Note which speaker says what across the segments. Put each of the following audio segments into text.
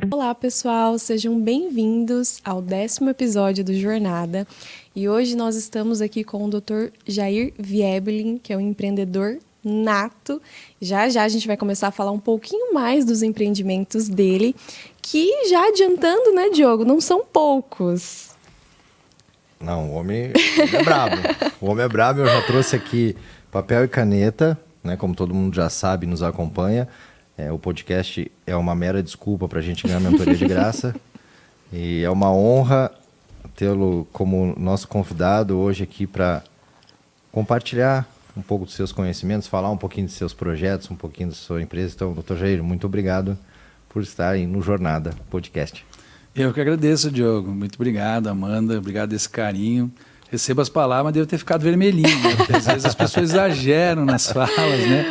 Speaker 1: Olá pessoal, sejam bem-vindos ao 10º episódio do Jornada e hoje nós estamos aqui com o Dr. Jair Viebling, que é um empreendedor nato. Já a gente vai começar a falar um pouquinho mais dos empreendimentos dele, que já adiantando, né, Diogo, não são poucos.
Speaker 2: Não, o homem é brabo. O homem é brabo. Eu já trouxe aqui papel e caneta, né? Como todo mundo já sabe, nos acompanha. O podcast é uma mera desculpa para a gente ganhar mentoria de graça. E é uma honra tê-lo como nosso convidado hoje aqui para compartilhar um pouco dos seus conhecimentos, falar um pouquinho dos seus projetos, um pouquinho da sua empresa. Então, Dr. Jair, muito obrigado por estar aí no Jornada Podcast.
Speaker 3: Eu que agradeço, Diogo. Muito obrigado, Amanda. Obrigado desse carinho. Recebo as palavras, mas devo ter ficado vermelhinho, né? Porque às vezes as pessoas exageram nas falas, né?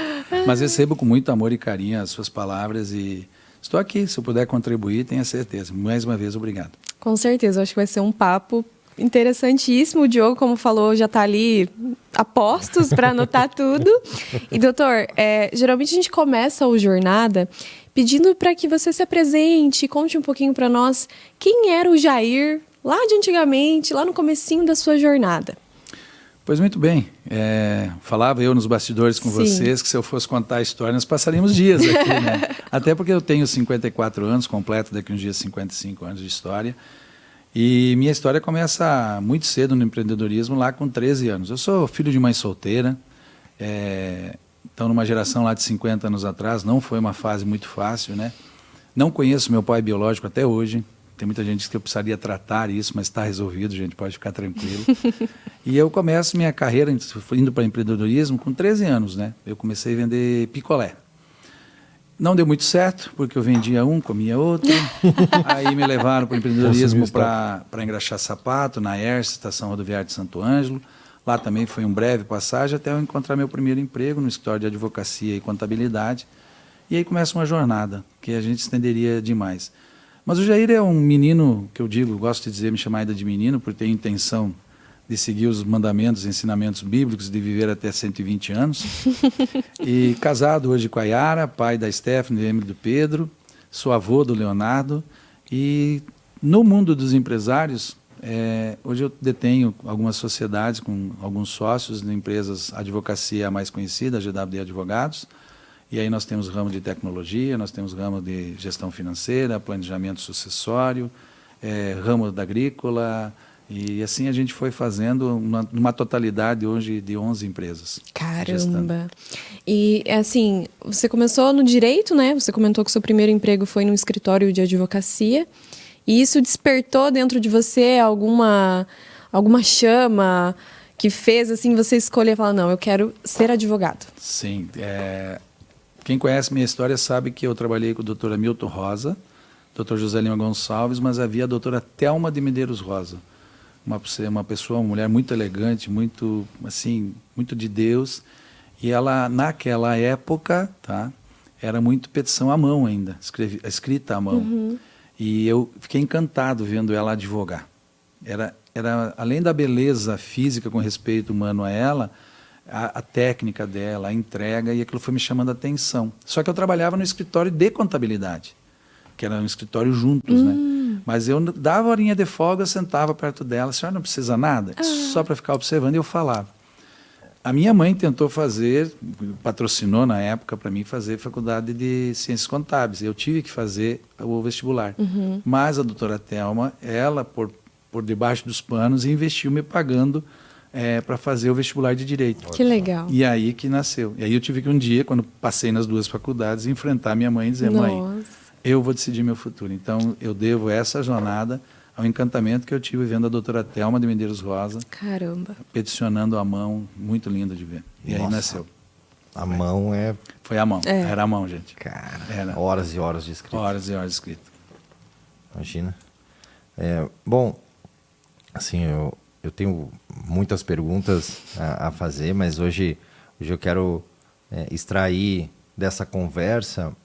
Speaker 3: Mas recebo com muito amor e carinho as suas palavras e estou aqui. Se eu puder contribuir, tenha certeza. Mais uma vez, obrigado.
Speaker 1: Com certeza, acho que vai ser um papo interessantíssimo. O Diogo, como falou, já está ali a postos para anotar tudo. E, doutor, geralmente a gente começa o Jornada pedindo para que você se apresente, conte um pouquinho para nós quem era o Jair lá de antigamente, lá no comecinho da sua jornada.
Speaker 3: Pois muito bem, falava eu nos bastidores com
Speaker 1: Sim.
Speaker 3: vocês que se eu fosse contar a história nós passaríamos dias aqui, né? Até porque eu tenho 54 anos, completo daqui uns dias 55 anos de história. E minha história começa muito cedo no empreendedorismo, lá com 13 anos. Eu sou filho de mãe solteira, então numa geração lá de 50 anos atrás, não foi uma fase muito fácil, né? Não conheço meu pai biológico até hoje. Tem muita gente que eu precisaria tratar isso, mas está resolvido, gente, pode ficar tranquilo. E eu começo minha carreira indo para empreendedorismo com 13 anos, né? Eu comecei a vender picolé. Não deu muito certo, porque eu vendia um, comia outro. Aí me levaram para o empreendedorismo para engraxar sapato, na ERS, Estação Rodoviária de Santo Ângelo. Lá também foi um breve passagem até eu encontrar meu primeiro emprego no escritório de advocacia e contabilidade. E aí começa uma jornada, que a gente estenderia demais. Mas o Jair é um menino, que eu digo, gosto de dizer, me chamar ainda de menino, porque tenho intenção de seguir os mandamentos, ensinamentos bíblicos, de viver até 120 anos. E casado hoje com a Yara, pai da Stephanie, do Emílio e do Pedro, sou avô do Leonardo. E no mundo dos empresários, hoje eu detenho algumas sociedades com alguns sócios de empresas, a advocacia mais conhecida, a GWD Advogados. E aí nós temos ramo de tecnologia, nós temos ramo de gestão financeira, planejamento sucessório, ramo da agrícola, e assim a gente foi fazendo uma totalidade hoje de 11 empresas.
Speaker 1: Caramba!
Speaker 3: Gestando.
Speaker 1: E assim, você começou no direito, né? Você comentou que o seu primeiro emprego foi num escritório de advocacia, e isso despertou dentro de você alguma chama que fez assim você escolher e falar, não, eu quero ser advogado.
Speaker 3: Sim, quem conhece minha história sabe que eu trabalhei com o Dr. Hamilton Rosa, Dr. José Lima Gonçalves, mas havia a doutora Thelma de Medeiros Rosa, uma pessoa, uma mulher muito elegante, muito assim, muito de Deus, e ela naquela época, tá, era muito petição à mão ainda, escrita à mão.
Speaker 1: Uhum.
Speaker 3: E eu fiquei encantado vendo ela advogar. Era além da beleza física com respeito humano a ela, a técnica dela, a entrega, e aquilo foi me chamando a atenção. Só que eu trabalhava no escritório de contabilidade, que era um escritório juntos, né? Mas eu dava horinha de folga, eu sentava perto dela, a senhora não precisa nada? Só para ficar observando, e eu falava. A minha mãe tentou patrocinou na época para mim fazer faculdade de Ciências Contábeis. Eu tive que fazer o vestibular.
Speaker 1: Uhum.
Speaker 3: Mas a doutora Thelma, ela, por debaixo dos panos, investiu me pagando para fazer o vestibular de Direito.
Speaker 1: Que legal.
Speaker 3: E aí que nasceu. E aí eu tive que um dia, quando passei nas duas faculdades, enfrentar minha mãe e dizer,
Speaker 1: Nossa.
Speaker 3: mãe, eu vou decidir meu futuro. Então eu devo essa jornada ao encantamento que eu tive vendo a doutora Thelma de Medeiros Rosa.
Speaker 1: Caramba.
Speaker 3: Peticionando a mão, muito lindo de ver. E aí nasceu.
Speaker 2: A mão é...
Speaker 3: Foi a mão, era a mão, gente.
Speaker 2: Cara,
Speaker 3: Era.
Speaker 2: horas e horas de escrita.
Speaker 3: Horas e horas de escrita.
Speaker 2: Imagina. Bom, assim, eu tenho muitas perguntas a fazer, mas hoje eu quero extrair dessa conversa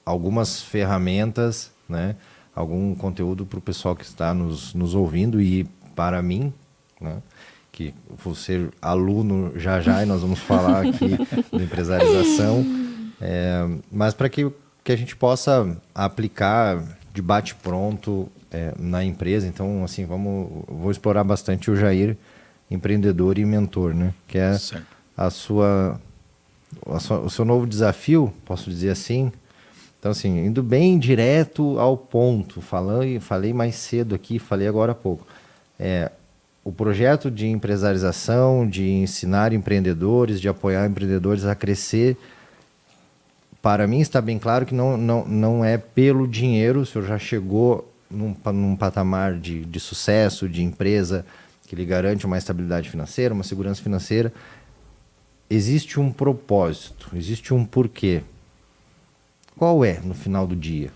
Speaker 2: algumas ferramentas, né, algum conteúdo para o pessoal que está nos ouvindo e para mim, né, que vou ser aluno já e nós vamos falar aqui de empresarização. Mas para que a gente possa aplicar de bate-pronto na empresa, então, assim, vou explorar bastante o Jair, empreendedor e mentor, né? Que é o seu novo desafio, posso dizer assim. Então, assim, indo bem direto ao ponto, falei mais cedo aqui, falei agora há pouco. O projeto de empresarização, de ensinar empreendedores, de apoiar empreendedores a crescer, para mim está bem claro que não é pelo dinheiro. O senhor já chegou num patamar de sucesso, de empresa, que lhe garante uma estabilidade financeira, uma segurança financeira. Existe um propósito, existe um porquê. Qual é no final do dia?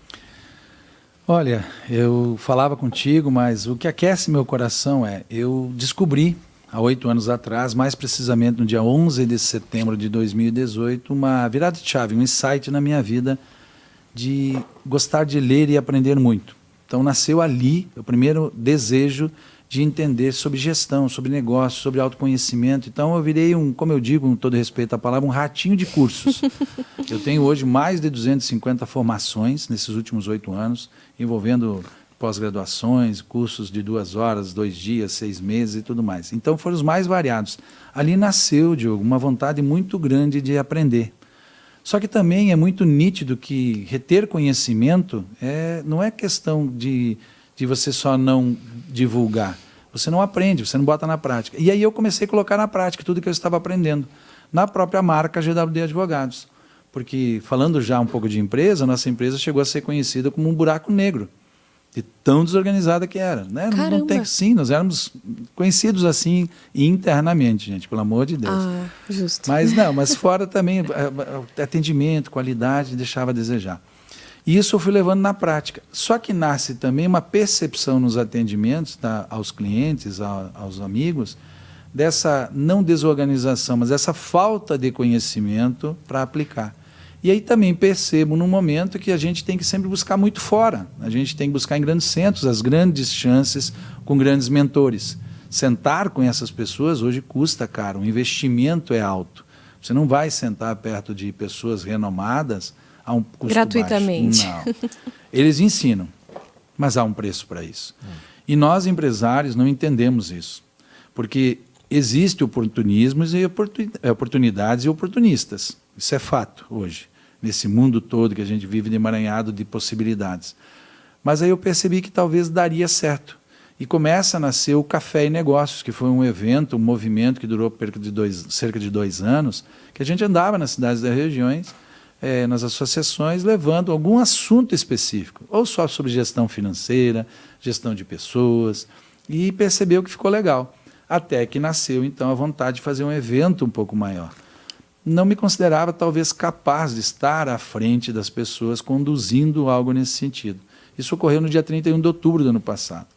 Speaker 3: Olha, eu falava contigo, mas o que aquece meu coração eu descobri há 8 anos atrás, mais precisamente no dia 11 de setembro de 2018, uma virada de chave, um insight na minha vida de gostar de ler e aprender muito. Então nasceu ali o primeiro desejo de entender sobre gestão, sobre negócio, sobre autoconhecimento. Então eu virei como eu digo, com todo respeito à palavra, um ratinho de cursos. Eu tenho hoje mais de 250 formações nesses últimos 8 anos, envolvendo pós-graduações, cursos de 2 horas, 2 dias, 6 meses e tudo mais. Então foram os mais variados. Ali nasceu, Diogo, uma vontade muito grande de aprender. Só que também é muito nítido que reter conhecimento não é questão de você só não divulgar. Você não aprende, você não bota na prática. E aí eu comecei a colocar na prática tudo que eu estava aprendendo na própria marca GWD Advogados. Porque, falando já um pouco de empresa, nossa empresa chegou a ser conhecida como um buraco negro, de tão desorganizada que era. Né? Não tem, sim, nós éramos conhecidos assim internamente, gente, pelo amor de Deus.
Speaker 1: Ah, justo.
Speaker 3: Mas fora também, atendimento, qualidade, deixava a desejar. E isso eu fui levando na prática. Só que nasce também uma percepção nos atendimentos, aos clientes, aos amigos, dessa não desorganização, mas essa falta de conhecimento para aplicar. E aí também percebo num momento que a gente tem que sempre buscar muito fora. A gente tem que buscar em grandes centros as grandes chances com grandes mentores. Sentar com essas pessoas hoje custa caro, o investimento é alto. Você não vai sentar perto de pessoas renomadas a um custo
Speaker 1: gratuitamente.
Speaker 3: Baixo. Não. Eles ensinam, mas há um preço para isso. E nós, empresários, não entendemos isso. Porque existe oportunismos e oportunidades e oportunistas. Isso é fato hoje, nesse mundo todo que a gente vive emaranhado de possibilidades. Mas aí eu percebi que talvez daria certo. E começa a nascer o Café e Negócios, que foi um evento, um movimento que durou cerca de 2 anos, que a gente andava nas cidades das regiões, nas associações, levando algum assunto específico, ou só sobre gestão financeira, gestão de pessoas, e percebeu que ficou legal. Até que nasceu, então, a vontade de fazer um evento um pouco maior. Não me considerava, talvez, capaz de estar à frente das pessoas conduzindo algo nesse sentido. Isso ocorreu no dia 31 de outubro do ano passado.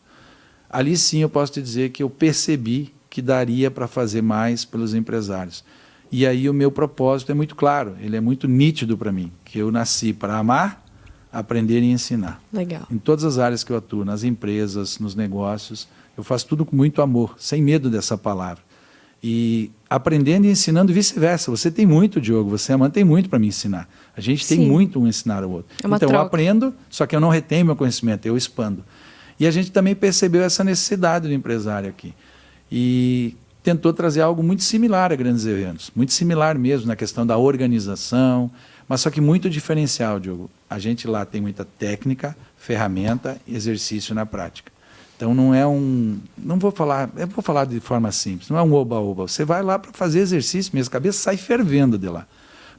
Speaker 3: Ali sim eu posso te dizer que eu percebi que daria para fazer mais pelos empresários. E aí o meu propósito é muito claro, ele é muito nítido para mim, que eu nasci para amar, aprender e ensinar.
Speaker 1: Legal.
Speaker 3: Em todas as áreas que eu atuo, nas empresas, nos negócios, eu faço tudo com muito amor, sem medo dessa palavra. E aprendendo e ensinando vice-versa. Você tem muito, Diogo, você, Amanda, tem muito para me ensinar. A gente tem muito um ensinar ao outro.
Speaker 1: É uma
Speaker 3: então
Speaker 1: troca.
Speaker 3: eu aprendo, só que eu não retenho meu conhecimento, eu expando. E a gente também percebeu essa necessidade do empresário aqui. E tentou trazer algo muito similar a grandes eventos, muito similar mesmo na questão da organização, mas só que muito diferencial, Diogo. A gente lá tem muita técnica, ferramenta e exercício na prática. Então não é eu vou falar de forma simples, não é um oba-oba. Você vai lá para fazer exercício mesmo, a cabeça sai fervendo de lá.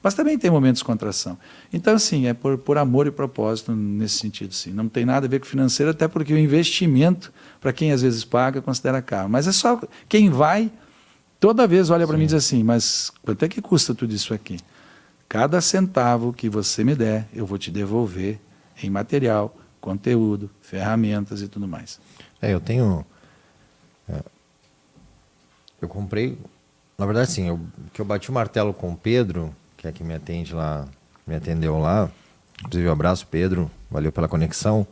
Speaker 3: Mas também tem momentos de contração. Então, assim, é por amor e propósito nesse sentido, sim. Não tem nada a ver com financeiro, até porque o investimento, para quem às vezes paga, considera caro. Mas é só quem vai, toda vez olha para mim e diz assim, mas quanto é que custa tudo isso aqui? Cada centavo que você me der, eu vou te devolver em material, conteúdo, ferramentas e tudo mais.
Speaker 2: Eu comprei, na verdade, sim, que eu bati o martelo com o Pedro, que é que me atendeu lá, inclusive um abraço, Pedro, valeu pela conexão.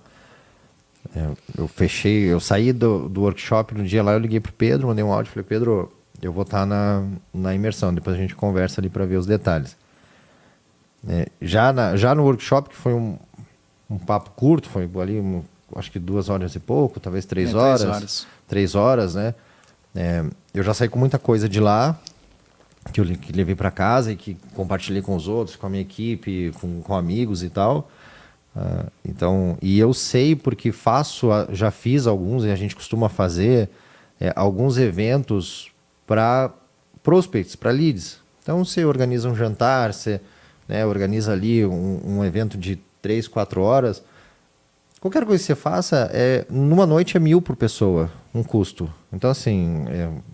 Speaker 2: Eu saí do workshop no dia lá, eu liguei pro Pedro, mandei um áudio, falei, Pedro, eu vou estar na imersão, depois a gente conversa ali para ver os detalhes. Já no workshop, que foi um papo curto, foi ali, acho que 2 horas e pouco, talvez 3 horas.
Speaker 3: 3 horas.
Speaker 2: 3 horas, né? Eu já saí com muita coisa de lá, que eu levei para casa e que compartilhei com os outros, com a minha equipe, com amigos e tal. Então, e eu sei porque já fiz alguns, e a gente costuma fazer alguns eventos para prospects, para leads. Então, você organiza um jantar, você organiza ali um evento de 3, 4 horas. Qualquer coisa que você faça, numa noite é 1.000 por pessoa, um custo. Então, assim,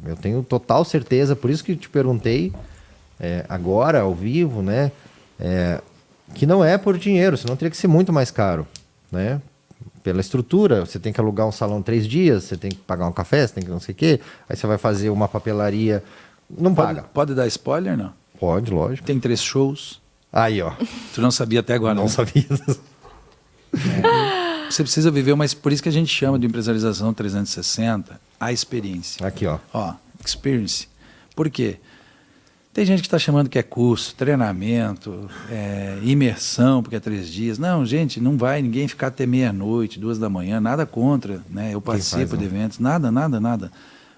Speaker 2: eu tenho total certeza, por isso que te perguntei agora, ao vivo, né? Que não é por dinheiro, senão teria que ser muito mais caro, né? Pela estrutura, você tem que alugar um salão 3 dias, você tem que pagar um café, você tem que não sei o quê, aí você vai fazer uma papelaria, não paga.
Speaker 3: Pode dar spoiler, não?
Speaker 2: Pode, lógico.
Speaker 3: Tem 3 shows.
Speaker 2: Aí, ó.
Speaker 3: Tu não sabia até agora,
Speaker 2: Não
Speaker 3: né?
Speaker 2: sabia.
Speaker 3: Você precisa viver, mas por isso que a gente chama de empresarialização 360 a experiência.
Speaker 2: Aqui, ó.
Speaker 3: Ó, experience. Por quê? Tem gente que está chamando que é curso, treinamento, imersão, porque é 3 dias. Não, gente, não vai ninguém ficar até meia-noite, 2 da manhã, nada contra, né? Eu participo de eventos, nada.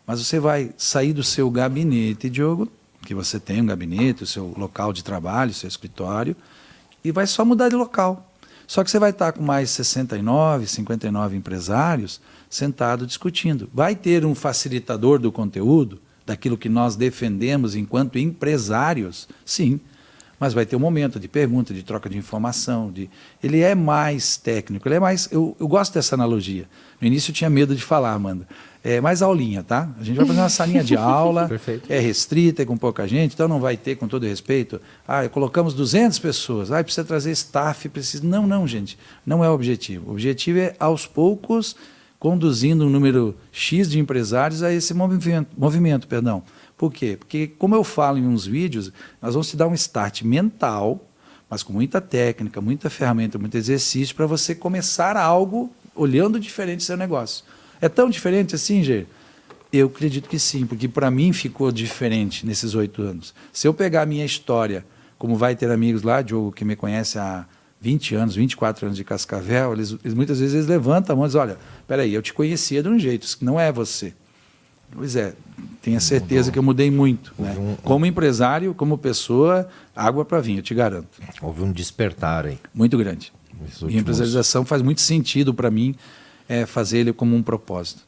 Speaker 3: Mas você vai sair do seu gabinete, Diogo, que você tem um gabinete, o seu local de trabalho, o seu escritório, e vai só mudar de local. Só que você vai estar com mais 69, 59 empresários sentados discutindo. Vai ter um facilitador do conteúdo, daquilo que nós defendemos enquanto empresários, sim, mas vai ter um momento de pergunta, de troca de informação, ele é mais técnico, ele é mais... Eu gosto dessa analogia. No início eu tinha medo de falar, Amanda. É mais aulinha, tá? A gente vai fazer uma salinha de aula, é restrita, é com pouca gente, então não vai ter, com todo respeito, colocamos 200 pessoas, precisa trazer staff, precisa... Não, gente, não é o objetivo. O objetivo é, aos poucos, conduzindo um número X de empresários a esse movimento. Por quê? Porque, como eu falo em uns vídeos, nós vamos te dar um start mental, mas com muita técnica, muita ferramenta, muito exercício, para você começar algo olhando diferente do seu negócio. É tão diferente assim, Gê? Eu acredito que sim, porque para mim ficou diferente nesses 8 anos. Se eu pegar a minha história, como vai ter amigos lá, Diogo, que me conhece há 20 anos, 24 anos de Cascavel, eles muitas vezes eles levantam a mão e dizem, olha, peraí, eu te conhecia de um jeito, isso não é você. Pois é, tenha certeza que eu mudei muito. Né? Como empresário, como pessoa, água para vinho, eu te garanto.
Speaker 2: Houve um despertar aí.
Speaker 3: Muito grande. E a empresarialização faz muito sentido para mim fazer ele como um propósito.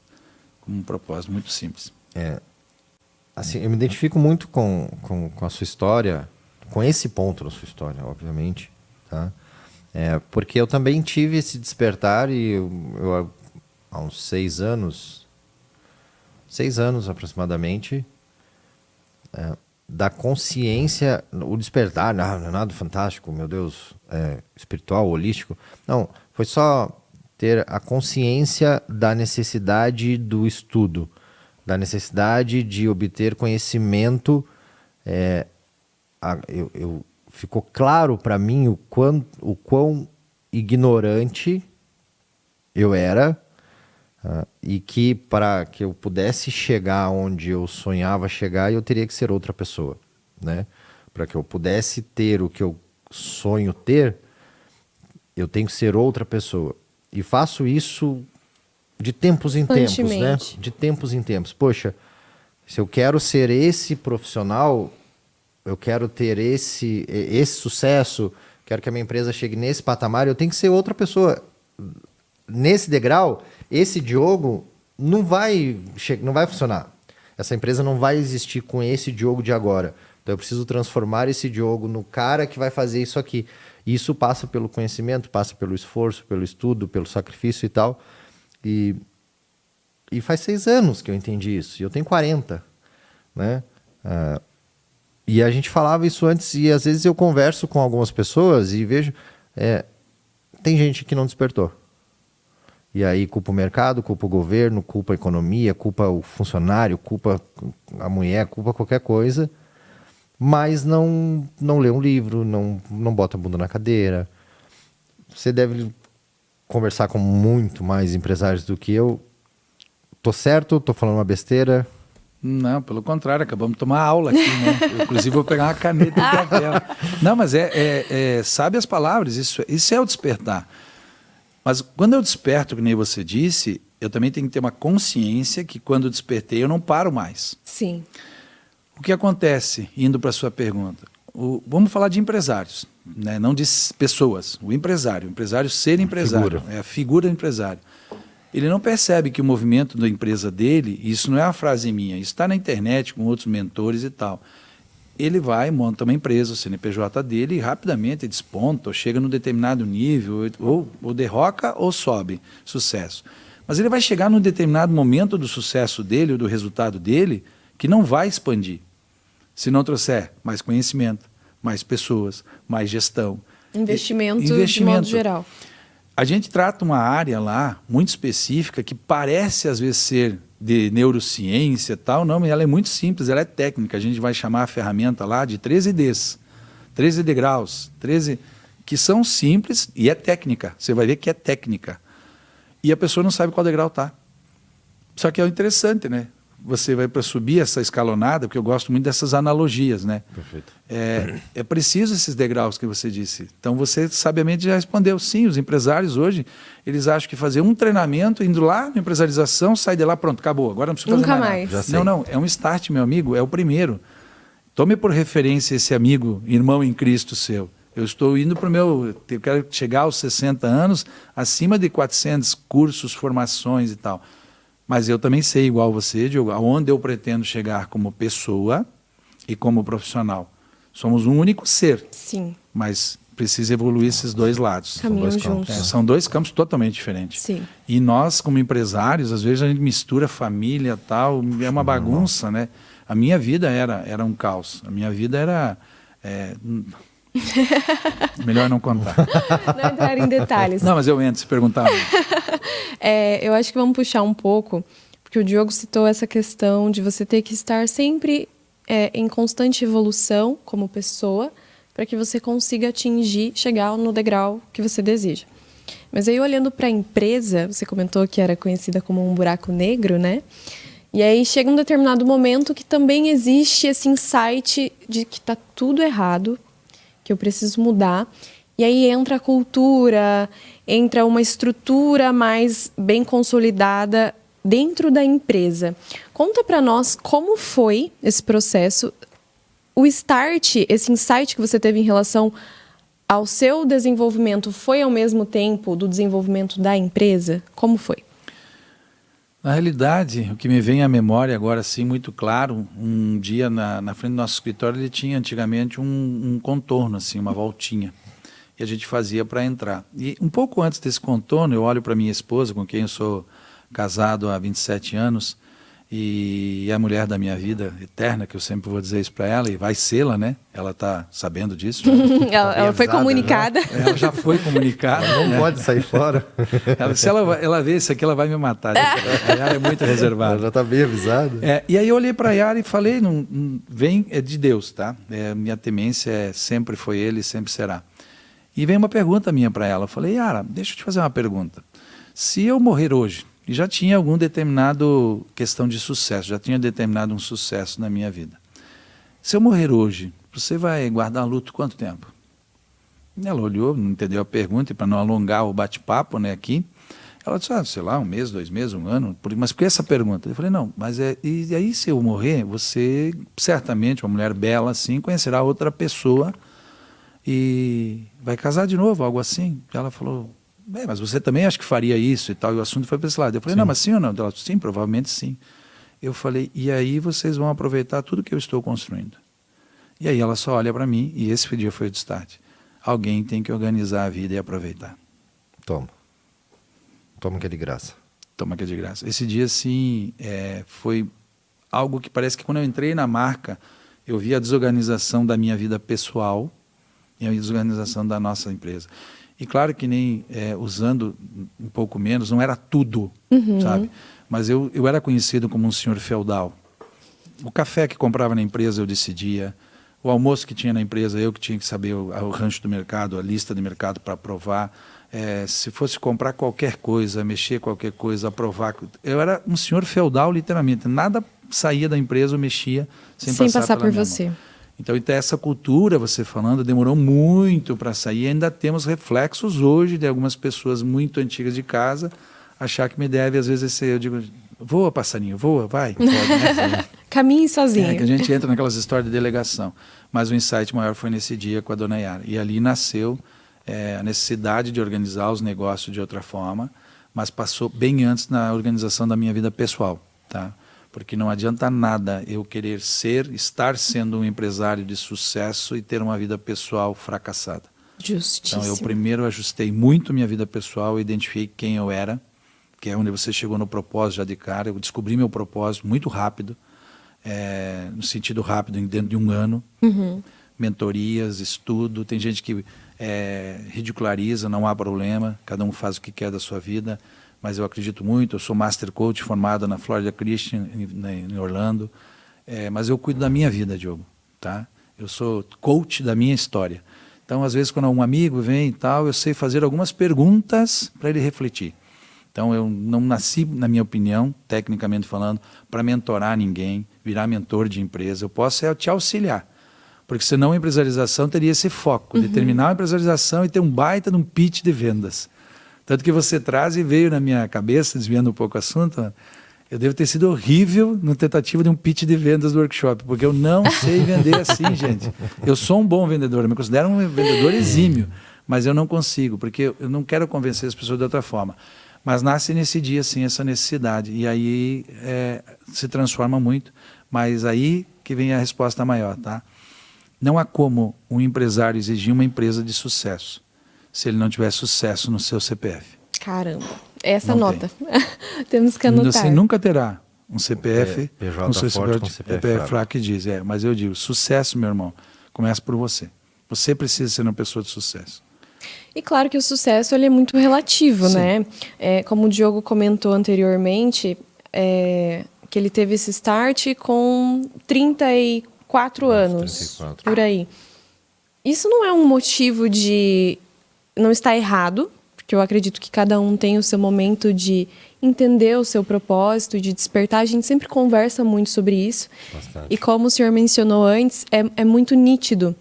Speaker 3: Como um propósito muito simples.
Speaker 2: Assim, eu me identifico muito com a sua história, com esse ponto da sua história, obviamente, tá? Porque eu também tive esse despertar e eu há uns 6 anos aproximadamente, da consciência, o despertar, não é nada fantástico, meu Deus, espiritual, holístico, não, foi só ter a consciência da necessidade do estudo, da necessidade de obter conhecimento. Ficou claro para mim o quão ignorante eu era, e que para que eu pudesse chegar onde eu sonhava chegar, eu teria que ser outra pessoa, né? Para que eu pudesse ter o que eu sonho ter, eu tenho que ser outra pessoa. E faço isso de tempos em tempos, né? De tempos em tempos. Poxa, se eu quero ser esse profissional, eu quero ter esse sucesso, quero que a minha empresa chegue nesse patamar, eu tenho que ser outra pessoa. Nesse degrau, esse Diogo não vai funcionar. Essa empresa não vai existir com esse Diogo de agora. Então eu preciso transformar esse Diogo no cara que vai fazer isso aqui. E isso passa pelo conhecimento, passa pelo esforço, pelo estudo, pelo sacrifício e tal. E faz 6 anos que eu entendi isso. E eu tenho 40, né? E a gente falava isso antes, e às vezes eu converso com algumas pessoas e vejo... tem gente que não despertou. E aí culpa o mercado, culpa o governo, culpa a economia, culpa o funcionário, culpa a mulher, culpa qualquer coisa, mas não lê um livro, não bota a bunda na cadeira. Você deve conversar com muito mais empresários do que eu. Tô certo? Tô falando uma besteira?
Speaker 3: Não, pelo contrário, acabamos de tomar aula aqui, né? Eu, inclusive, vou pegar uma caneta e papel. Não, mas sabe as palavras, isso é o despertar. Mas quando eu desperto, que nem você disse, eu também tenho que ter uma consciência que quando eu despertei, eu não paro mais.
Speaker 1: Sim.
Speaker 3: O que acontece, indo para a sua pergunta? Vamos falar de empresários, né? Não de pessoas. O empresário ser empresário, é a figura do empresário. Ele não percebe que o movimento da empresa dele, isso não é uma frase minha, isso está na internet com outros mentores e tal. Ele vai, monta uma empresa, o CNPJ dele, e rapidamente desponta, ou chega num determinado nível, ou derroca ou sobe, sucesso. Mas ele vai chegar num determinado momento do sucesso dele, ou do resultado dele, que não vai expandir. Se não trouxer mais conhecimento, mais pessoas, mais gestão.
Speaker 1: Investimento de modo geral.
Speaker 3: A gente trata uma área lá muito específica que parece às vezes ser de neurociência e tal, não, mas ela é muito simples, ela é técnica. A gente vai chamar a ferramenta lá de 13 Ds, 13 degraus, 13 que são simples e é técnica. Você vai ver que é técnica. E a pessoa não sabe qual degrau está. Só que é interessante, né? Você vai para subir essa escalonada, porque eu gosto muito dessas analogias, né?
Speaker 2: Perfeito.
Speaker 3: É preciso esses degraus que você disse. Então você sabiamente já respondeu. Sim, os empresários hoje, eles acham que fazer um treinamento, indo lá na empresarização, sai de lá, pronto, acabou. Agora não precisa fazer
Speaker 1: Nunca
Speaker 3: mais
Speaker 1: mais.
Speaker 3: nada. Não, é um start, meu amigo, é o primeiro. Tome por referência esse amigo, irmão em Cristo seu. Eu estou indo para eu quero chegar aos 60 anos, acima de 400 cursos, formações e tal. Mas eu também sei, igual você, Diogo, aonde eu pretendo chegar como pessoa e como profissional. Somos um único ser.
Speaker 1: Sim.
Speaker 3: Mas precisa evoluir esses dois lados.
Speaker 1: Caminham juntos.
Speaker 3: São dois campos totalmente diferentes.
Speaker 1: Sim.
Speaker 3: E nós, como empresários, às vezes a gente mistura família e tal, é uma bagunça, né? A minha vida era um caos. A minha vida era... melhor não contar.
Speaker 1: Não entrar em detalhes.
Speaker 3: Não, mas eu entro se perguntar.
Speaker 1: Eu acho que vamos puxar um pouco, porque o Diogo citou essa questão de você ter que estar sempre em constante evolução como pessoa, para que você consiga chegar no degrau que você deseja. Mas aí, olhando para a empresa, você comentou que era conhecida como um buraco negro, né? E aí chega um determinado momento que também existe esse insight de que está tudo errado, que eu preciso mudar. E aí entra a cultura, entra uma estrutura mais bem consolidada dentro da empresa. Conta para nós como foi esse processo, o start, esse insight que você teve em relação ao seu desenvolvimento, foi ao mesmo tempo do desenvolvimento da empresa? Como foi?
Speaker 3: Na realidade, o que me vem à memória agora, assim, muito claro, um dia na frente do nosso escritório, ele tinha antigamente um contorno, assim, uma voltinha. E a gente fazia para entrar. E um pouco antes desse contorno, eu olho para minha esposa, com quem eu sou casado há 27 anos, e a mulher da minha vida eterna, que eu sempre vou dizer isso para ela, e vai sê-la, né? Ela está sabendo disso.
Speaker 1: Ela foi comunicada.
Speaker 3: Ela já foi comunicada.
Speaker 2: Ela não pode sair fora.
Speaker 3: Se ela ver isso aqui, ela vai me matar. A Yara é muito reservada.
Speaker 2: Ela já está bem avisada.
Speaker 3: E aí eu olhei para a Yara e falei, é de Deus, tá? Minha temência sempre foi Ele e sempre será. E veio uma pergunta minha para ela. Eu falei, Yara, deixa eu te fazer uma pergunta. Se eu morrer hoje, e já tinha algum determinado questão de sucesso, já tinha determinado um sucesso na minha vida. Se eu morrer hoje, você vai guardar luto quanto tempo? Ela olhou, não entendeu a pergunta, e para não alongar o bate-papo, né, aqui, ela disse, sei lá, 1 mês, 2 meses, 1 ano, mas por que essa pergunta? Eu falei, não, mas e aí se eu morrer, você certamente, uma mulher bela assim, conhecerá outra pessoa e vai casar de novo, algo assim. Ela falou, mas você também acha que faria isso e tal, e o assunto foi para esse lado. Eu falei,
Speaker 2: Sim.
Speaker 3: não, mas sim ou não? Ela, sim, provavelmente sim. Eu falei, e aí vocês vão aproveitar tudo que eu estou construindo. E aí ela só olha para mim, e esse dia foi o start. Alguém tem que organizar a vida e aproveitar.
Speaker 2: Toma que é de graça.
Speaker 3: Toma que é de graça. Esse dia, sim, foi algo que parece que quando eu entrei na marca, eu vi a desorganização da minha vida pessoal e a desorganização da nossa empresa. E claro que nem usando um pouco menos, não era tudo, sabe? Mas eu era conhecido como um senhor feudal. O café que comprava na empresa eu decidia, o almoço que tinha na empresa eu que tinha que saber o rancho do mercado, a lista de mercado para aprovar. Se fosse comprar qualquer coisa, mexer qualquer coisa, aprovar. Eu era um senhor feudal, literalmente. Nada saía da empresa ou mexia sem
Speaker 1: passar
Speaker 3: pela
Speaker 1: por
Speaker 3: minha
Speaker 1: você.
Speaker 3: mão. Então, essa cultura, você falando, demorou muito para sair. E ainda temos reflexos hoje de algumas pessoas muito antigas de casa achar que me deve, às vezes, eu digo, voa, passarinho, voa, vai. Pode, né?
Speaker 1: Caminhe sozinho.
Speaker 3: Que a gente entra naquelas histórias de delegação. Mas o insight maior foi nesse dia com a dona Yara. E ali nasceu a necessidade de organizar os negócios de outra forma, mas passou bem antes na organização da minha vida pessoal, tá? Porque não adianta nada eu querer estar sendo um empresário de sucesso e ter uma vida pessoal fracassada.
Speaker 1: Justíssimo.
Speaker 3: Então, eu primeiro ajustei muito minha vida pessoal, identifiquei quem eu era, que é onde você chegou no propósito já de cara. Eu descobri meu propósito muito rápido, no sentido rápido, dentro de um ano. Mentorias, estudo. Tem gente que ridiculariza, não há problema, cada um faz o que quer da sua vida. Mas eu acredito muito, eu sou Master Coach formado na Florida Christian, em Orlando, mas eu cuido da minha vida, Diogo, tá? Eu sou coach da minha história. Então, às vezes, quando um amigo vem e tal, eu sei fazer algumas perguntas para ele refletir. Então, eu não nasci, na minha opinião, tecnicamente falando, para mentorar ninguém, virar mentor de empresa. Eu posso te auxiliar, porque senão a empresarização teria esse foco, de terminar a empresarização e ter um baita de um pitch de vendas. Tanto que você traz e veio na minha cabeça, desviando um pouco o assunto, eu devo ter sido horrível na tentativa de um pitch de vendas do workshop, porque eu não sei vender assim, gente. Eu sou um bom vendedor, eu me considero um vendedor exímio, mas eu não consigo, porque eu não quero convencer as pessoas de outra forma. Mas nasce nesse dia, sim, essa necessidade, e aí se transforma muito, mas aí que vem a resposta maior, tá? Não há como um empresário exigir uma empresa de sucesso se ele não tiver sucesso no seu CPF.
Speaker 1: Caramba, essa
Speaker 3: Não
Speaker 1: nota. Temos que anotar.
Speaker 3: Você nunca terá um CPF
Speaker 2: PJ
Speaker 3: com seu
Speaker 2: forte com CPF fraco.
Speaker 3: fraco que diz. Mas eu digo, sucesso, meu irmão, começa por você. Você precisa ser uma pessoa de sucesso.
Speaker 1: E claro que o sucesso ele é muito relativo,
Speaker 3: Sim.
Speaker 1: né? Como o Diogo comentou anteriormente, que ele teve esse start com 34 anos,
Speaker 2: 34.
Speaker 1: por aí. Isso não é um motivo de não estar errado, porque eu acredito que cada um tem o seu momento de entender o seu propósito, de despertar. A gente sempre conversa muito sobre isso.
Speaker 2: Bastante.
Speaker 1: E como o senhor mencionou antes, é muito nítido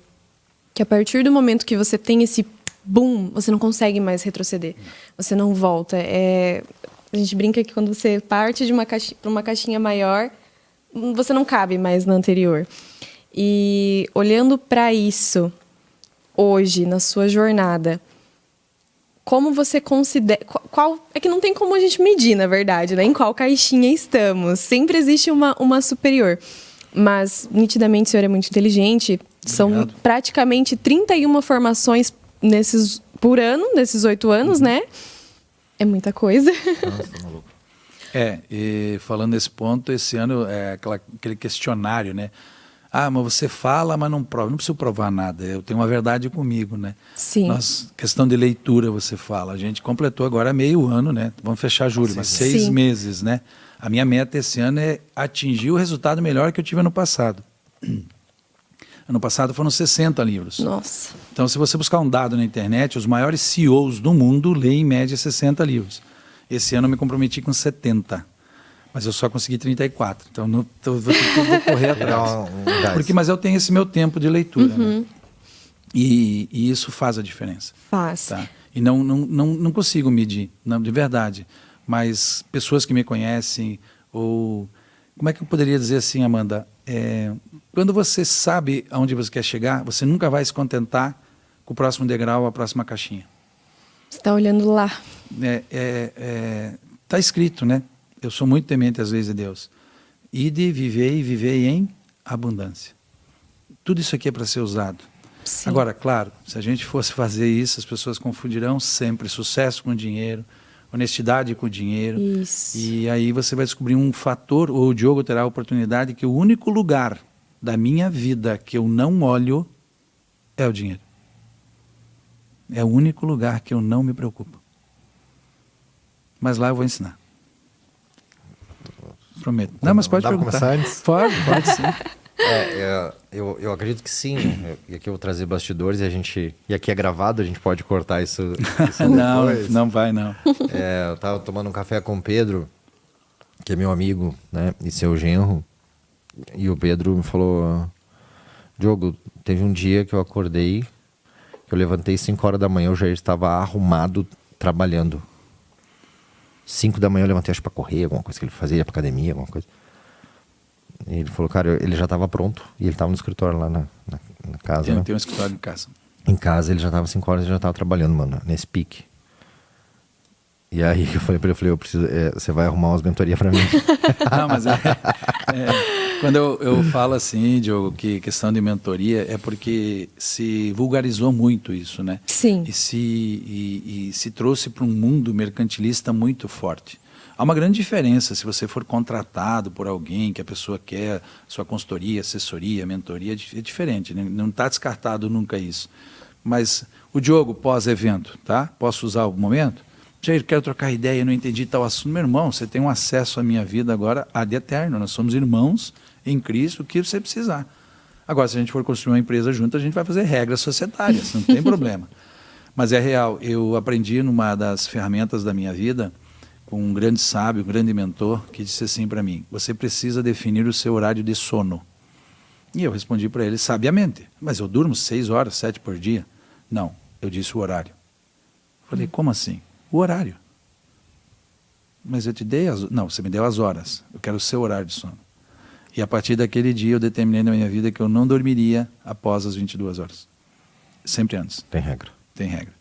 Speaker 1: que a partir do momento que você tem esse boom, você não consegue mais retroceder. Você não volta. A gente brinca que quando você parte de uma caixinha maior, você não cabe mais na anterior. E olhando para isso, hoje, na sua jornada, como você considera... É que não tem como a gente medir, na verdade, né? Em qual caixinha estamos. Sempre existe uma superior. Mas, nitidamente, o senhor é muito inteligente.
Speaker 3: Obrigado.
Speaker 1: São praticamente 31 formações por ano, nesses 8 anos, né? É muita coisa.
Speaker 2: Nossa, tá maluco.
Speaker 3: E falando nesse ponto, esse ano aquele questionário, né? Ah, mas você fala, mas não prova. Não preciso provar nada. Eu tenho uma verdade comigo, né?
Speaker 1: Sim.
Speaker 3: Questão de leitura, você fala. A gente completou agora meio ano, né? Vamos fechar julho, mas 6
Speaker 1: Sim.
Speaker 3: meses, né? A minha meta esse ano é atingir o resultado melhor que eu tive ano passado. Ano passado foram 60 livros.
Speaker 1: Nossa.
Speaker 3: Então, se você buscar um dado na internet, os maiores CEOs do mundo leem em média 60 livros. Esse ano eu me comprometi com 70. Mas eu só consegui 34. Então, vou correr atrás. Mas eu tenho esse meu tempo de leitura. Né? E isso faz a diferença.
Speaker 1: Faz.
Speaker 3: Tá? E não consigo medir, não, de verdade. Mas pessoas que me conhecem, ou... Como é que eu poderia dizer assim, Amanda? Quando você sabe aonde você quer chegar, você nunca vai se contentar com o próximo degrau, a próxima caixinha.
Speaker 1: Você está olhando lá.
Speaker 3: Está escrito, né? Eu sou muito temente às leis de Deus. Ide, vivei e vivei em abundância. Tudo isso aqui é para ser usado.
Speaker 1: Sim.
Speaker 3: Agora, claro, se a gente fosse fazer isso, as pessoas confundirão sempre sucesso com dinheiro, honestidade com dinheiro.
Speaker 1: Isso.
Speaker 3: E aí você vai descobrir um fator, ou o Diogo terá a oportunidade, que o único lugar da minha vida que eu não olho é o dinheiro. É o único lugar que eu não me preocupo. Mas lá eu vou ensinar. Prometo. Não, mas pode perguntar.
Speaker 2: Começar antes?
Speaker 3: Pode sim.
Speaker 2: Eu acredito que sim. E aqui eu vou trazer bastidores e aqui é gravado, a gente pode cortar isso depois.
Speaker 3: Não vai não.
Speaker 2: Eu estava tomando um café com o Pedro, que é meu amigo, né, e seu genro, E o Pedro me falou, Diogo, teve um dia que eu acordei, que eu levantei 5 horas da manhã, eu já estava arrumado, trabalhando. 5 da manhã eu levantei, acho, pra correr, alguma coisa que ele fazia, ia pra academia, alguma coisa. E ele falou, cara, ele já estava pronto, e ele estava no escritório lá na casa, né?
Speaker 3: Tem um escritório em casa.
Speaker 2: Em casa, ele já estava 5 horas, ele já estava trabalhando, mano, nesse pique. E aí eu falei pra ele, eu preciso, você vai arrumar umas mentorias pra mim.
Speaker 3: Não, mas quando eu falo assim, Diogo, que questão de mentoria, é porque se vulgarizou muito isso, né?
Speaker 1: Sim.
Speaker 3: E se trouxe para um mundo mercantilista muito forte. Há uma grande diferença se você for contratado por alguém que a pessoa quer, sua consultoria, assessoria, mentoria, é diferente, né? Não está descartado nunca isso. Mas o Diogo, pós-evento, tá? Posso usar o momento? Jair, quero trocar ideia, não entendi tal assunto. Meu irmão, você tem um acesso à minha vida agora ad eterno. Nós somos irmãos em Cristo, o que você precisar. Agora, se a gente for construir uma empresa junto, a gente vai fazer regras societárias, não tem problema. Mas é real, eu aprendi numa das ferramentas da minha vida, com um grande sábio, um grande mentor, que disse assim para mim, você precisa definir o seu horário de sono. E eu respondi para ele sabiamente, mas eu durmo 6 horas, 7 por dia? Não, eu disse o horário. Falei, como assim? O horário. Mas eu te dei as... Não, você me deu as horas. Eu quero o seu horário de sono. E a partir daquele dia eu determinei na minha vida que eu não dormiria após as 22 horas. Sempre antes.
Speaker 2: Tem regra.
Speaker 3: Tem regra.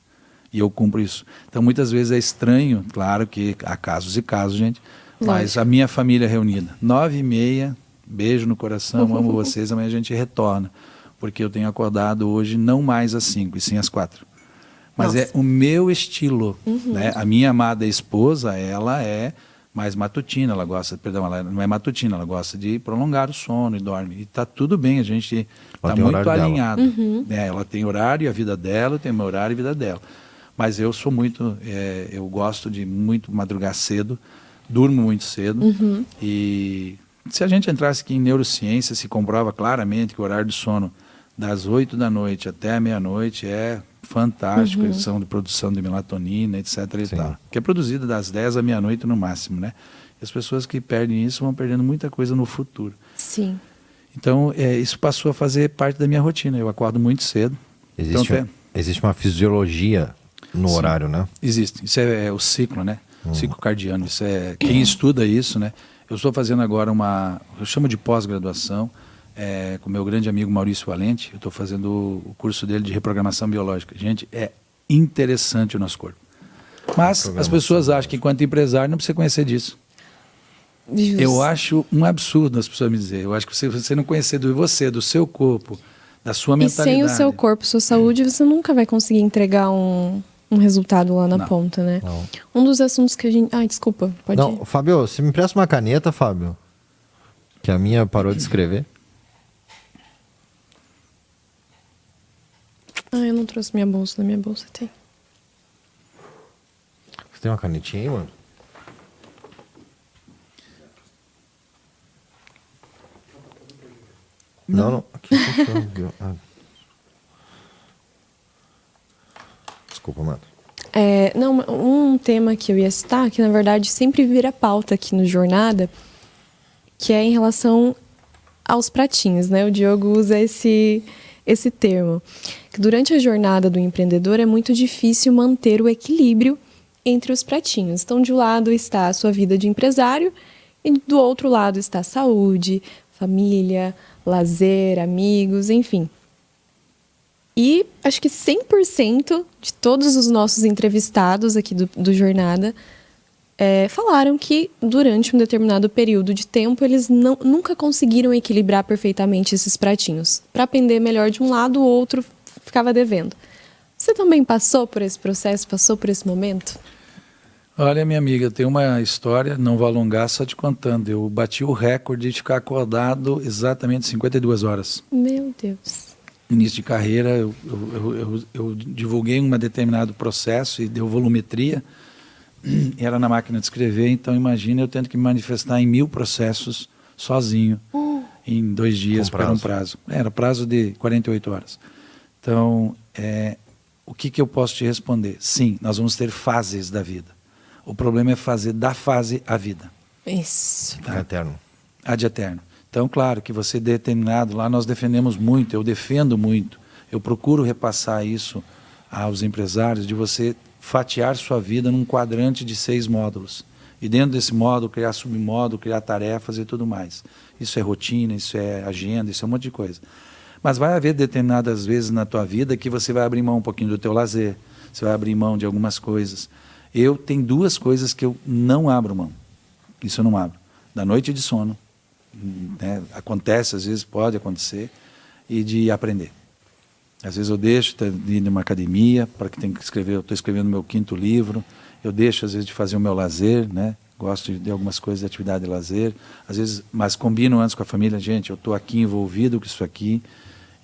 Speaker 3: E eu cumpro isso. Então muitas vezes é estranho, claro que há casos e casos, gente, mas a minha família reunida, 9h30, beijo no coração, amo vocês, amanhã a gente retorna. Porque eu tenho acordado hoje não mais às 5, e sim às 4. Mas é o meu estilo, né? A minha amada esposa, ela é mais matutina, ela gosta, perdão, ela não é matutina, ela gosta de prolongar o sono e dorme. E tá tudo bem, a gente está muito alinhado. Né? Ela tem horário, a vida dela, tem o meu horário e a vida dela. Mas eu sou muito, eu gosto de muito madrugar cedo, durmo muito cedo. E se a gente entrasse aqui em neurociência, se comprova claramente que o horário de sono das 8 da noite até a meia-noite é fantástico, eles são de produção de melatonina, etc. e tal, que é produzida das 10 à meia-noite no máximo, né? E as pessoas que perdem isso vão perdendo muita coisa no futuro.
Speaker 1: Sim.
Speaker 3: Então, isso passou a fazer parte da minha rotina. Eu acordo muito cedo.
Speaker 2: Existe uma fisiologia no horário, né? Existe.
Speaker 3: Isso é o ciclo, né? Ciclo cardiano. Isso é quem estuda isso, né? Eu estou fazendo agora eu chamo de pós-graduação, com meu grande amigo Maurício Valente. Eu estou fazendo o curso dele de reprogramação biológica. Gente, é interessante o nosso corpo. Mas as pessoas acham que enquanto empresário não precisa conhecer disso. Justo. Eu acho um absurdo as pessoas me dizerem. Eu acho que você não conhecer de você, do seu corpo, da sua mentalidade.
Speaker 1: E sem o seu corpo, sua saúde, você nunca vai conseguir entregar um resultado lá na ponta, né?
Speaker 2: Não.
Speaker 1: Um dos assuntos que a gente... Ai, desculpa, pode ir.
Speaker 2: Não, Fábio, você me empresta uma caneta, Fábio? Que a minha parou de escrever.
Speaker 1: Eu não trouxe minha bolsa. Na minha bolsa tem.
Speaker 2: Você tem uma canetinha aí, mano? Não. Aqui fechou. Desculpa, mano.
Speaker 1: Não, um tema que eu ia citar, que na verdade sempre vira pauta aqui no Jornada, que é em relação aos pratinhos, né? O Diogo usa esse termo. Que durante a jornada do empreendedor é muito difícil manter o equilíbrio entre os pratinhos. Então, de um lado está a sua vida de empresário e do outro lado está a saúde, família, lazer, amigos, enfim. E acho que 100% de todos os nossos entrevistados aqui do Jornada falaram que durante um determinado período de tempo eles nunca conseguiram equilibrar perfeitamente esses pratinhos. Para pender melhor de um lado, o outro ficava devendo. Você também passou por esse processo, passou por esse momento?
Speaker 3: Olha, minha amiga, tem uma história, não vou alongar, só te contando. Eu bati o recorde de ficar acordado exatamente 52 horas.
Speaker 1: Meu Deus.
Speaker 3: Início de carreira, eu divulguei um determinado processo e deu volumetria. Era na máquina de escrever, então imagina eu tendo que me manifestar em 1000 processos sozinho, em 2 dias, porque era um prazo. Era prazo de 48 horas. Então, o que eu posso te responder? Sim, nós vamos ter fases da vida. O problema é fazer da fase a vida.
Speaker 1: Isso.
Speaker 3: Tá?
Speaker 2: Eterno.
Speaker 3: Ad eterno. Então, claro que você determinado, lá nós defendemos muito, eu defendo muito, eu procuro repassar isso aos empresários, de você fatiar sua vida num quadrante de 6 módulos. E dentro desse módulo, criar submódulo, criar tarefas e tudo mais. Isso é rotina, isso é agenda, isso é um monte de coisa. Mas vai haver determinadas vezes na tua vida que você vai abrir mão um pouquinho do teu lazer, você vai abrir mão de algumas coisas. Eu tenho 2 coisas que eu não abro mão. Isso eu não abro. Da noite de sono, né? Acontece, às vezes pode acontecer, e de aprender. Às vezes eu deixo de ir numa academia, para que tem que escrever, eu estou escrevendo meu 5º livro, eu deixo às vezes de fazer o meu lazer, né? Gosto de algumas coisas de atividade de lazer, às vezes, mas combino antes com a família, gente, eu estou aqui envolvido com isso aqui,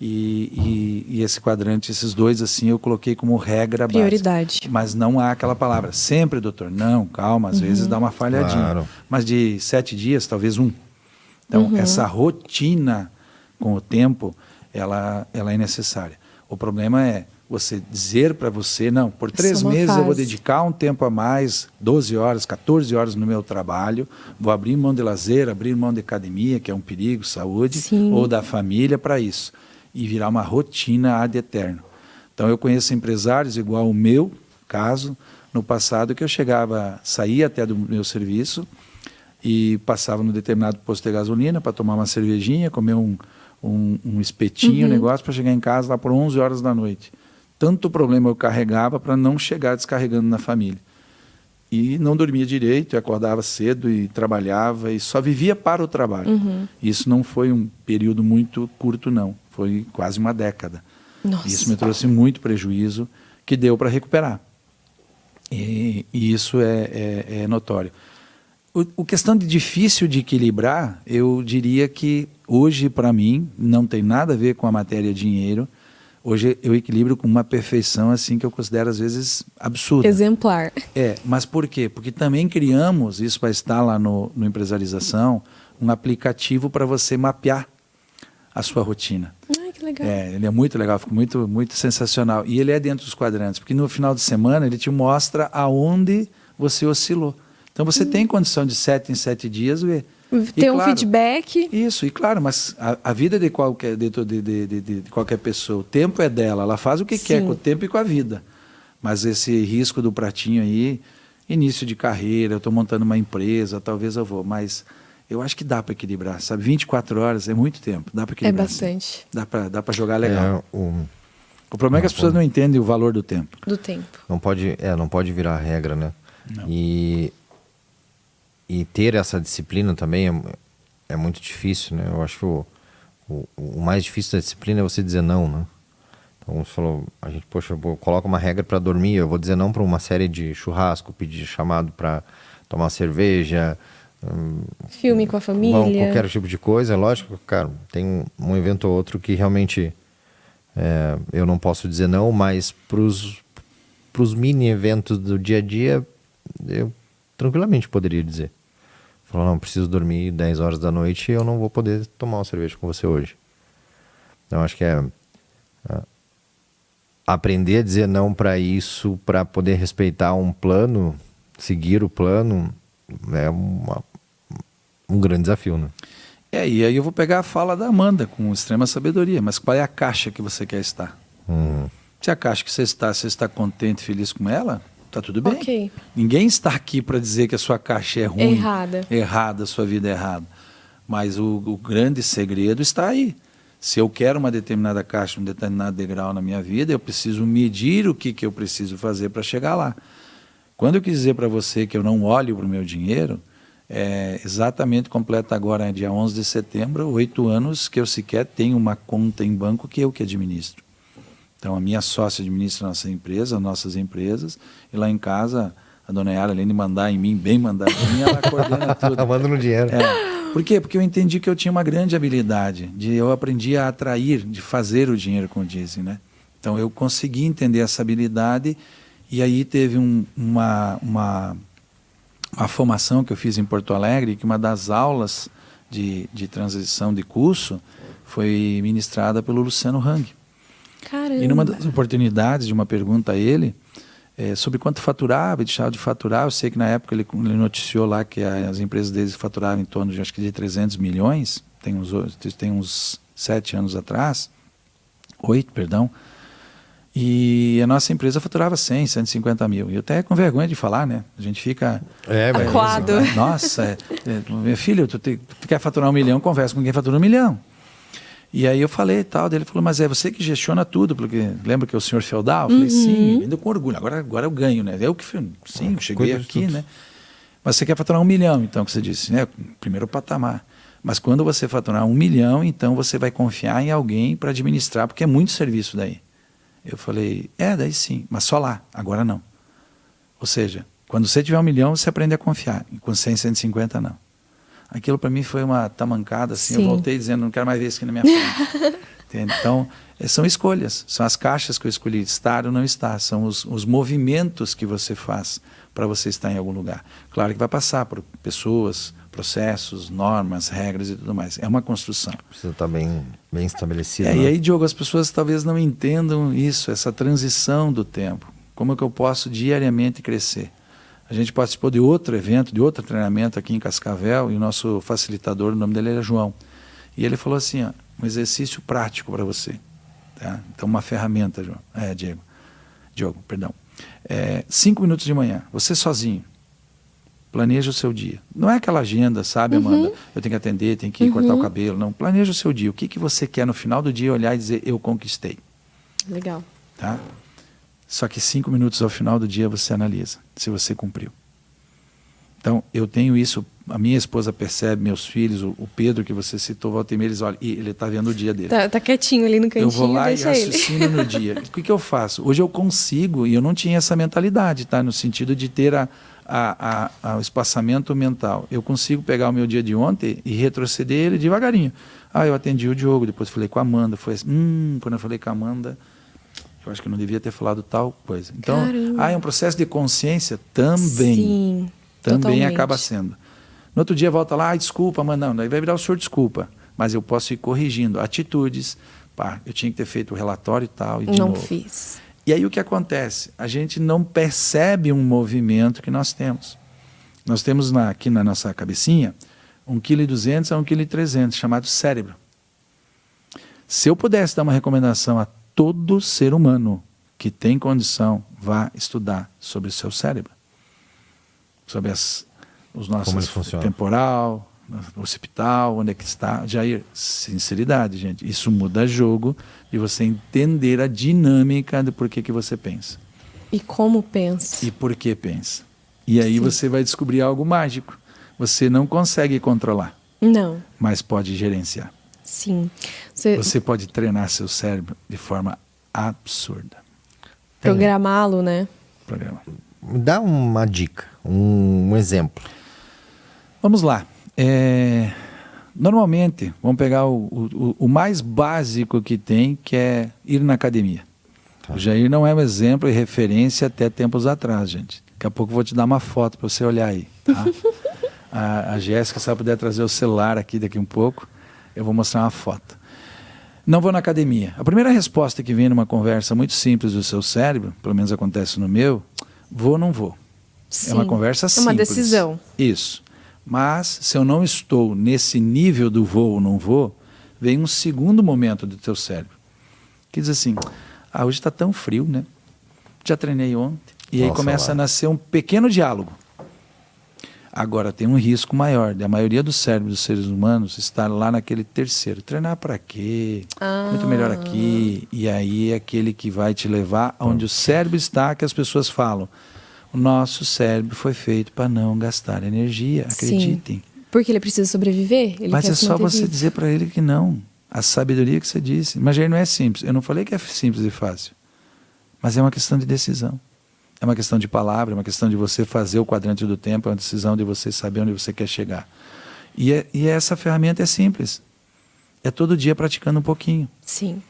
Speaker 3: e esse quadrante, esses 2 assim, eu coloquei como regra
Speaker 1: prioridade.
Speaker 3: básica. Mas não há aquela palavra, sempre, doutor, não, calma, às vezes dá uma falhadinha.
Speaker 2: Claro.
Speaker 3: Mas de 7 dias, talvez 1. Então, essa rotina com o tempo, ela é necessária. O problema é você dizer para você, não, por 3 meses eu vou dedicar um tempo a mais, 12 horas, 14 horas no meu trabalho, vou abrir mão de lazer, abrir mão de academia, que é um perigo, saúde,
Speaker 1: Sim.
Speaker 3: ou da família para isso. E virar uma rotina ad eterno. Então eu conheço empresários igual o meu caso, no passado, que eu saía até do meu serviço e passava no determinado posto de gasolina para tomar uma cervejinha, comer um espetinho, um negócio, para chegar em casa lá por 11 horas da noite. Tanto problema eu carregava para não chegar descarregando na família. E não dormia direito, eu acordava cedo e trabalhava e só vivia para o trabalho. Isso não foi um período muito curto, não. Foi quase uma década.
Speaker 1: Nossa.
Speaker 3: Isso me trouxe muito prejuízo que deu para recuperar. E isso é notório. O questão de difícil de equilibrar, eu diria que hoje, para mim, não tem nada a ver com a matéria dinheiro. Hoje eu equilibro com uma perfeição assim que eu considero às vezes absurda.
Speaker 1: Exemplar.
Speaker 3: Mas por quê? Porque também criamos, isso vai estar lá no Empresarização, um aplicativo para você mapear a sua rotina.
Speaker 1: Ai, que legal.
Speaker 3: Ele é muito legal, fica muito, muito sensacional. E ele é dentro dos quadrantes, porque no final de semana ele te mostra aonde você oscilou. Então você tem condição de 7 em 7 dias ver.
Speaker 1: Ter um feedback.
Speaker 3: Isso, e claro, mas a vida de qualquer pessoa, o tempo é dela, ela faz o que quer com o tempo e com a vida. Mas esse risco do pratinho aí, início de carreira, eu estou montando uma empresa, talvez eu vou, mas eu acho que dá para equilibrar, sabe? 24 horas é muito tempo, dá para equilibrar.
Speaker 1: É bastante.
Speaker 3: Sim. Dá para jogar legal.
Speaker 2: O
Speaker 3: problema é que as pessoas não entendem o valor do tempo.
Speaker 1: Do tempo.
Speaker 2: Não pode virar regra, né?
Speaker 3: Não.
Speaker 2: E ter essa disciplina também é muito difícil, né? Eu acho que o mais difícil da disciplina é você dizer não, né? Então, você falou, coloca uma regra para dormir, eu vou dizer não para uma série de churrasco, pedir chamado para tomar cerveja,
Speaker 1: filme com a família.
Speaker 2: Qualquer tipo de coisa, é lógico, cara, tem um evento ou outro que realmente eu não posso dizer não, mas pros mini eventos do dia a dia, eu tranquilamente poderia dizer. Falou, não, preciso dormir 10 horas da noite e eu não vou poder tomar uma cerveja com você hoje. Então, acho que aprender a dizer não para isso, para poder respeitar um plano, seguir o plano, é um grande desafio, né?
Speaker 3: E aí eu vou pegar a fala da Amanda com extrema sabedoria, mas qual é a caixa que você quer estar? Se a caixa que você está contente, feliz com ela, tá tudo bem.
Speaker 1: Ok.
Speaker 3: Ninguém está aqui para dizer que a sua caixa é ruim,
Speaker 1: errada,
Speaker 3: a sua vida é errada. Mas o grande segredo está aí. Se eu quero uma determinada caixa, um determinado degrau na minha vida, eu preciso medir o que eu preciso fazer para chegar lá. Quando eu quis dizer para você que eu não olho para o meu dinheiro, exatamente completa agora, dia 11 de setembro, 8 anos que eu sequer tenho uma conta em banco que eu que administro. Então, a minha sócia administra a nossa empresa, nossas empresas, e lá em casa, a dona Yara, além de mandar em mim, bem mandar em mim, ela coordena tudo.
Speaker 2: Manda no dinheiro.
Speaker 3: Por quê? Porque eu entendi que eu tinha uma grande habilidade, eu aprendi a atrair, de fazer o dinheiro, como dizem, né? Então, eu consegui entender essa habilidade, e aí teve uma formação que eu fiz em Porto Alegre, que uma das aulas de transição de curso foi ministrada pelo Luciano Hang.
Speaker 1: Caramba.
Speaker 3: E numa das oportunidades de uma pergunta a ele, sobre quanto faturava e deixava de faturar, eu sei que na época ele noticiou lá que as empresas deles faturaram em torno de, acho que de 300 milhões, tem uns 7 anos atrás, 8, perdão, e a nossa empresa faturava 100, 150 mil. E eu até com vergonha de falar, né? A gente fica...
Speaker 1: Acuado.
Speaker 3: Nossa, meu filho, tu quer faturar 1 milhão, conversa com quem fatura 1 milhão. E aí eu falei e tal, daí ele falou, mas é você que gestiona tudo, porque lembra que é o senhor feudal? Eu falei, sim, ainda com orgulho, agora eu ganho, né? Eu que sim, eu cheguei aqui, né? Mas você quer faturar 1 milhão, então, que você disse, né? Primeiro patamar. Mas quando você faturar 1 milhão, então você vai confiar em alguém para administrar, porque é muito serviço daí. Eu falei, daí sim, mas só lá, agora não. Ou seja, quando você tiver 1 milhão, você aprende a confiar, e com 100, 150 não. Aquilo para mim foi uma tamancada, assim, eu voltei dizendo, não quero mais ver isso aqui na minha frente. Então, são escolhas, são as caixas que eu escolhi, estar ou não estar, são os movimentos que você faz para você estar em algum lugar. Claro que vai passar por pessoas, processos, normas, regras e tudo mais. É uma construção.
Speaker 2: Precisa estar bem estabelecido.
Speaker 3: E aí, Diogo, as pessoas talvez não entendam isso, essa transição do tempo. Como é que eu posso diariamente crescer? A gente participou de outro evento, de outro treinamento aqui em Cascavel, e o nosso facilitador, o nome dele era João. E ele falou assim, um exercício prático para você. Tá? Então, uma ferramenta, Diogo, perdão. 5 minutos de manhã, você sozinho, planeja o seu dia. Não é aquela agenda, sabe, Amanda? Eu tenho que atender, tenho que cortar o cabelo. Não, planeja o seu dia. O que você quer no final do dia olhar e dizer, eu conquistei.
Speaker 1: Legal.
Speaker 3: Tá? Só que 5 minutos ao final do dia você analisa se você cumpriu. Então, eu tenho isso, a minha esposa percebe, meus filhos, o Pedro que você citou, volta e meia, eles olham, e ele está vendo o dia dele.
Speaker 1: Tá quietinho ali no cantinho,
Speaker 3: eu vou lá
Speaker 1: deixa
Speaker 3: e raciocino no dia. O que eu faço? Hoje eu consigo, e eu não tinha essa mentalidade, tá? No sentido de ter o espaçamento mental. Eu consigo pegar o meu dia de ontem e retroceder ele devagarinho. Eu atendi o Diogo, depois falei com a Amanda, foi assim, quando eu falei com a Amanda, eu acho que eu não devia ter falado tal coisa. Então, é um processo de consciência também.
Speaker 1: Sim,
Speaker 3: também
Speaker 1: totalmente.
Speaker 3: Acaba sendo. No outro dia volta lá, desculpa, mas não, daí vai virar o senhor desculpa. Mas eu posso ir corrigindo atitudes. Eu tinha que ter feito o relatório e tal, e de novo.
Speaker 1: Não fiz.
Speaker 3: E aí o que acontece? A gente não percebe um movimento que nós temos. Nós temos aqui na nossa cabecinha 1,2 kg a 1,3 kg, chamado cérebro. Se eu pudesse dar uma recomendação a todo ser humano que tem condição, vá estudar sobre o seu cérebro. Sobre os nossos temporal, occipital, onde é que está. Jair, sinceridade, gente. Isso muda jogo de você entender a dinâmica do porquê que você pensa.
Speaker 1: E como pensa.
Speaker 3: E por que pensa. E aí você vai descobrir algo mágico. Você não consegue controlar.
Speaker 1: Não.
Speaker 3: Mas pode gerenciar.
Speaker 1: Sim.
Speaker 3: Você pode treinar seu cérebro de forma absurda.
Speaker 1: Programá-lo, né?
Speaker 2: Dá uma dica, um exemplo.
Speaker 3: Vamos lá. Normalmente, vamos pegar o mais básico que tem, que é ir na academia. Tá. O Jair não é um exemplo e referência até tempos atrás, gente. Daqui a pouco eu vou te dar uma foto para você olhar aí. Tá? A Jéssica, se ela puder trazer o celular aqui daqui um pouco, eu vou mostrar uma foto. Não vou na academia. A primeira resposta que vem numa conversa muito simples do seu cérebro, pelo menos acontece no meu, vou ou não vou.
Speaker 1: Sim.
Speaker 3: É uma conversa simples.
Speaker 1: É uma decisão.
Speaker 3: Isso. Mas, se eu não estou nesse nível do vou ou não vou, vem um segundo momento do teu cérebro, que diz assim, hoje está tão frio, né? Já treinei ontem. E aí começa a nascer um pequeno diálogo. Agora, tem um risco maior, da maioria dos cérebros dos seres humanos estar lá naquele terceiro. Treinar para quê? Muito melhor aqui. E aí é aquele que vai te levar onde o cérebro está, que as pessoas falam. O nosso cérebro foi feito para não gastar energia, acreditem.
Speaker 1: Sim, porque ele precisa sobreviver.
Speaker 3: Mas é só você dizer para ele que não. A sabedoria que você disse. Mas aí não é simples. Eu não falei que é simples e fácil. Mas é uma questão de decisão. É uma questão de palavra, é uma questão de você fazer o quadrante do tempo, é uma decisão de você saber onde você quer chegar. E essa ferramenta é simples. É todo dia praticando um pouquinho.
Speaker 1: Sim.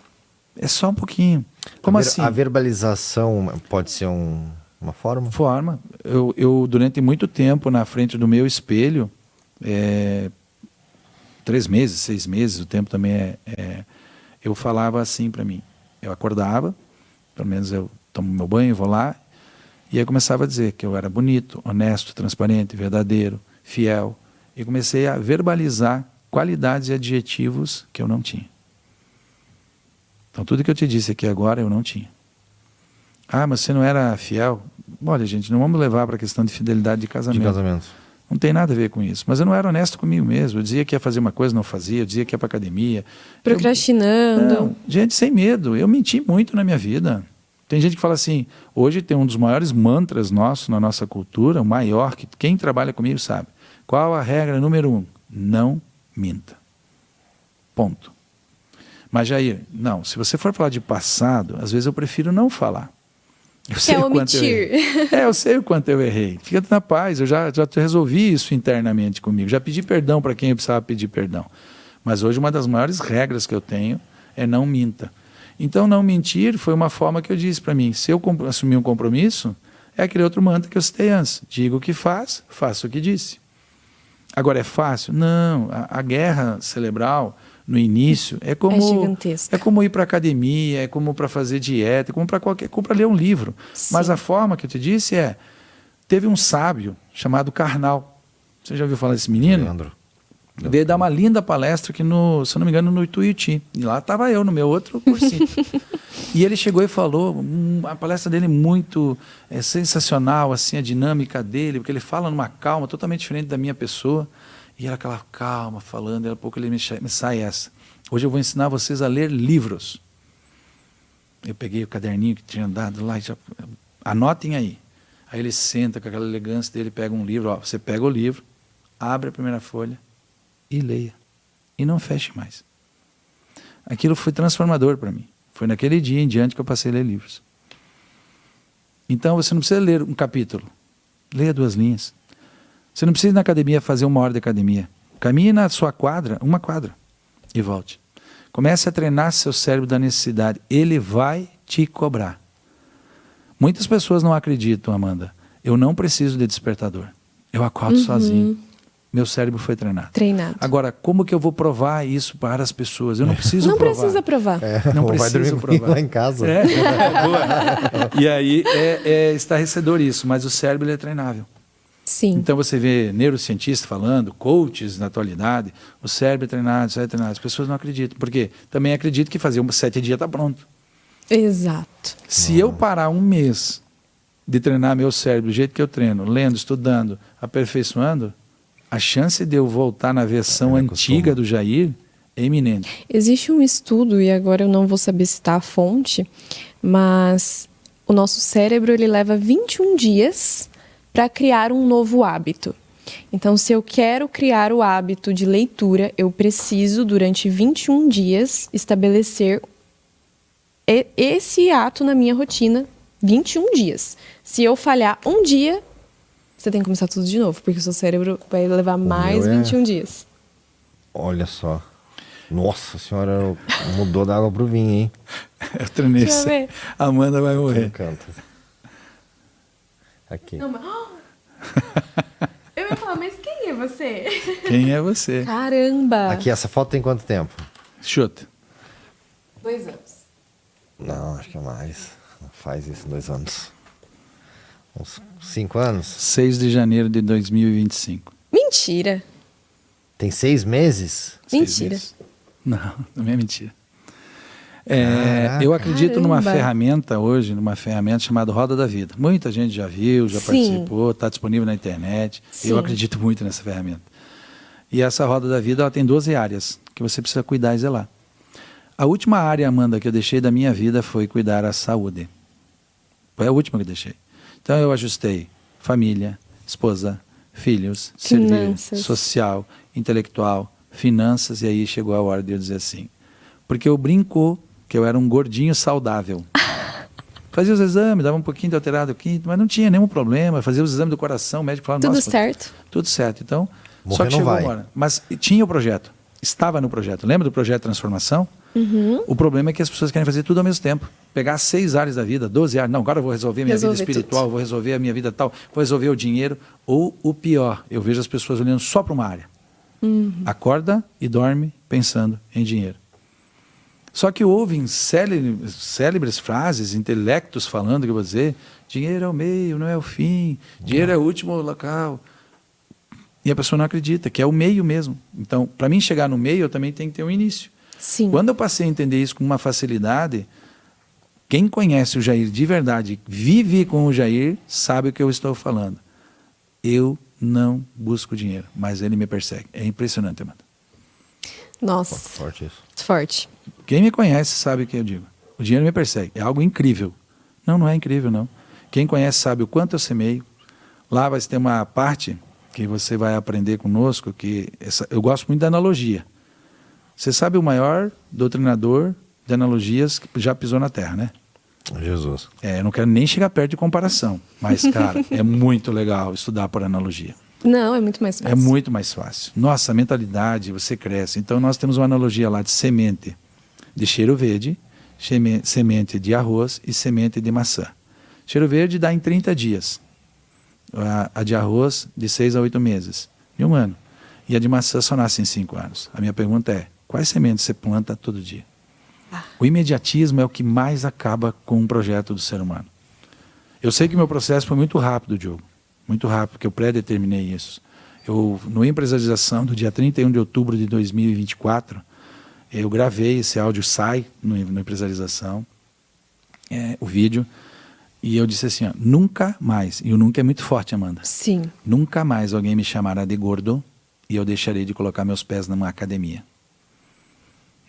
Speaker 3: É só um pouquinho. Como assim?
Speaker 2: A verbalização pode ser uma forma?
Speaker 3: Forma. Eu, durante muito tempo, na frente do meu espelho, 3 meses, 6 meses, o tempo também eu falava assim para mim. Eu acordava, pelo menos eu tomo meu banho, vou lá, e aí eu começava a dizer que eu era bonito, honesto, transparente, verdadeiro, fiel. E comecei a verbalizar qualidades e adjetivos que eu não tinha. Então, tudo que eu te disse aqui agora, eu não tinha. Ah, mas você não era fiel? Olha, gente, não vamos levar para a questão de fidelidade de casamento.
Speaker 2: De casamento.
Speaker 3: Não tem nada a ver com isso. Mas eu não era honesto comigo mesmo. Eu dizia que ia fazer uma coisa, não fazia. Eu dizia que ia para academia.
Speaker 1: Procrastinando.
Speaker 3: Não, gente, sem medo. Eu menti muito na minha vida. Tem gente que fala assim, hoje tem um dos maiores mantras nossos na nossa cultura, o maior, que quem trabalha comigo sabe. Qual a regra número 1? Não minta. Ponto. Mas, Jair, não, se você for falar de passado, às vezes eu prefiro não falar. Eu sei o quanto eu errei. Eu sei o quanto eu errei. Fica na paz, eu já resolvi isso internamente comigo. Já pedi perdão para quem eu precisava pedir perdão. Mas hoje uma das maiores regras que eu tenho é não minta. Então, não mentir foi uma forma que eu disse para mim. Se eu assumir um compromisso, é aquele outro mantra que eu citei antes. Digo o que faz, faço o que disse. Agora, é fácil? Não. A guerra cerebral, no início, é
Speaker 1: gigantesca.
Speaker 3: É como ir para academia, é como para fazer dieta, é como para ler um livro.
Speaker 1: Sim.
Speaker 3: Mas a forma que eu te disse teve um sábio chamado Karnal. Você já ouviu falar desse menino?
Speaker 2: Leandro.
Speaker 3: Veio dar uma linda palestra aqui, se eu não me engano, no Ituiuti. E lá estava eu, no meu outro cursinho. E ele chegou e falou, a palestra dele muito sensacional, assim, a dinâmica dele, porque ele fala numa calma totalmente diferente da minha pessoa. E era aquela calma falando, e a pouco ele me sai essa. Hoje eu vou ensinar vocês a ler livros. Eu peguei o caderninho que tinha dado lá, anotem aí. Aí ele senta com aquela elegância dele, pega um livro, você pega o livro, abre a primeira folha, e leia. E não feche mais. Aquilo foi transformador para mim. Foi naquele dia em diante que eu passei a ler livros. Então você não precisa ler um capítulo. Leia 2 linhas. Você não precisa ir na academia fazer 1 hora de academia. Caminhe na sua quadra, 1 quadra. E volte. Comece a treinar seu cérebro da necessidade. Ele vai te cobrar. Muitas pessoas não acreditam, Amanda. Eu não preciso de despertador. Eu acordo sozinho. Meu cérebro foi treinado. Agora, como que eu vou provar isso para as pessoas? Eu não preciso provar.
Speaker 1: Não precisa provar.
Speaker 2: Não preciso provar. Lá em casa.
Speaker 3: E aí é estarrecedor isso, mas o cérebro ele é treinável.
Speaker 1: Sim.
Speaker 3: Então você vê neurocientistas falando, coaches na atualidade, o cérebro é treinado, As pessoas não acreditam. Por quê? Também acreditam que fazer 7 dias está pronto.
Speaker 1: Exato.
Speaker 3: Se eu parar 1 mês de treinar meu cérebro do jeito que eu treino, lendo, estudando, aperfeiçoando, a chance de eu voltar na versão antiga do Jair é iminente.
Speaker 1: Existe um estudo, e agora eu não vou saber citar a fonte, mas o nosso cérebro ele leva 21 dias para criar um novo hábito. Então, se eu quero criar o hábito de leitura, eu preciso, durante 21 dias, estabelecer esse ato na minha rotina, 21 dias. Se eu falhar 1 dia, você tem que começar tudo de novo, porque o seu cérebro vai levar mais 21 dias.
Speaker 2: Olha só. Nossa senhora, mudou da água pro vinho, hein?
Speaker 3: Eu treinei isso. A Amanda vai morrer.
Speaker 2: Canta. Aqui.
Speaker 1: Não, mas... Eu ia falar, mas quem é você?
Speaker 3: Quem é você?
Speaker 1: Caramba!
Speaker 2: Aqui, essa foto tem quanto tempo?
Speaker 3: Chuta.
Speaker 1: 2 anos.
Speaker 2: Não, acho que é mais. Não faz isso em 2 anos. Uns 5 anos?
Speaker 3: 6 de janeiro de 2025.
Speaker 1: Mentira!
Speaker 2: Tem 6 meses?
Speaker 1: Mentira.
Speaker 3: 6 meses. Não é mentira. Eu acredito
Speaker 1: Caramba.
Speaker 3: numa ferramenta hoje, numa ferramenta chamada Roda da Vida. Muita gente já viu, já participou, está disponível na internet.
Speaker 1: Sim.
Speaker 3: Eu acredito muito nessa ferramenta. E essa Roda da Vida ela tem 12 áreas que você precisa cuidar e zelar. A última área, Amanda, que eu deixei da minha vida foi cuidar da saúde. Foi a última que eu deixei. Então eu ajustei família, esposa, filhos,
Speaker 1: Finanças.
Speaker 3: servir, social, intelectual, finanças, e aí chegou a hora de eu dizer assim. Porque eu brinco que eu era um gordinho saudável. Fazia os exames, dava um pouquinho de alterado aqui, mas não tinha nenhum problema. Fazia os exames do coração, o médico falava,
Speaker 1: Tudo
Speaker 3: nossa,
Speaker 1: certo.
Speaker 3: Tudo certo. Então,
Speaker 2: Morrer
Speaker 3: só que
Speaker 2: não
Speaker 3: chegou
Speaker 2: vai.
Speaker 3: agora. Mas tinha o projeto, estava no projeto. Lembra do projeto Transformação?
Speaker 1: Uhum.
Speaker 3: O problema é que as pessoas querem fazer tudo ao mesmo tempo. Pegar 6 áreas da vida, 12 áreas. Não, agora eu vou resolver a minha vida espiritual,
Speaker 1: tudo.
Speaker 3: vou resolver a minha vida tal, vou resolver o dinheiro. Ou o pior, eu vejo as pessoas olhando só para uma área. Acorda e dorme pensando em dinheiro. Só que ouvem célebres frases, intelectos falando, que eu vou dizer, dinheiro é o meio, não é o fim, dinheiro é o último local. E a pessoa não acredita, que é o meio mesmo. Então, para mim chegar no meio, eu também tenho que ter um início.
Speaker 1: Sim.
Speaker 3: Quando eu passei a entender isso com uma facilidade, quem conhece o Jair de verdade, vive com o Jair, sabe o que eu estou falando. Eu não busco dinheiro, mas ele me persegue. É impressionante, Amanda.
Speaker 1: Nossa,
Speaker 2: Forte isso.
Speaker 1: forte.
Speaker 3: Quem me conhece sabe o que eu digo. O dinheiro me persegue. É algo incrível. Não, não é incrível, não. Quem conhece sabe o quanto eu semeio. Lá vai ter uma parte que você vai aprender conosco, que eu gosto muito da analogia. Você sabe o maior doutrinador de analogias que já pisou na Terra, né?
Speaker 2: Jesus.
Speaker 3: Eu não quero nem chegar perto de comparação, mas, cara, é muito legal estudar por analogia.
Speaker 1: Não, é muito mais fácil.
Speaker 3: É muito mais fácil. Nossa, a mentalidade, você cresce. Então, nós temos uma analogia lá de semente de cheiro verde, semente de arroz e semente de maçã. Cheiro verde dá em 30 dias. A de arroz, de 6 a 8 meses. Em 1 ano. E a de maçã só nasce em 5 anos. A minha pergunta é, quais sementes você planta todo dia? O imediatismo é o que mais acaba com um projeto do ser humano. Eu sei que meu processo foi muito rápido, Diogo. Muito rápido, porque eu predeterminei isso. No Empresarização, do dia 31 de outubro de 2024, eu gravei, esse áudio sai no Empresarização, o vídeo, e eu disse assim, ó, nunca mais, e o nunca é muito forte, Amanda.
Speaker 1: Sim.
Speaker 3: Nunca mais alguém me chamará de gordo e eu deixarei de colocar meus pés numa academia.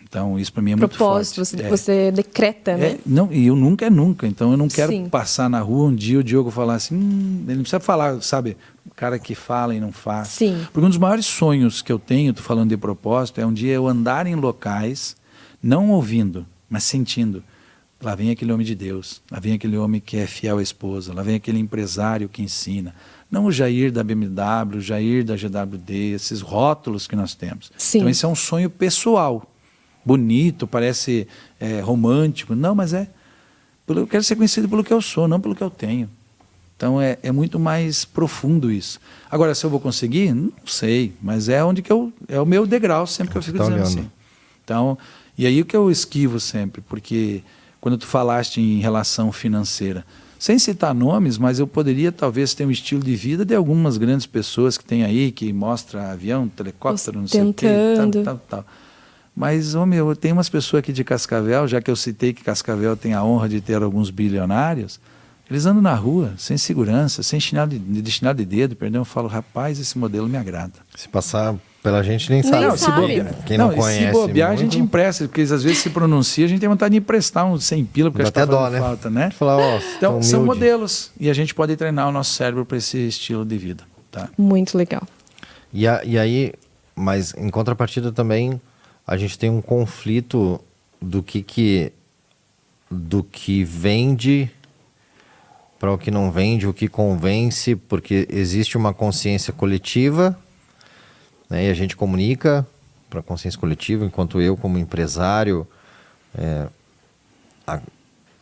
Speaker 3: Então, isso para mim é muito forte.
Speaker 1: Propósito, você decreta, né?
Speaker 3: Não, e eu nunca é nunca. Então, eu não quero
Speaker 1: Sim.
Speaker 3: passar na rua um dia o Diogo falar assim, ele não precisa falar, sabe? O cara que fala e não faz.
Speaker 1: Sim.
Speaker 3: Porque um dos maiores sonhos que eu tenho, tô falando de propósito, é um dia eu andar em locais, não ouvindo, mas sentindo. Lá vem aquele homem de Deus, lá vem aquele homem que é fiel à esposa, lá vem aquele empresário que ensina. Não o Jair da BMW, o Jair da GWD, esses rótulos que nós temos.
Speaker 1: Sim.
Speaker 3: Então, esse é um sonho pessoal. Bonito, parece romântico. Não, mas eu quero ser conhecido pelo que eu sou, não pelo que eu tenho. Então é muito mais profundo isso. Agora, se eu vou conseguir, não sei, mas é onde que é o meu degrau, sempre que eu fico dizendo
Speaker 2: olhando.
Speaker 3: assim. Então, e aí o que eu esquivo sempre, porque quando tu falaste em relação financeira, sem citar nomes, mas eu poderia talvez ter um estilo de vida de algumas grandes pessoas que tem aí, que mostra avião, helicóptero, não sei o quê, tal. Mas, eu tenho umas pessoas aqui de Cascavel, já que eu citei que Cascavel tem a honra de ter alguns bilionários, eles andam na rua, sem segurança, sem chinelo de dedo, perdão, eu falo, rapaz, esse modelo me agrada.
Speaker 2: Se passar pela gente, nem sabe.
Speaker 1: Nem sabe.
Speaker 2: Quem não conhece.
Speaker 3: Se bobear,
Speaker 2: muito,
Speaker 3: a gente empresta, porque às vezes se pronuncia, a gente tem vontade de emprestar uns 100 pila, porque
Speaker 2: dá
Speaker 3: a gente está
Speaker 2: até dó,
Speaker 3: fazendo
Speaker 2: né?
Speaker 3: falta, né?
Speaker 2: Falar,
Speaker 3: Então, são
Speaker 2: humilde.
Speaker 3: modelos, e a gente pode treinar o nosso cérebro para esse estilo de vida. Tá?
Speaker 1: Muito legal.
Speaker 2: E aí, mas em contrapartida também, a gente tem um conflito do que vende para o que não vende, o que convence, porque existe uma consciência coletiva, né, e a gente comunica para a consciência coletiva, enquanto eu, como empresário,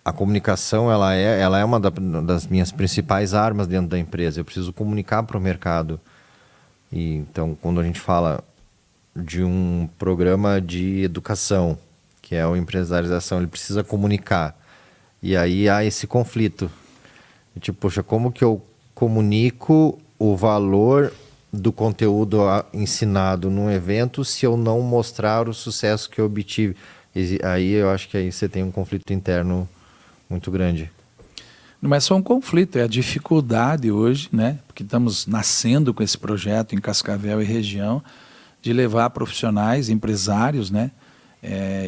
Speaker 2: a comunicação ela é uma das minhas principais armas dentro da empresa. Eu preciso comunicar para o mercado. E, então, quando a gente fala de um programa de educação, que é a empresarização, ele precisa comunicar. E aí há esse conflito. Tipo, poxa, como que eu comunico o valor do conteúdo ensinado num evento se eu não mostrar o sucesso que eu obtive? Aí eu acho que aí você tem um conflito interno muito grande.
Speaker 3: Não é só um conflito, é a dificuldade hoje, né? Porque estamos nascendo com esse projeto em Cascavel e região, de levar profissionais, empresários, né?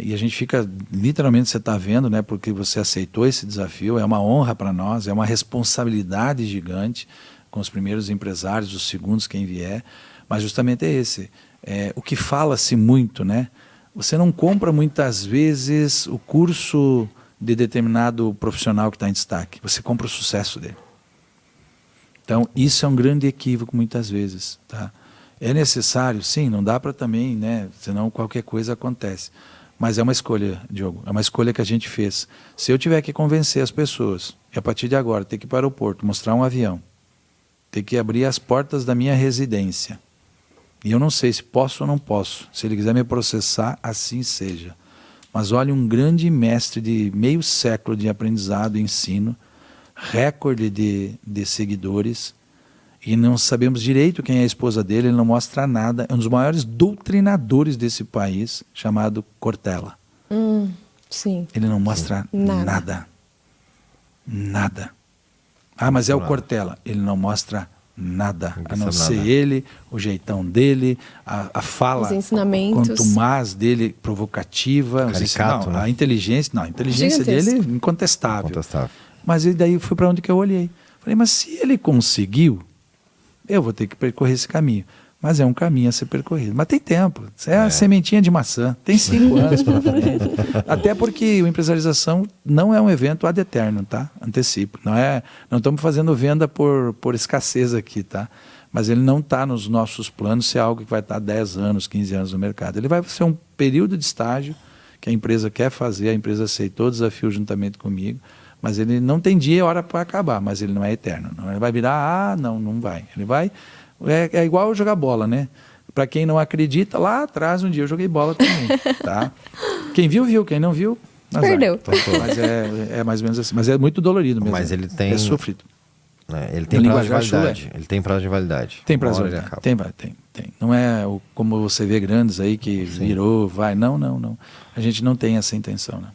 Speaker 3: E a gente fica, literalmente você está vendo, né? Porque você aceitou esse desafio, é uma honra para nós, é uma responsabilidade gigante com os primeiros empresários, os segundos, quem vier, mas justamente é esse. O que fala-se muito, né? Você não compra muitas vezes o curso de determinado profissional que está em destaque, você compra o sucesso dele. Então, isso é um grande equívoco muitas vezes, tá? É necessário? Sim, não dá para também, né? Senão qualquer coisa acontece. Mas é uma escolha, Diogo, é uma escolha que a gente fez. Se eu tiver que convencer as pessoas, e a partir de agora ter que ir para o aeroporto, mostrar um avião, ter que abrir as portas da minha residência, e eu não sei se posso ou não posso, se ele quiser me processar, assim seja. Mas olha, um grande mestre de meio século de aprendizado e ensino, recorde de seguidores, E não sabemos direito quem é a esposa dele, ele não mostra nada. É um dos maiores doutrinadores desse país, chamado Cortella.
Speaker 1: Sim.
Speaker 3: Ele não mostra nada. Nada. Ah, mas é o Cortella. Ele não mostra nada, a não ser ele, o jeitão dele, a fala,
Speaker 1: os ensinamentos,
Speaker 3: contumaz dele, provocativa,
Speaker 2: caricato,
Speaker 3: a inteligência, a inteligência dele é incontestável. Mas daí foi para onde que eu olhei. Falei, mas se ele conseguiu, eu vou ter que percorrer esse caminho. Mas é um caminho a ser percorrido. Mas tem tempo. Isso é a sementinha de maçã. Tem 5 anos pela frente. Até porque o Empresarização não é um evento ad eternum, tá? Antecipo. Não estamos fazendo venda por escassez aqui, tá? Mas ele não está nos nossos planos ser algo que vai estar 10 anos, 15 anos no mercado. Ele vai ser um período de estágio que a empresa quer fazer, a empresa aceitou o desafio juntamente comigo, mas ele não tem dia e hora para acabar, mas ele não é eterno. Não. Ele vai virar, não vai. Ele vai... É igual jogar bola, né? Para quem não acredita, lá atrás um dia eu joguei bola também, tá? Quem viu, viu. Quem não viu, azar.
Speaker 1: Perdeu.
Speaker 3: Mas é mais ou menos assim. Mas é muito dolorido mesmo.
Speaker 2: Mas ele tem...
Speaker 3: É sofrido.
Speaker 2: Ele tem prazo de validade. Ele tem prazo de validade.
Speaker 3: Tem prazo de validade. Tem. Não é como você vê grandes aí que virou, vai. Não. A gente não tem essa intenção, né?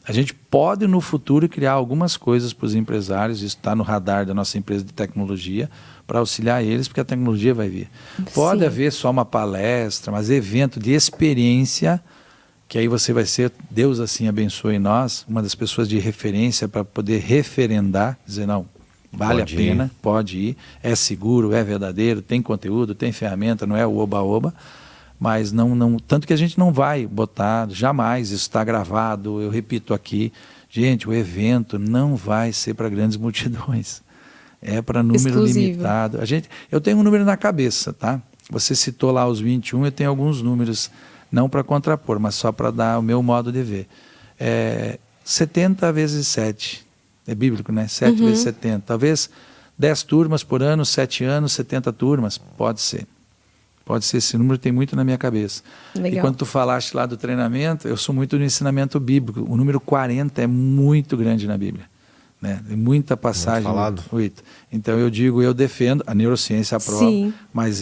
Speaker 3: A gente pode no futuro criar algumas coisas para os empresários, isso está no radar da nossa empresa de tecnologia, para auxiliar eles, porque a tecnologia vai vir. Pode haver só uma palestra, mas evento de experiência, que aí você vai ser, Deus assim abençoe nós, uma das pessoas de referência para poder referendar, dizer não, vale a pena, pode ir, é seguro, é verdadeiro, tem conteúdo, tem ferramenta, não é o oba-oba, mas não, tanto que a gente não vai botar, jamais, isso está gravado, eu repito aqui, gente, o evento não vai ser para grandes multidões. É para número limitado. Eu tenho um número na cabeça, tá? Você citou lá os 21, eu tenho alguns números, não para contrapor, mas só para dar o meu modo de ver. 70 vezes 7, é bíblico, né? 7 vezes 70. Talvez 10 turmas por ano, 7 anos, 70 turmas, pode ser. Pode ser, esse número tem muito na minha cabeça.
Speaker 1: Legal.
Speaker 3: E quando tu falaste lá do treinamento, eu sou muito no ensinamento bíblico. O número 40 é muito grande na Bíblia. Né? Tem muita passagem.
Speaker 2: Falado.
Speaker 3: Então eu defendo, a neurociência aprova, mas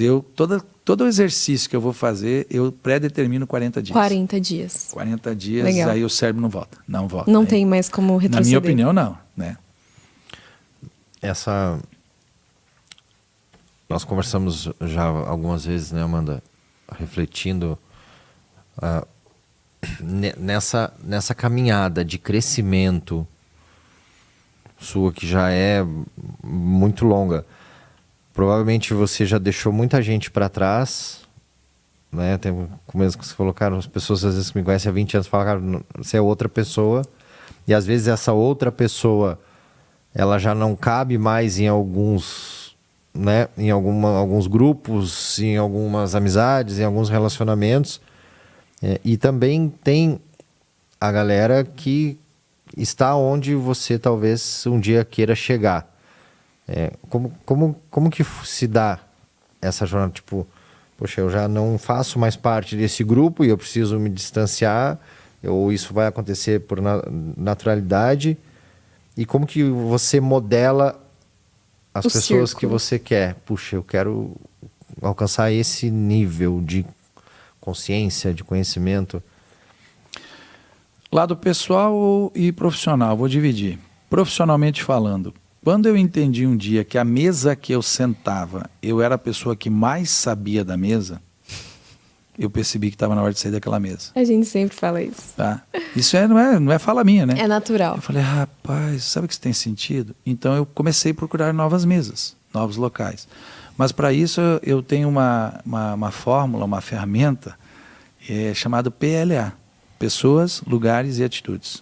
Speaker 3: todo o exercício que eu vou fazer, eu pré-determino 40 dias.
Speaker 1: 40 dias.
Speaker 3: 40 dias,
Speaker 1: Legal.
Speaker 3: Aí o cérebro não volta. Não volta.
Speaker 1: Não tem mais como retroceder.
Speaker 3: Na minha opinião, não. Né?
Speaker 2: Nós conversamos já algumas vezes, né, Amanda, refletindo nessa caminhada de crescimento sua, que já é muito longa. Provavelmente você já deixou muita gente para trás, né? Tem começo que você falou, cara, as pessoas às vezes que me conhecem há 20 anos falam, cara, você é outra pessoa, e às vezes essa outra pessoa ela já não cabe mais em alguns, né, em alguns grupos, em algumas amizades, em alguns relacionamentos, e também tem a galera que está onde você talvez um dia queira chegar. Como que se dá essa jornada? Tipo, poxa, eu já não faço mais parte desse grupo e eu preciso me distanciar, ou isso vai acontecer por naturalidade, e como que você modela as pessoas que você quer? Puxa, eu quero alcançar esse nível de consciência, de conhecimento.
Speaker 3: Lado pessoal e profissional, vou dividir. Profissionalmente falando, quando eu entendi um dia que a mesa que eu sentava, eu era a pessoa que mais sabia da mesa, eu percebi que estava na hora de sair daquela mesa.
Speaker 1: A gente sempre fala isso.
Speaker 3: Tá? Isso não é fala minha, né?
Speaker 1: É natural.
Speaker 3: Eu falei, rapaz, sabe que isso tem sentido? Então eu comecei a procurar novas mesas, novos locais. Mas para isso eu tenho uma fórmula, uma ferramenta chamada PLA. Pessoas, lugares e atitudes.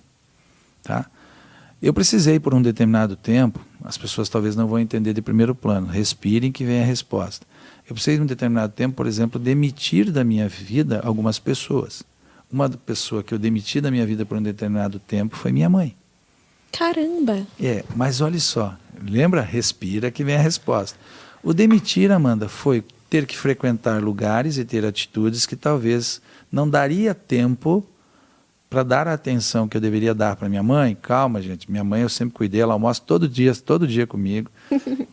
Speaker 3: Tá? Eu precisei, por um determinado tempo, as pessoas talvez não vão entender de primeiro plano, respirem que vem a resposta. Eu precisei, de um determinado tempo, por exemplo, demitir da minha vida algumas pessoas. Uma pessoa que eu demiti da minha vida por um determinado tempo foi minha mãe.
Speaker 1: Caramba!
Speaker 3: Mas olha só, lembra? Respira que vem a resposta. O demitir, Amanda, foi ter que frequentar lugares e ter atitudes que talvez não daria tempo para dar a atenção que eu deveria dar para minha mãe. Calma, gente, minha mãe eu sempre cuidei, ela almoça todo dia comigo.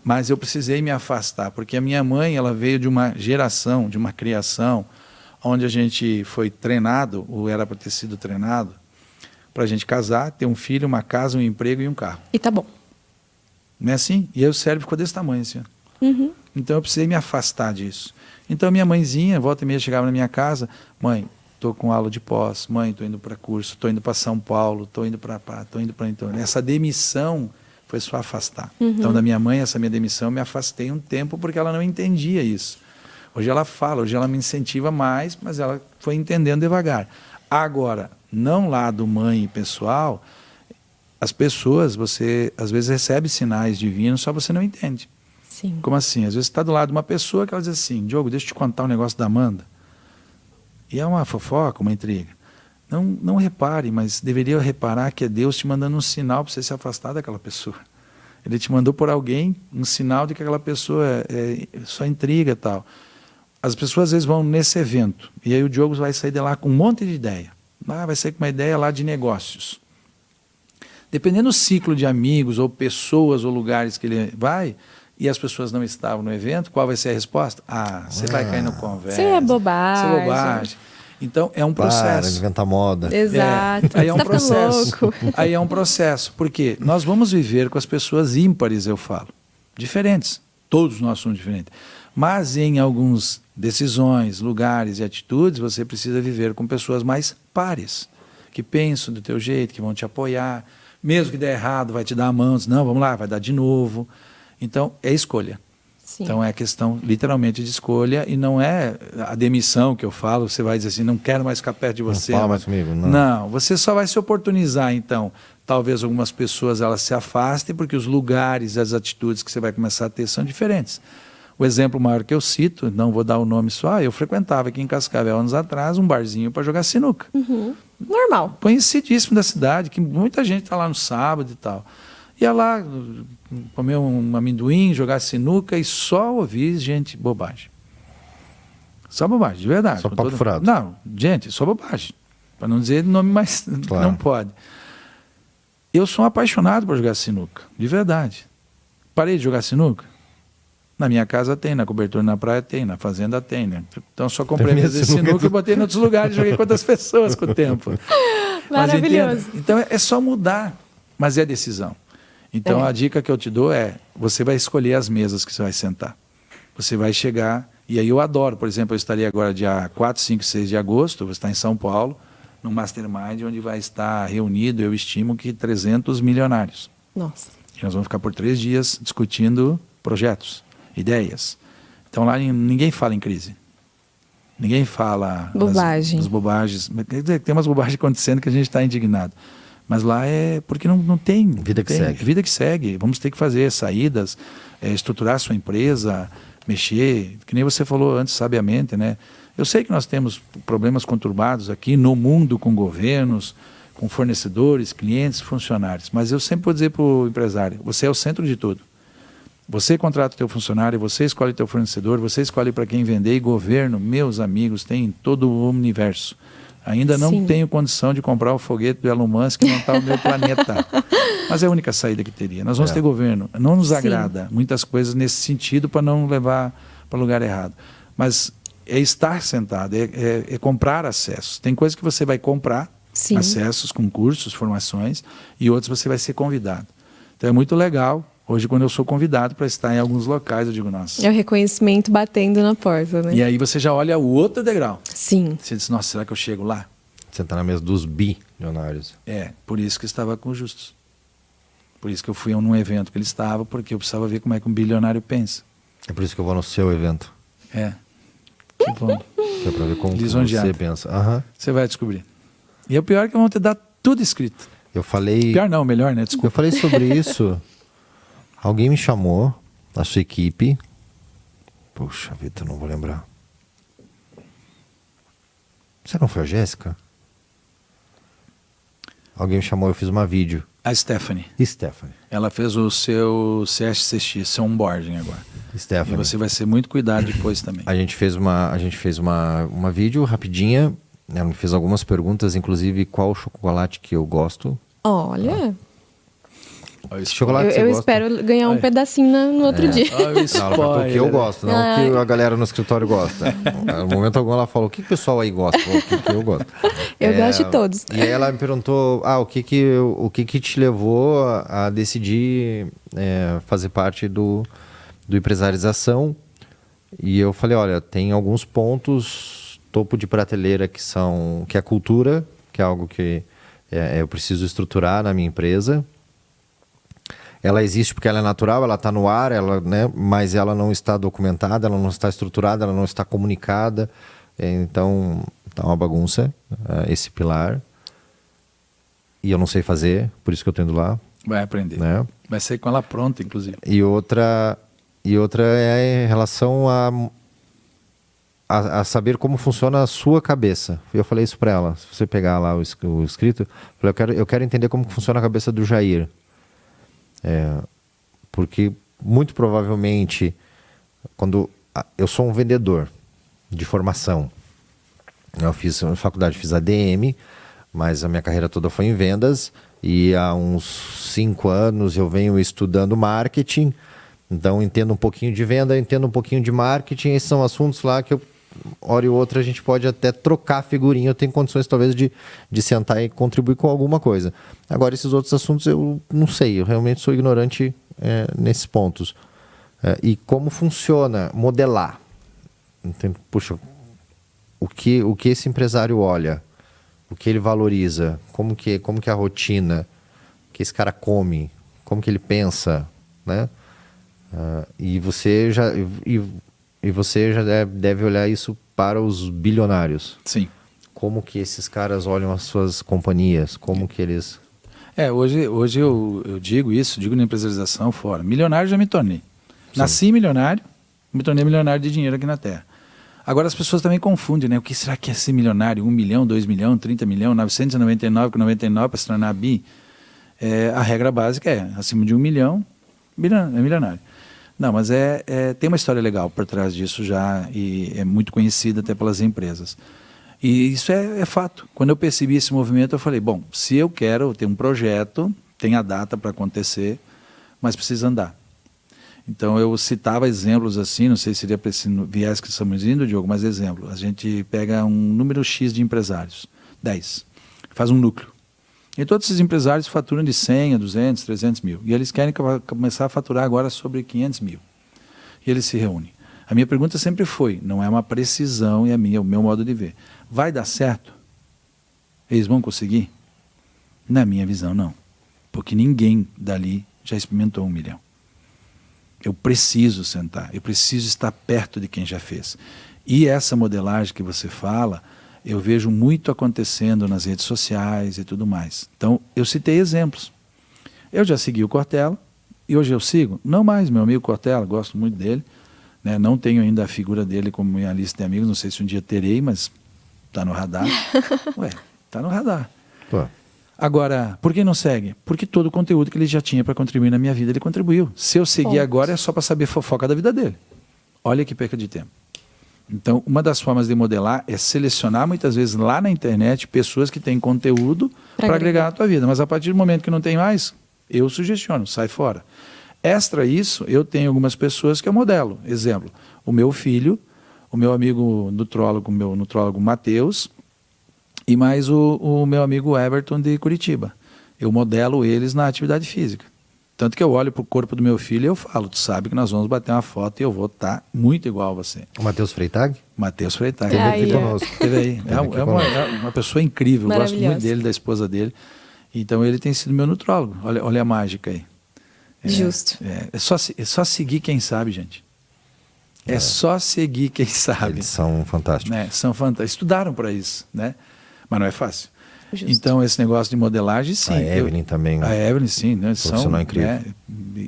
Speaker 3: Mas eu precisei me afastar, porque a minha mãe, ela veio de uma geração, de uma criação, onde a gente foi treinado, ou era para ter sido treinado, para a gente casar, ter um filho, uma casa, um emprego e um carro.
Speaker 1: E tá bom.
Speaker 3: Não é assim? E aí o cérebro ficou desse tamanho, assim.
Speaker 1: Uhum.
Speaker 3: Então eu precisei me afastar disso. Então minha mãezinha, volta e meia, chegava na minha casa, mãe, estou com aula de pós, mãe, estou indo para curso, estou indo para São Paulo, estou indo para... Então, essa demissão foi só afastar. Então, da minha mãe, essa minha demissão, eu me afastei um tempo porque ela não entendia isso. Hoje ela fala, hoje ela me incentiva mais, mas ela foi entendendo devagar. Agora, não lado mãe e pessoal, as pessoas, você às vezes recebe sinais divinos, só você não entende.
Speaker 1: Sim.
Speaker 3: Como assim? Às vezes você está do lado de uma pessoa que ela diz assim, Diogo, deixa eu te contar um negócio da Amanda. E é uma fofoca, uma intriga. Não repare, mas deveria reparar que é Deus te mandando um sinal para você se afastar daquela pessoa. Ele te mandou por alguém um sinal de que aquela pessoa é só intriga e tal. As pessoas às vezes vão nesse evento, e aí o Diogo vai sair de lá com um monte de ideia. Vai sair com uma ideia lá de negócios. Dependendo do ciclo de amigos, ou pessoas, ou lugares que ele vai, e as pessoas não estavam no evento, qual vai ser a resposta? Você vai cair no conversa.
Speaker 1: Isso é bobagem.
Speaker 3: Isso é bobagem. Então, é um processo.
Speaker 2: Para, inventa moda.
Speaker 1: Exato.
Speaker 3: Aí é um
Speaker 1: Você tá ficando
Speaker 3: processo.
Speaker 1: louco.
Speaker 3: Aí é um processo. Porque nós vamos viver com as pessoas ímpares, eu falo. Diferentes. Todos nós somos diferentes. Mas em algumas decisões, lugares e atitudes, você precisa viver com pessoas mais pares. Que pensam do teu jeito, que vão te apoiar. Mesmo que der errado, vai te dar a mão. Diz, não, vamos lá, vai dar de novo. Então, é escolha.
Speaker 1: Sim.
Speaker 3: Então, é questão, literalmente, de escolha. E não é a demissão que eu falo. Você vai dizer assim, não quero mais ficar perto de você.
Speaker 2: Não fala mais comigo.
Speaker 3: Não, você só vai se oportunizar, então. Talvez algumas pessoas elas se afastem, porque os lugares, as atitudes que você vai começar a ter são diferentes. O exemplo maior que eu cito, não vou dar o nome só, eu frequentava aqui em Cascavel, anos atrás, um barzinho para jogar sinuca.
Speaker 1: Normal.
Speaker 3: Conhecidíssimo da cidade, que muita gente está lá no sábado e tal. Ia lá, comer um amendoim, jogar sinuca e só ouvir gente bobagem. Só bobagem, de verdade.
Speaker 2: Só papo furado.
Speaker 3: Não, gente, só bobagem. Para não dizer nome mais,
Speaker 2: Claro.
Speaker 3: não pode. Eu sou um apaixonado por jogar sinuca, de verdade. Parei de jogar sinuca? Na minha casa tem, na cobertura na praia tem, na fazenda tem, né? Então só comprei
Speaker 2: Tem
Speaker 3: mesa de
Speaker 2: sinuca.
Speaker 3: sinuca e botei em outros lugares, joguei com outras pessoas com o tempo. Mas
Speaker 1: Maravilhoso.
Speaker 3: entenda, então é só mudar, mas é decisão. Então a dica que eu te dou é, você vai escolher as mesas que você vai sentar. Você vai chegar, e aí eu adoro, por exemplo, eu estaria agora dia 4, 5, 6 de agosto, vou estar em São Paulo, num Mastermind, onde vai estar reunido, eu estimo que 300 milionários.
Speaker 1: Nossa.
Speaker 3: E nós vamos ficar por 3 dias discutindo projetos, ideias. Então lá ninguém fala em crise. Ninguém fala
Speaker 1: Bobagem.
Speaker 3: das bobagens. Quer dizer, tem umas bobagens acontecendo que a gente está indignado. Mas lá é porque não tem.
Speaker 2: Vida que
Speaker 3: tem,
Speaker 2: segue.
Speaker 3: Vida que segue. Vamos ter que fazer saídas, estruturar a sua empresa, mexer. Que nem você falou antes, sabiamente, né? Eu sei que nós temos problemas conturbados aqui no mundo com governos, com fornecedores, clientes, funcionários. Mas eu sempre vou dizer para o empresário, você é o centro de tudo. Você contrata o teu funcionário, você escolhe o teu fornecedor, você escolhe para quem vender, e governo, meus amigos, tem em todo o universo. Ainda não
Speaker 1: Sim.
Speaker 3: tenho condição de comprar o foguete do Elon Musk que não está no meu planeta. Mas é a única saída que teria. Nós vamos ter governo. Não nos
Speaker 1: Sim.
Speaker 3: agrada muitas coisas nesse sentido para não levar para o lugar errado. Mas é estar sentado, é comprar acessos. Tem coisas que você vai comprar,
Speaker 1: Sim.
Speaker 3: acessos com cursos, formações, e outros você vai ser convidado. Então é muito legal. Hoje, quando eu sou convidado para estar em alguns locais, eu digo, nossa.
Speaker 1: É o reconhecimento batendo na porta, né?
Speaker 3: E aí você já olha o outro degrau.
Speaker 1: Sim.
Speaker 3: Você diz, nossa, será que eu chego lá?
Speaker 2: Sentar na mesa dos bilionários.
Speaker 3: É, por isso que eu estava com o Justus. Por isso que eu fui num evento que ele estava, porque eu precisava ver como é que um bilionário pensa.
Speaker 2: É por isso que eu vou no seu evento.
Speaker 3: É, que bom.
Speaker 2: Que é pra ver como que
Speaker 3: Lisonjeado.
Speaker 2: você pensa. Aham.
Speaker 3: Você vai descobrir. E o pior é que vão te dar tudo escrito.
Speaker 2: Eu falei...
Speaker 3: Pior não, melhor, né?
Speaker 2: Eu
Speaker 3: Desculpa.
Speaker 2: falei sobre isso. Alguém me chamou, da sua equipe. Puxa vida, eu não vou lembrar. Você não foi a Jéssica? Alguém me chamou, eu fiz uma vídeo.
Speaker 3: A Stephanie,
Speaker 2: Stephanie.
Speaker 3: ela fez o seu CSCX, seu onboarding agora. E
Speaker 2: Stephanie.
Speaker 3: você vai ser muito cuidado depois também.
Speaker 2: A gente fez uma vídeo rapidinha. Ela me fez algumas perguntas, inclusive qual chocolate que eu gosto.
Speaker 1: Olha.
Speaker 2: Chocolate que você
Speaker 1: Eu
Speaker 2: gosta?
Speaker 1: espero ganhar um pedacinho no outro dia.
Speaker 3: Olha o
Speaker 2: Não, ela perguntou o que eu
Speaker 3: spoiler.
Speaker 2: gosto, não o que a galera no escritório gosta. No momento algum ela falou, o que o pessoal aí gosta? Eu falei, o que eu gosto?
Speaker 1: Eu gosto de todos.
Speaker 2: E aí ela me perguntou, o que te levou a decidir fazer parte do Empresarização? E eu falei, olha, tem alguns pontos, topo de prateleira, que é a cultura, que é algo que eu preciso estruturar na minha empresa. Ela existe porque ela é natural, ela está no ar, mas ela não está documentada, ela não está estruturada, ela não está comunicada. Então, tá uma bagunça esse pilar. E eu não sei fazer, por isso que eu estou indo lá.
Speaker 3: Vai aprender.
Speaker 2: Né?
Speaker 3: Vai sair com ela pronta, inclusive.
Speaker 2: E outra é em relação a saber como funciona a sua cabeça. Eu falei isso para ela. Se você pegar lá o escrito, eu quero entender como funciona a cabeça do Jair. Porque muito provavelmente eu sou um vendedor de formação. Eu fiz faculdade, fiz ADM, mas a minha carreira toda foi em vendas, e há uns 5 anos eu venho estudando marketing. Então entendo um pouquinho de venda, entendo um pouquinho de marketing. Esses são assuntos lá que hora e outra a gente pode até trocar figurinha. Eu tenho condições talvez de sentar e contribuir com alguma coisa. Agora, esses outros assuntos eu não sei, eu realmente sou ignorante nesses pontos. E como funciona modelar? Então, puxa, o que esse empresário olha, o que ele valoriza, como que é a rotina, o que esse cara come, como que ele pensa, né? E você já deve olhar isso para os bilionários.
Speaker 3: Sim.
Speaker 2: Como que esses caras olham as suas companhias? Como que eles...
Speaker 3: Hoje eu digo isso, digo na empresarização fora. Milionário já me tornei. Nasci milionário, me tornei milionário de dinheiro aqui na Terra. Agora as pessoas também confundem, né? O que será que é ser milionário? 1 milhão, 2 milhões, 30 milhões, 999,99 para se tornar bi? A regra básica é, acima de 1 milhão, é milionário. Não, mas tem uma história legal por trás disso já, e é muito conhecida até pelas empresas. E isso é fato. Quando eu percebi esse movimento, eu falei, bom, se eu quero ter um projeto, tem a data para acontecer, mas precisa andar. Então eu citava exemplos assim, não sei se seria para esse viés que estamos indo, Diogo, mas exemplo, a gente pega um número X de empresários, 10, faz um núcleo. E todos esses empresários faturam de 100 a 200, 300 mil. E eles querem começar a faturar agora sobre 500 mil. E eles se reúnem. A minha pergunta sempre foi, não é uma precisão, é o meu modo de ver. Vai dar certo? Eles vão conseguir? Na minha visão, não. Porque ninguém dali já experimentou 1 milhão. Eu preciso sentar, eu preciso estar perto de quem já fez. E essa modelagem que você fala, eu vejo muito acontecendo nas redes sociais e tudo mais. Então, eu citei exemplos. Eu já segui o Cortella, e hoje eu sigo? Não mais, meu amigo Cortella, gosto muito dele. Né? Não tenho ainda a figura dele como minha lista de amigos, não sei se um dia terei, mas está no radar. Está no radar.
Speaker 2: Pô.
Speaker 3: Agora, por que não segue? Porque todo o conteúdo que ele já tinha para contribuir na minha vida, ele contribuiu. Se eu seguir agora, é só para saber fofoca da vida dele. Olha que perca de tempo. Então, uma das formas de modelar é selecionar, muitas vezes, lá na internet, pessoas que têm conteúdo para agregar na tua vida. Mas a partir do momento que não tem mais, eu sugestiono, sai fora. Extra isso, eu tenho algumas pessoas que eu modelo. Exemplo, o meu filho, o meu amigo nutrólogo, meu nutrólogo Matheus, e mais o meu amigo Everton de Curitiba. Eu modelo eles na atividade física. Tanto que eu olho para o corpo do meu filho e eu falo, tu sabe que nós vamos bater uma foto e eu vou estar muito igual a você.
Speaker 2: O Matheus Freitag?
Speaker 3: Matheus Freitag.
Speaker 2: Teve aqui conosco.
Speaker 3: Teve aí. É uma pessoa incrível, eu gosto muito dele, da esposa dele. Então ele tem sido meu nutrólogo. Olha a mágica aí.
Speaker 1: Justo.
Speaker 3: É só seguir quem sabe, gente. É só seguir quem sabe.
Speaker 2: Eles são fantásticos.
Speaker 3: Né? São fantásticos. Estudaram para isso, né? Mas não é fácil.
Speaker 1: Justo.
Speaker 3: Então, esse negócio de modelagem, sim.
Speaker 2: A Evelyn também.
Speaker 3: A Evelyn, sim. Né?
Speaker 2: Profissional incrível.
Speaker 3: Né?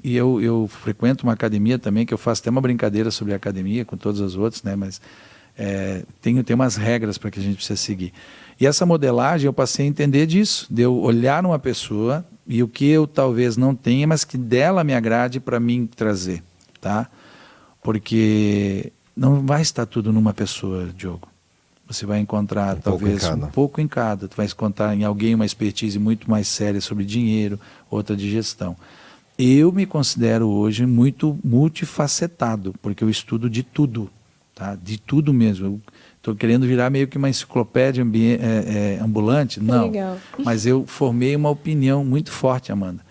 Speaker 3: E eu frequento uma academia também, que eu faço até uma brincadeira sobre a academia, com todas as outras, né? Mas tem umas regras para que a gente precisa seguir. E essa modelagem, eu passei a entender disso, de eu olhar numa pessoa e o que eu talvez não tenha, mas que dela me agrade para mim trazer, tá? Porque não vai estar tudo numa pessoa, Diogo. Você vai encontrar talvez um pouco em cada. Tu vai encontrar em alguém uma expertise muito mais séria sobre dinheiro, outra de gestão. Eu me considero hoje muito multifacetado, porque eu estudo de tudo, tá? De tudo mesmo. Estou querendo virar meio que uma enciclopédia ambulante? Não.
Speaker 1: Legal.
Speaker 3: Mas eu formei uma opinião muito forte, Amanda.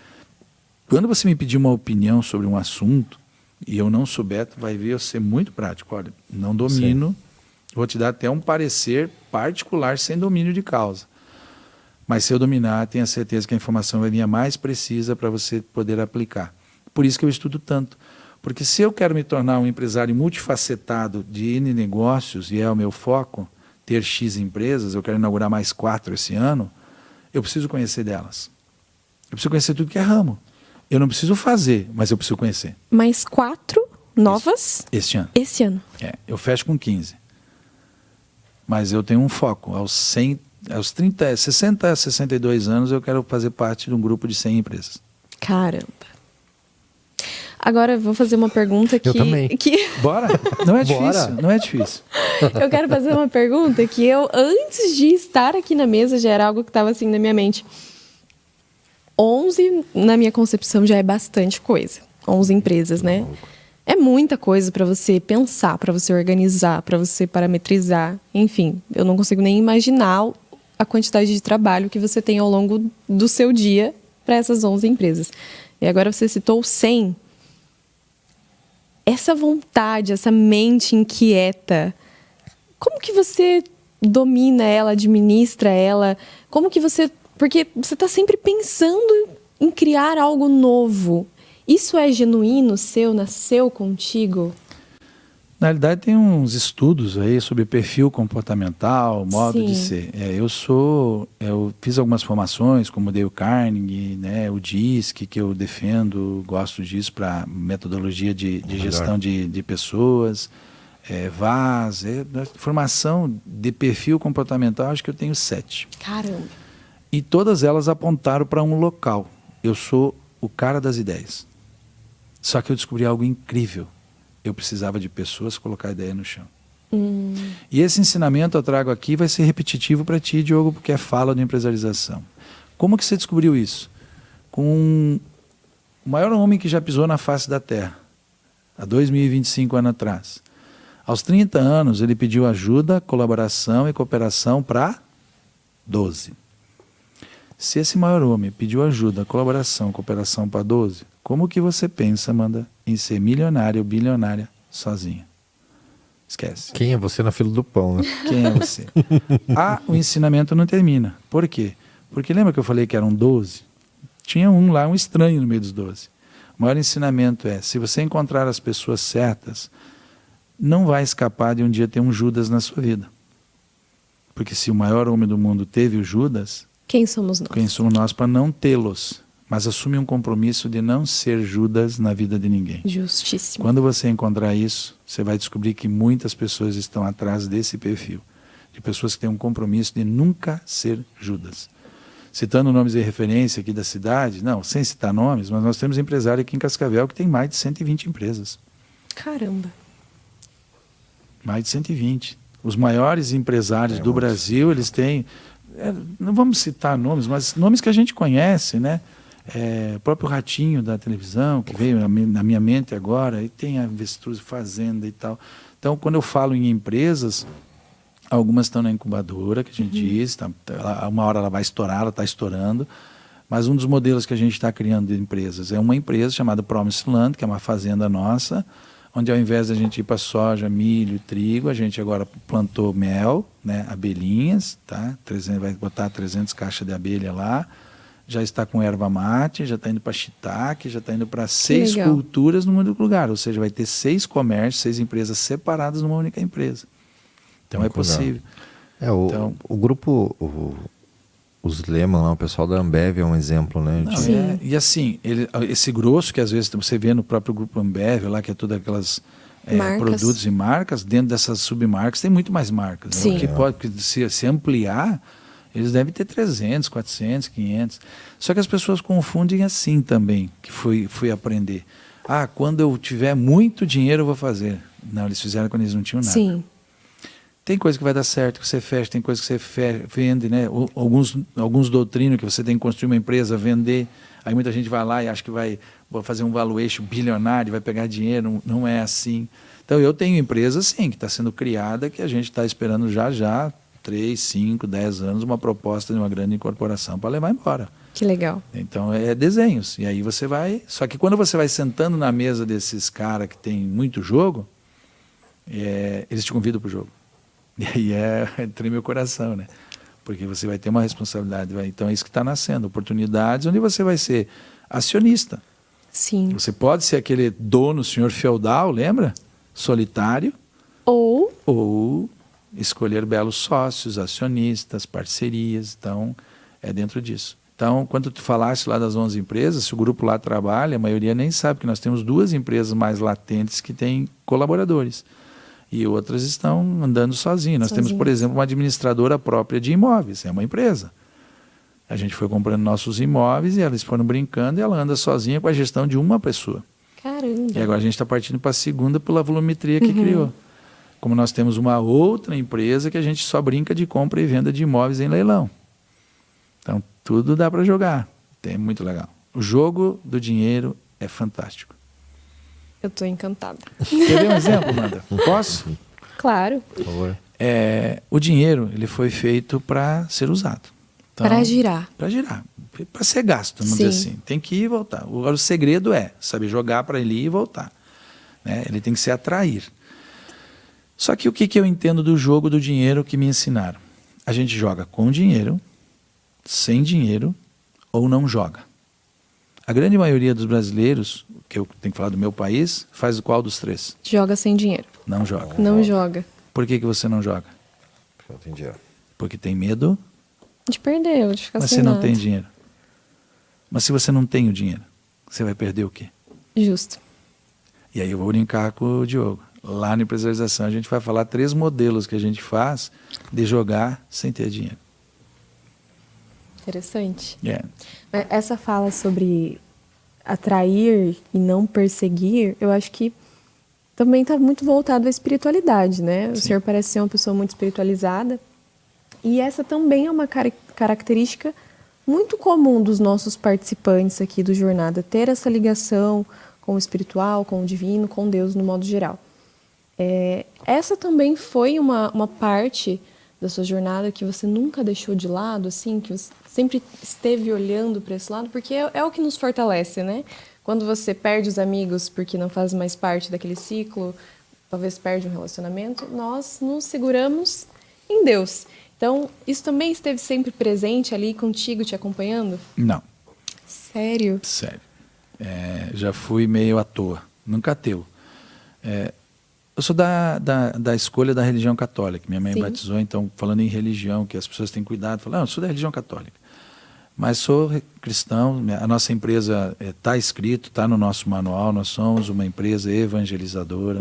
Speaker 3: Quando você me pedir uma opinião sobre um assunto, e eu não souber, tu vai ver eu ser muito prático. Olha, não domino,
Speaker 2: Sim.
Speaker 3: vou te dar até um parecer particular sem domínio de causa. Mas se eu dominar, tenha certeza que a informação vai vir a mais precisa para você poder aplicar. Por isso que eu estudo tanto. Porque se eu quero me tornar um empresário multifacetado de N negócios, e é o meu foco, ter X empresas, eu quero inaugurar mais 4 esse ano, eu preciso conhecer delas. Eu preciso conhecer tudo que é ramo. Eu não preciso fazer, mas eu preciso conhecer.
Speaker 1: Mais 4 novas
Speaker 3: Este ano.
Speaker 1: esse ano.
Speaker 3: Eu fecho com 15. Mas eu tenho um foco. Aos 60, 62 anos, eu quero fazer parte de um grupo de 100 empresas.
Speaker 1: Caramba. Agora eu vou fazer uma pergunta que...
Speaker 2: Eu também.
Speaker 3: Bora? Não é
Speaker 2: Bora.
Speaker 3: difícil, não é difícil.
Speaker 1: Eu quero fazer uma pergunta que eu, antes de estar aqui na mesa, já era algo que estava assim na minha mente. 11, na minha concepção, já é bastante coisa. 11 empresas, né? É muita coisa para você pensar, para você organizar, para você parametrizar. Enfim, eu não consigo nem imaginar a quantidade de trabalho que você tem ao longo do seu dia para essas 11 empresas. E agora você citou 100. Essa vontade, essa mente inquieta, como que você domina ela, administra ela? Como que você... Porque você está sempre pensando em criar algo novo. Isso é genuíno seu? Nasceu contigo?
Speaker 3: Na realidade, tem uns estudos aí sobre perfil comportamental, modo
Speaker 1: Sim.
Speaker 3: de ser. Eu fiz algumas formações, como o Dale Carnegie, né, o DISC, que eu defendo, gosto disso para metodologia de gestão de pessoas, VAS, formação de perfil comportamental, acho que eu tenho 7.
Speaker 1: Caramba.
Speaker 3: E todas elas apontaram para um local. Eu sou o cara das ideias. Só que eu descobri algo incrível. Eu precisava de pessoas colocar a ideia no chão. E esse ensinamento eu trago aqui vai ser repetitivo para ti, Diogo, porque é fala de empresarização. Como que você descobriu isso? Com o maior homem que já pisou na face da Terra, há 2025 anos atrás. Aos 30 anos, ele pediu ajuda, colaboração e cooperação para 12. Se esse maior homem pediu ajuda, colaboração, cooperação para 12, como que você pensa, Amanda, em ser milionário ou bilionária sozinha? Esquece.
Speaker 2: Quem é você na fila do pão, né?
Speaker 3: Quem é você? O ensinamento não termina. Por quê? Porque lembra que eu falei que eram 12? Tinha um lá, um estranho no meio dos 12. O maior ensinamento é, se você encontrar as pessoas certas, não vai escapar de um dia ter um Judas na sua vida. Porque se o maior homem do mundo teve o Judas...
Speaker 1: Quem somos nós?
Speaker 3: Quem somos nós para não tê-los, mas assume um compromisso de não ser Judas na vida de ninguém.
Speaker 1: Justíssimo.
Speaker 3: Quando você encontrar isso, você vai descobrir que muitas pessoas estão atrás desse perfil, de pessoas que têm um compromisso de nunca ser Judas. Citando nomes de referência aqui da cidade, não, sem citar nomes, mas nós temos empresário aqui em Cascavel que tem mais de 120 empresas.
Speaker 1: Caramba.
Speaker 3: Mais de 120. Os maiores empresários do Brasil, eles têm... não vamos citar nomes, mas nomes que a gente conhece, né? O próprio Ratinho da televisão, que veio na minha mente agora, e tem a Avestruz Fazenda e tal. Então, quando eu falo em empresas, algumas estão na incubadora, que a gente diz, uma hora ela vai estourar, ela está estourando, mas um dos modelos que a gente está criando de empresas é uma empresa chamada Promised Land, que é uma fazenda nossa, onde ao invés da gente ir para soja, milho, trigo, a gente agora plantou mel, né, abelhinhas, tá? Vai botar 300 caixas de abelha lá, já está com erva mate, já está indo para shiitake, já está indo para 6 culturas num único lugar, ou seja, vai ter 6 comércios, 6 empresas separadas numa única empresa. Então é possível.
Speaker 2: O grupo, os Lehman lá, o pessoal da Ambev é um exemplo, né?
Speaker 1: Sim.
Speaker 3: E assim, esse grosso que às vezes você vê no próprio grupo Ambev, lá que é todas aquelas produtos e marcas, dentro dessas submarcas tem muito mais marcas.
Speaker 1: Sim.
Speaker 3: Né? Que pode se ampliar, eles devem ter 300, 400, 500. Só que as pessoas confundem assim também, que fui aprender. Quando eu tiver muito dinheiro eu vou fazer. Não, eles fizeram quando eles não tinham nada.
Speaker 1: Sim.
Speaker 3: Tem coisa que vai dar certo, que você fecha, tem coisa que você vende, né? Alguns doutrinam que você tem que construir uma empresa, vender. Aí muita gente vai lá e acha que vai vou fazer um valuation bilionário, vai pegar dinheiro, não é assim. Então eu tenho empresa sim, que está sendo criada, que a gente está esperando já 3, 5, 10 anos, uma proposta de uma grande incorporação para levar embora.
Speaker 1: Que legal.
Speaker 3: Então é desenhos, e aí você vai... Só que quando você vai sentando na mesa desses caras que tem muito jogo, eles te convidam para o jogo. E aí treme o coração, né? Porque você vai ter uma responsabilidade. Então é isso que está nascendo, oportunidades onde você vai ser acionista.
Speaker 1: Sim.
Speaker 3: Você pode ser aquele dono, senhor feudal, lembra? Solitário. Ou escolher belos sócios, acionistas, parcerias. Então, é dentro disso. Então, quando tu falaste lá das 11 empresas, se o grupo lá trabalha, a maioria nem sabe que nós temos 2 empresas mais latentes que têm colaboradores. E outras estão andando sozinhas. Nós temos, por exemplo, uma administradora própria de imóveis. É uma empresa. A gente foi comprando nossos imóveis e eles foram brincando e ela anda sozinha com a gestão de uma pessoa.
Speaker 1: Caramba.
Speaker 3: E agora a gente está partindo para a segunda pela volumetria que criou. Como nós temos uma outra empresa que a gente só brinca de compra e venda de imóveis em leilão. Então, tudo dá para jogar. É muito legal. O jogo do dinheiro é fantástico.
Speaker 1: Eu estou encantada.
Speaker 3: Quer ver um exemplo, Amanda? Posso?
Speaker 1: Claro.
Speaker 2: Por favor.
Speaker 3: O dinheiro ele foi feito para ser usado. Então,
Speaker 1: para girar.
Speaker 3: Para girar. Para ser gasto, vamos dizer assim. Tem que ir e voltar. O segredo é saber jogar para ele ir e voltar. Né? Ele tem que se atrair. Só que o que eu entendo do jogo do dinheiro que me ensinaram? A gente joga com dinheiro, sem dinheiro ou não joga. A grande maioria dos brasileiros, que eu tenho que falar do meu país, faz qual dos 3?
Speaker 1: Joga sem dinheiro.
Speaker 3: Não joga.
Speaker 1: Não joga.
Speaker 3: Por que você não joga?
Speaker 2: Porque não tem dinheiro.
Speaker 3: Porque tem medo,
Speaker 1: De perder, ou de ficar
Speaker 3: mas
Speaker 1: sem
Speaker 3: você não
Speaker 1: nada.
Speaker 3: tem dinheiro. Mas se você não tem o dinheiro, você vai perder o quê?
Speaker 1: Justo.
Speaker 3: E aí eu vou brincar com o Diogo. Lá na empresarização a gente vai falar 3 modelos que a gente faz de jogar sem ter dinheiro.
Speaker 1: Interessante.
Speaker 3: Yeah.
Speaker 1: Mas essa fala sobre atrair e não perseguir, eu acho que também está muito voltado à espiritualidade, né? O
Speaker 3: Sim.
Speaker 1: senhor parece ser uma pessoa muito espiritualizada. E essa também é uma característica muito comum dos nossos participantes aqui do Jornada, ter essa ligação com o espiritual, com o divino, com Deus no modo geral. Essa também foi uma parte da sua jornada que você nunca deixou de lado, assim, que você sempre esteve olhando para esse lado, porque é o que nos fortalece, né? Quando você perde os amigos porque não faz mais parte daquele ciclo, talvez perde um relacionamento, nós nos seguramos em Deus. Então, isso também esteve sempre presente ali contigo, te acompanhando?
Speaker 3: Não.
Speaker 1: Sério?
Speaker 3: Sério. Já fui meio à toa. Nunca ateu. Eu sou da escolha da religião católica. Minha mãe
Speaker 1: Sim.
Speaker 3: batizou, então, falando em religião, que as pessoas têm cuidado, falam, eu sou da religião católica. Mas sou cristão, a nossa empresa está escrito, está no nosso manual, nós somos uma empresa evangelizadora,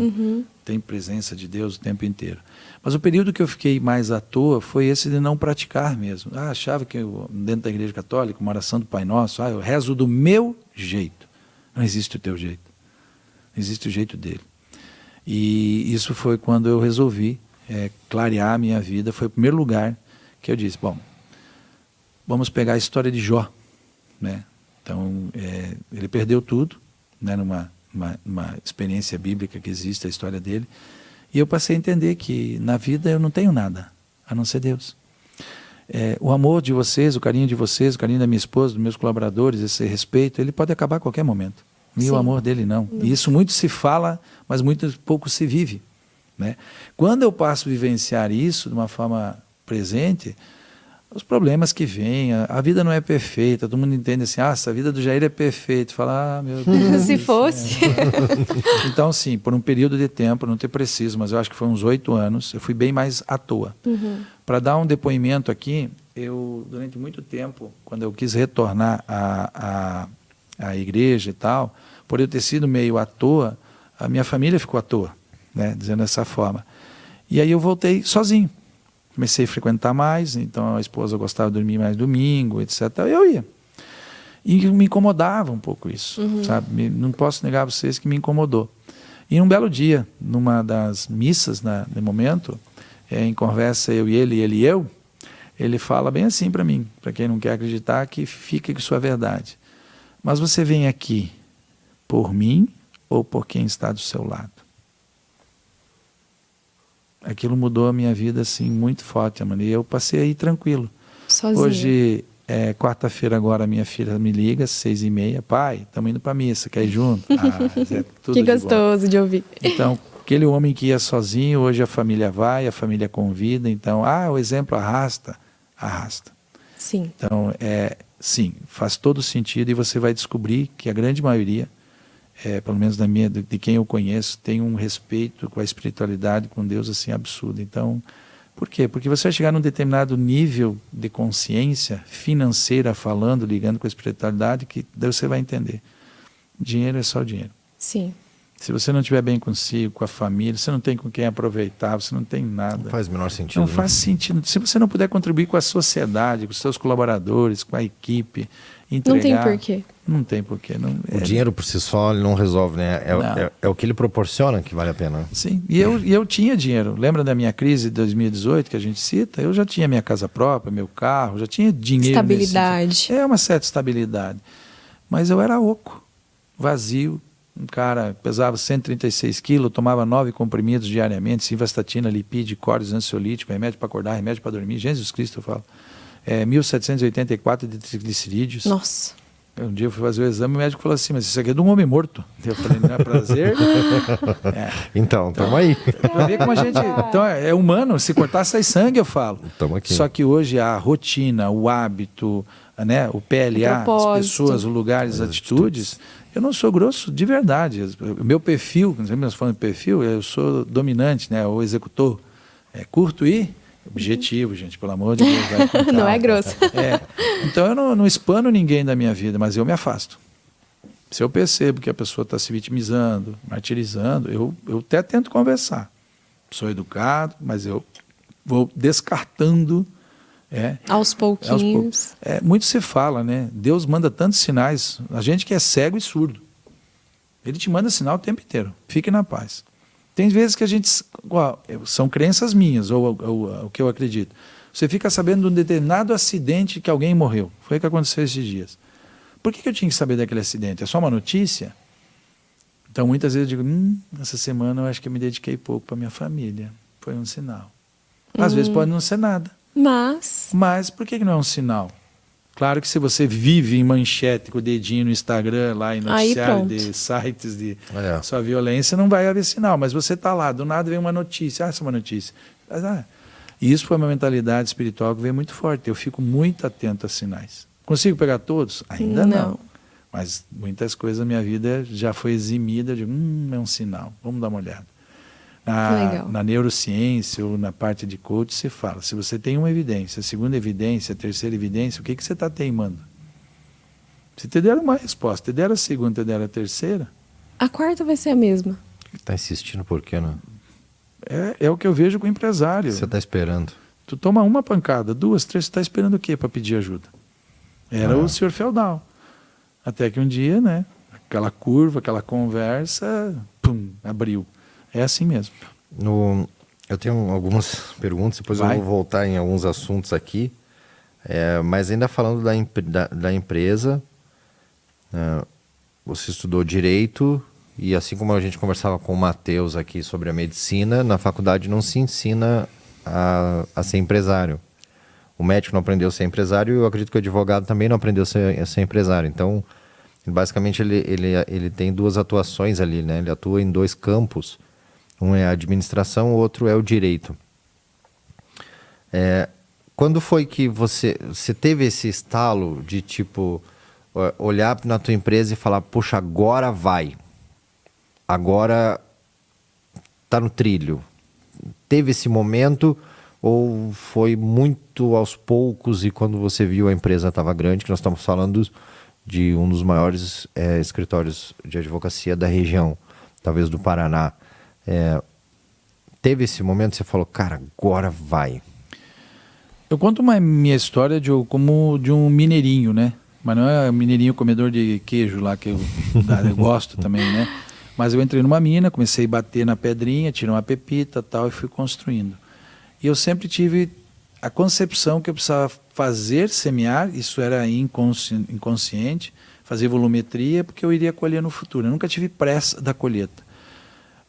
Speaker 3: tem presença de Deus o tempo inteiro. Mas o período que eu fiquei mais à toa foi esse de não praticar mesmo. Achava que dentro da igreja católica, uma oração do Pai Nosso, eu rezo do meu jeito. Não existe o teu jeito. Existe o jeito dele. E isso foi quando eu resolvi clarear a minha vida. Foi o primeiro lugar que eu disse, bom, vamos pegar a história de Jó. Né? Então, ele perdeu tudo, né, numa experiência bíblica que existe, a história dele. E eu passei a entender que na vida eu não tenho nada, a não ser Deus. O amor de vocês, o carinho da minha esposa, dos meus colaboradores, esse respeito, ele pode acabar a qualquer momento. E o amor dele não. E isso muito se fala, mas muito pouco se vive. Né? Quando eu passo a vivenciar isso de uma forma presente, os problemas que vêm, a vida não é perfeita, todo mundo entende assim, essa vida do Jair é perfeita. Fala, meu Deus.
Speaker 1: Se fosse.
Speaker 3: Então, sim, por um período de tempo, não ter preciso, mas eu acho que foi uns 8 anos, eu fui bem mais à toa. Para dar um depoimento aqui, eu, durante muito tempo, quando eu quis retornar à igreja e tal, por eu ter sido meio à toa, a minha família ficou à toa, né, dizendo dessa forma. E aí eu voltei sozinho. Comecei a frequentar mais, então a esposa gostava de dormir mais domingo, etc. Eu ia. E me incomodava um pouco isso, sabe? Não posso negar a vocês que me incomodou. E um belo dia, numa das missas, no momento, em conversa eu e ele e eu, ele fala bem assim para mim, para quem não quer acreditar, que fica com sua verdade. Mas você vem aqui por mim ou por quem está do seu lado? Aquilo mudou a minha vida assim muito forte, mano. E eu passei aí tranquilo.
Speaker 1: Sozinho.
Speaker 3: Hoje, quarta-feira agora, minha filha me liga, 6h30. Pai, estamos indo para missa, quer ir junto? É tudo
Speaker 1: Que
Speaker 3: de bom.
Speaker 1: gostoso de ouvir.
Speaker 3: Então, aquele homem que ia sozinho, hoje a família vai, a família convida. Então, o exemplo arrasta.
Speaker 1: Sim.
Speaker 3: Então, sim, faz todo sentido e você vai descobrir que a grande maioria, pelo menos de quem eu conheço, tem um respeito com a espiritualidade, com Deus assim absurdo. Então, por quê? Porque você vai chegar num determinado nível de consciência financeira falando, ligando com a espiritualidade, que daí você vai entender. Dinheiro é só dinheiro.
Speaker 1: Sim.
Speaker 3: Se você não estiver bem consigo, com a família, você não tem com quem aproveitar, você não tem nada.
Speaker 2: Não faz o menor sentido.
Speaker 3: Não faz sentido. Se você não puder contribuir com a sociedade, com os seus colaboradores, com a equipe, entregar...
Speaker 1: Não tem porquê.
Speaker 3: Não tem porquê.
Speaker 2: O dinheiro por si só ele não resolve, né?
Speaker 3: Não.
Speaker 2: É o que ele proporciona que vale a pena.
Speaker 3: Sim, e eu tinha dinheiro. Lembra da minha crise de 2018 que a gente cita? Eu já tinha minha casa própria, meu carro, já tinha dinheiro.
Speaker 1: Estabilidade.
Speaker 3: Uma certa estabilidade. Mas eu era oco, vazio. Um cara pesava 136 quilos, tomava 9 comprimidos diariamente, simvastatina, lipide, córtex, ansiolítico, remédio para acordar, remédio para dormir. Jesus Cristo, eu falo. 1.784 de triglicerídeos.
Speaker 1: Nossa.
Speaker 3: Um dia eu fui fazer o exame e o médico falou assim, mas isso aqui é de um homem morto. Eu falei, não é prazer?
Speaker 2: Então, tamo aí.
Speaker 3: Pra ver como a gente... Então, é humano, se cortar sai sangue, eu falo.
Speaker 2: Tamo aqui.
Speaker 3: Só que hoje a rotina, o hábito, né, o PLA, as pessoas, os lugares, as atitudes... Eu não sou grosso de verdade. O meu perfil, sempre nós falamos de perfil, eu sou dominante, né, ou executor. Curto e objetivo, gente, pelo amor de Deus. Vai com calma.
Speaker 1: Não é grosso.
Speaker 3: Então eu não expano ninguém da minha vida, mas eu me afasto. Se eu percebo que a pessoa está se vitimizando, martirizando, eu até tento conversar. Sou educado, mas eu vou descartando...
Speaker 1: Aos pouquinhos.
Speaker 3: Muito se fala, né? Deus manda tantos sinais. A gente que é cego e surdo. Ele te manda sinal o tempo inteiro. Fique na paz. Tem vezes que a gente... São crenças minhas, ou o que eu acredito. Você fica sabendo de um determinado acidente que alguém morreu. Foi o que aconteceu esses dias. Por que eu tinha que saber daquele acidente? É só uma notícia? Então, muitas vezes eu digo, essa semana eu acho que eu me dediquei pouco para minha família. Foi um sinal. Às vezes pode não ser nada. Mas por que não é um sinal? Claro que se você vive em manchete com o dedinho no Instagram, lá em noticiário de sites de sua violência, não vai haver sinal. Mas você está lá, do nada vem uma notícia. Essa é uma notícia. E isso foi uma mentalidade espiritual que veio muito forte. Eu fico muito atento a sinais. Consigo pegar todos? Ainda não. Mas muitas coisas na minha vida já foi eximida. Eu digo, é um sinal. Vamos dar uma olhada. Na neurociência ou na parte de coach se fala, se você tem uma evidência, segunda evidência, terceira evidência, o que você está teimando? Se te deram uma resposta, te deram a segunda, te deram a terceira...
Speaker 1: A quarta vai ser a mesma.
Speaker 2: Está insistindo por quê, né?
Speaker 3: É o que eu vejo com o empresário.
Speaker 2: Você está esperando.
Speaker 3: Tu toma uma pancada, 2, 3, você está esperando o quê para pedir ajuda? Era o senhor feudal. Até que um dia, né, aquela curva, aquela conversa, abriu. É assim mesmo.
Speaker 2: Eu tenho algumas perguntas, depois eu vou voltar em alguns assuntos aqui. Mas ainda falando da empresa, você estudou Direito e assim como a gente conversava com o Matheus aqui sobre a medicina, na faculdade não se ensina a ser empresário. O médico não aprendeu a ser empresário e eu acredito que o advogado também não aprendeu a ser empresário. Então, basicamente, ele tem duas atuações ali, né? Ele atua em 2 campos. Um é a administração, o outro é o direito. Quando foi que você teve esse estalo de, tipo, olhar na tua empresa e falar, poxa, agora vai. Agora tá no trilho. Teve esse momento ou foi muito aos poucos e quando você viu a empresa estava grande, que nós estamos falando de um dos maiores escritórios de advocacia da região, talvez do Paraná. Teve esse momento que você falou, cara, agora vai.
Speaker 3: Eu conto minha história como de um mineirinho, né? Mas não é mineirinho comedor de queijo lá, que eu gosto também, né? Mas eu entrei numa mina, comecei a bater na pedrinha, tirei uma pepita tal, e fui construindo. E eu sempre tive a concepção que eu precisava semear, isso era inconsciente, fazer volumetria, porque eu iria colher no futuro. Eu nunca tive pressa da colheita.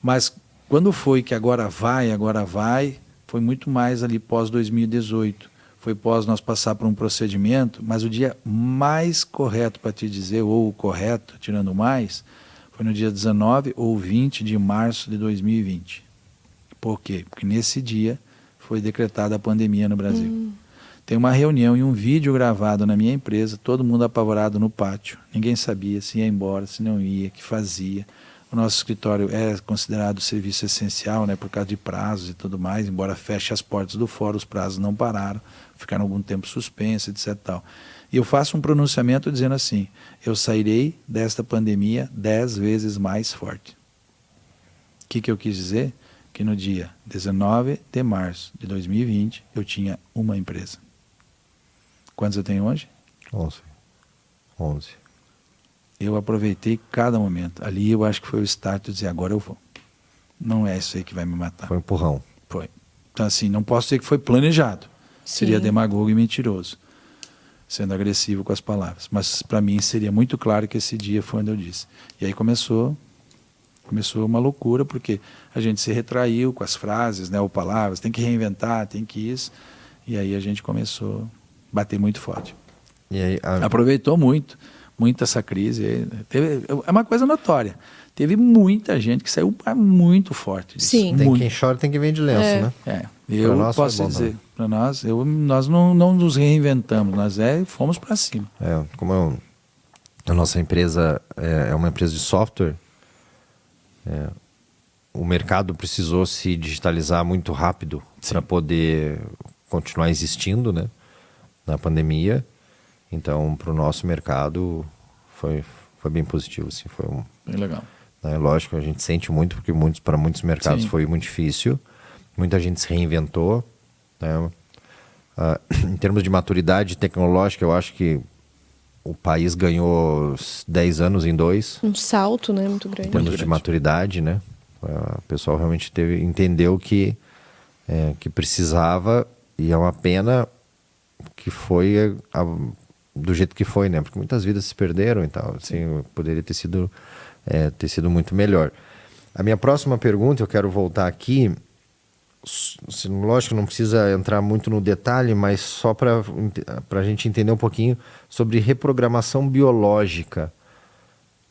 Speaker 3: Mas quando foi que agora vai, foi muito mais ali pós 2018. Foi pós nós passar por um procedimento, mas o dia mais correto para te dizer, ou o correto, tirando mais, foi no dia 19 ou 20 de março de 2020. Por quê? Porque nesse dia foi decretada a pandemia no Brasil. Tem uma reunião e um vídeo gravado na minha empresa, todo mundo apavorado no pátio. Ninguém sabia se ia embora, se não ia, o que fazia. O nosso escritório é considerado serviço essencial, né, por causa de prazos e tudo mais, embora feche as portas do fórum, os prazos não pararam, ficaram algum tempo suspensos, etc. Tal. E eu faço um pronunciamento dizendo assim, eu sairei desta pandemia 10 vezes mais forte. O que eu quis dizer? Que no dia 19 de março de 2020, eu tinha uma empresa. Quantos eu tenho hoje?
Speaker 2: 11.
Speaker 3: Eu aproveitei cada momento. Ali eu acho que foi o start de dizer, agora eu vou. Não é isso aí que vai me matar.
Speaker 2: Foi um empurrão.
Speaker 3: Foi. Então assim, não posso dizer que foi planejado.
Speaker 1: Sim.
Speaker 3: Seria demagogo e mentiroso, sendo agressivo com as palavras. Mas para mim seria muito claro que esse dia foi onde eu disse. E aí começou uma loucura, porque a gente se retraiu com as frases, né, ou palavras, tem que reinventar, tem que isso. E aí a gente começou a bater muito forte.
Speaker 2: E aí,
Speaker 3: aproveitou muito essa crise. É uma coisa notória. Teve muita gente que saiu muito forte disso.
Speaker 1: Sim.
Speaker 2: Tem
Speaker 3: muito.
Speaker 2: quem chora, tem que vem de lenço, né?
Speaker 3: Eu posso dizer, para nós, nós não nos reinventamos, nós fomos para cima.
Speaker 2: A nossa empresa é uma empresa de software, o mercado precisou se digitalizar muito rápido para poder continuar existindo, né, na pandemia. Então, para o nosso mercado foi bem positivo, assim,
Speaker 3: bem legal.
Speaker 2: Lógico, a gente sente muito, porque para muitos mercados foi muito difícil. Muita gente se reinventou, né? Em termos de maturidade tecnológica, eu acho que o país ganhou 10 anos em 2.
Speaker 1: Um salto, né, muito grande.
Speaker 2: Em termos de maturidade, né? O pessoal realmente entendeu que precisava, e é uma pena que foi do jeito que foi, né? Porque muitas vidas se perderam e tal. Assim, poderia ter sido muito melhor. A minha próxima pergunta, eu quero voltar aqui. Lógico, não precisa entrar muito no detalhe, mas só para a gente entender um pouquinho sobre reprogramação biológica.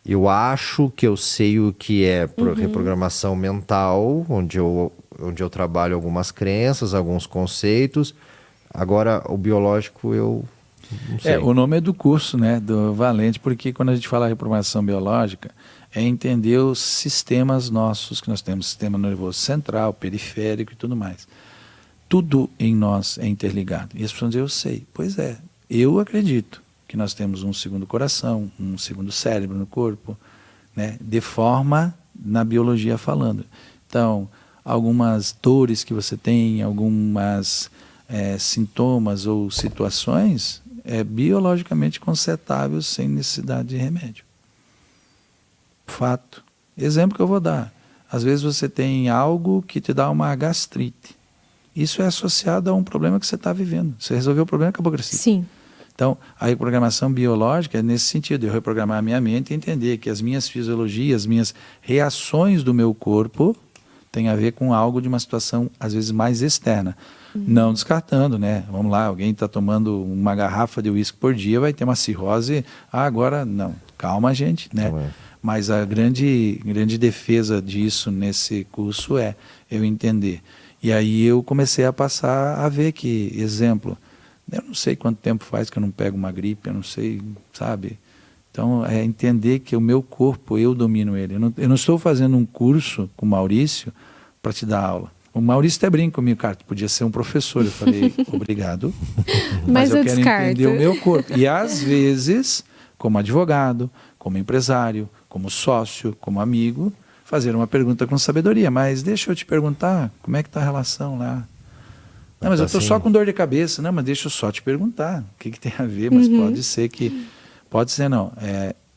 Speaker 2: Eu acho que eu sei o que é reprogramação mental, onde eu trabalho algumas crenças, alguns conceitos. Agora, o biológico eu não sei.
Speaker 3: O nome é do curso, né, do Valente, porque quando a gente fala reprogramação biológica, é entender os sistemas nossos, que nós temos sistema nervoso central, periférico e tudo mais. Tudo em nós é interligado. E as pessoas dizem, eu sei. Pois é, eu acredito que nós temos um segundo coração, um segundo cérebro no corpo, né, de forma na biologia falando. Então, algumas dores que você tem, algumas sintomas ou situações, biologicamente consertável sem necessidade de remédio. Fato. Exemplo que eu vou dar. Às vezes você tem algo que te dá uma gastrite. Isso é associado a um problema que você está vivendo. Você resolveu o problema, acabou a gastrite.
Speaker 1: Sim.
Speaker 3: Então, a reprogramação biológica é nesse sentido, eu reprogramar a minha mente e entender que as minhas fisiologias, as minhas reações do meu corpo têm a ver com algo de uma situação, às vezes, mais externa. Não descartando, né? Vamos lá, alguém está tomando uma garrafa de uísque por dia, vai ter uma cirrose. Agora não. Calma, gente, né? Mas a grande defesa disso nesse curso é eu entender. E aí eu comecei a passar a ver que, exemplo, eu não sei quanto tempo faz que eu não pego uma gripe, eu não sei, sabe? Então, é entender que o meu corpo, eu domino ele. Eu não estou fazendo um curso com o Maurício para te dar aula. O Maurício até brinca comigo, cara, tu podia ser um professor. Eu falei, obrigado, mas eu quero entender o meu corpo. E às vezes, como advogado, como empresário, como sócio, como amigo, fazer uma pergunta com sabedoria. Mas deixa eu te perguntar, como é que está a relação lá? Não, mas eu estou só com dor de cabeça. Não, mas deixa eu só te perguntar. O que tem a ver? Mas pode ser que... Pode ser não.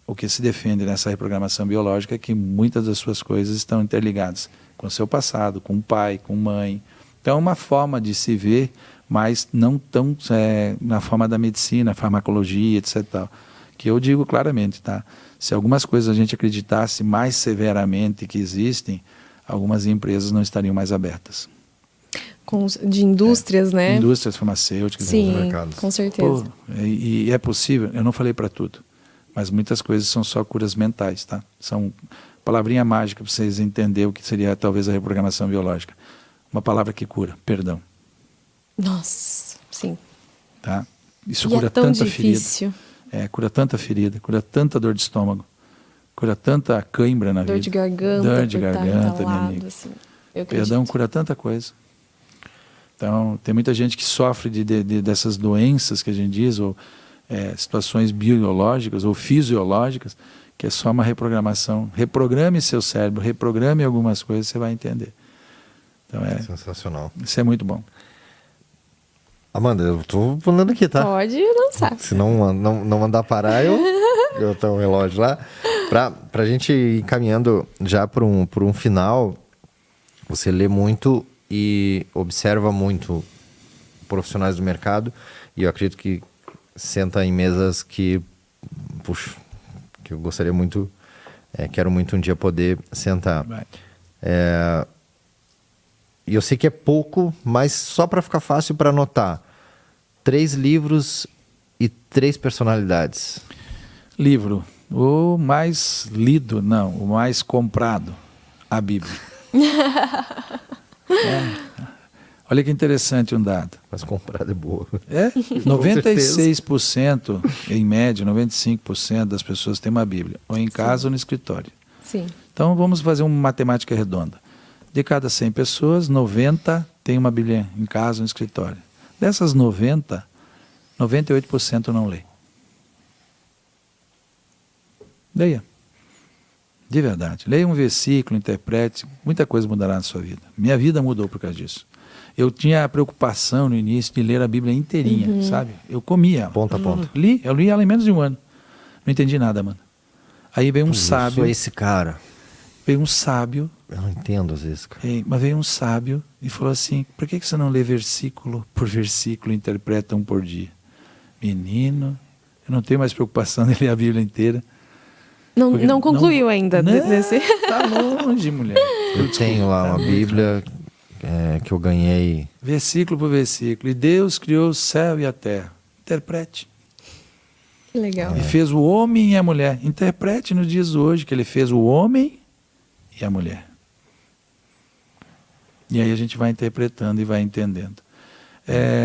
Speaker 3: O que se defende nessa reprogramação biológica é que muitas das suas coisas estão interligadas com o seu passado, com o pai, com a mãe. Então é uma forma de se ver, mas não tão na forma da medicina, farmacologia, etc. Tal, que eu digo claramente, tá? Se algumas coisas a gente acreditasse mais severamente que existem, algumas empresas não estariam mais abertas.
Speaker 1: De indústrias, né?
Speaker 3: Indústrias farmacêuticas.
Speaker 1: Sim,
Speaker 2: mercados.
Speaker 1: com certeza.
Speaker 3: E é possível, eu não falei para tudo, mas muitas coisas são só curas mentais, tá? São palavrinha mágica para vocês entenderem o que seria talvez a reprogramação biológica. Uma palavra que cura, perdão.
Speaker 1: Nossa, sim.
Speaker 3: Tá? Isso
Speaker 1: E
Speaker 3: cura
Speaker 1: é tão
Speaker 3: tanta
Speaker 1: difícil.
Speaker 3: ferida. Cura tanta ferida, cura tanta dor de estômago, cura tanta cãibra na
Speaker 1: Dor
Speaker 3: vida.
Speaker 1: de garganta,
Speaker 3: Dor de
Speaker 1: por estar
Speaker 3: garganta, minha
Speaker 1: entalado,
Speaker 3: amiga.
Speaker 1: assim. Eu acredito.
Speaker 3: Perdão cura tanta coisa. Então, tem muita gente que sofre dessas doenças que a gente diz, ou situações biológicas ou fisiológicas, que é só uma reprogramação. Reprograme seu cérebro, reprograme algumas coisas, você vai entender. Então,
Speaker 2: Sensacional.
Speaker 3: isso é muito bom.
Speaker 2: Amanda, eu tô falando aqui, tá?
Speaker 1: Pode lançar.
Speaker 2: Se não mandar parar, eu tenho um relógio lá. Pra gente ir caminhando já por um final, você lê muito e observa muito profissionais do mercado, e eu acredito que senta em mesas que, puxa, que eu gostaria muito, quero muito um dia poder sentar.
Speaker 3: Vai.
Speaker 2: E eu sei que é pouco, mas só para ficar fácil para anotar. 3 livros e 3 personalidades.
Speaker 3: Livro. O mais lido, não, o mais comprado, a Bíblia. Olha que interessante um dado.
Speaker 2: Mas comprada é boa.
Speaker 3: 96%, em média, 95% das pessoas têm uma Bíblia, ou em casa ou no escritório.
Speaker 1: Sim.
Speaker 3: Então vamos fazer uma matemática redonda. De cada 100 pessoas, 90 têm uma Bíblia em casa ou no escritório. Dessas 90, 98% não lê. Leia. De verdade. Leia um versículo, interprete, muita coisa mudará na sua vida. Minha vida mudou por causa disso. Eu tinha a preocupação no início de ler a Bíblia inteirinha, sabe? Eu comia ela.
Speaker 2: Ponta a ponta.
Speaker 3: Eu li ela em menos de um ano. Não entendi nada, mano. Aí veio um sábio.
Speaker 2: Eu sou esse cara.
Speaker 3: Veio um sábio.
Speaker 2: Eu não entendo às vezes, cara.
Speaker 3: Mas veio um sábio e falou assim: por que você não lê versículo por versículo e interpreta um por dia? Menino, eu não tenho mais preocupação de ler a Bíblia inteira.
Speaker 1: Não concluiu ainda nesse.
Speaker 3: Tá longe, mulher.
Speaker 2: Eu tenho lá uma Bíblia que eu ganhei.
Speaker 3: Versículo por versículo. E Deus criou o céu e a terra. Interprete.
Speaker 1: Que legal.
Speaker 3: E fez o homem e a mulher. Interprete nos dias de hoje que ele fez o homem e a mulher. E aí a gente vai interpretando e vai entendendo.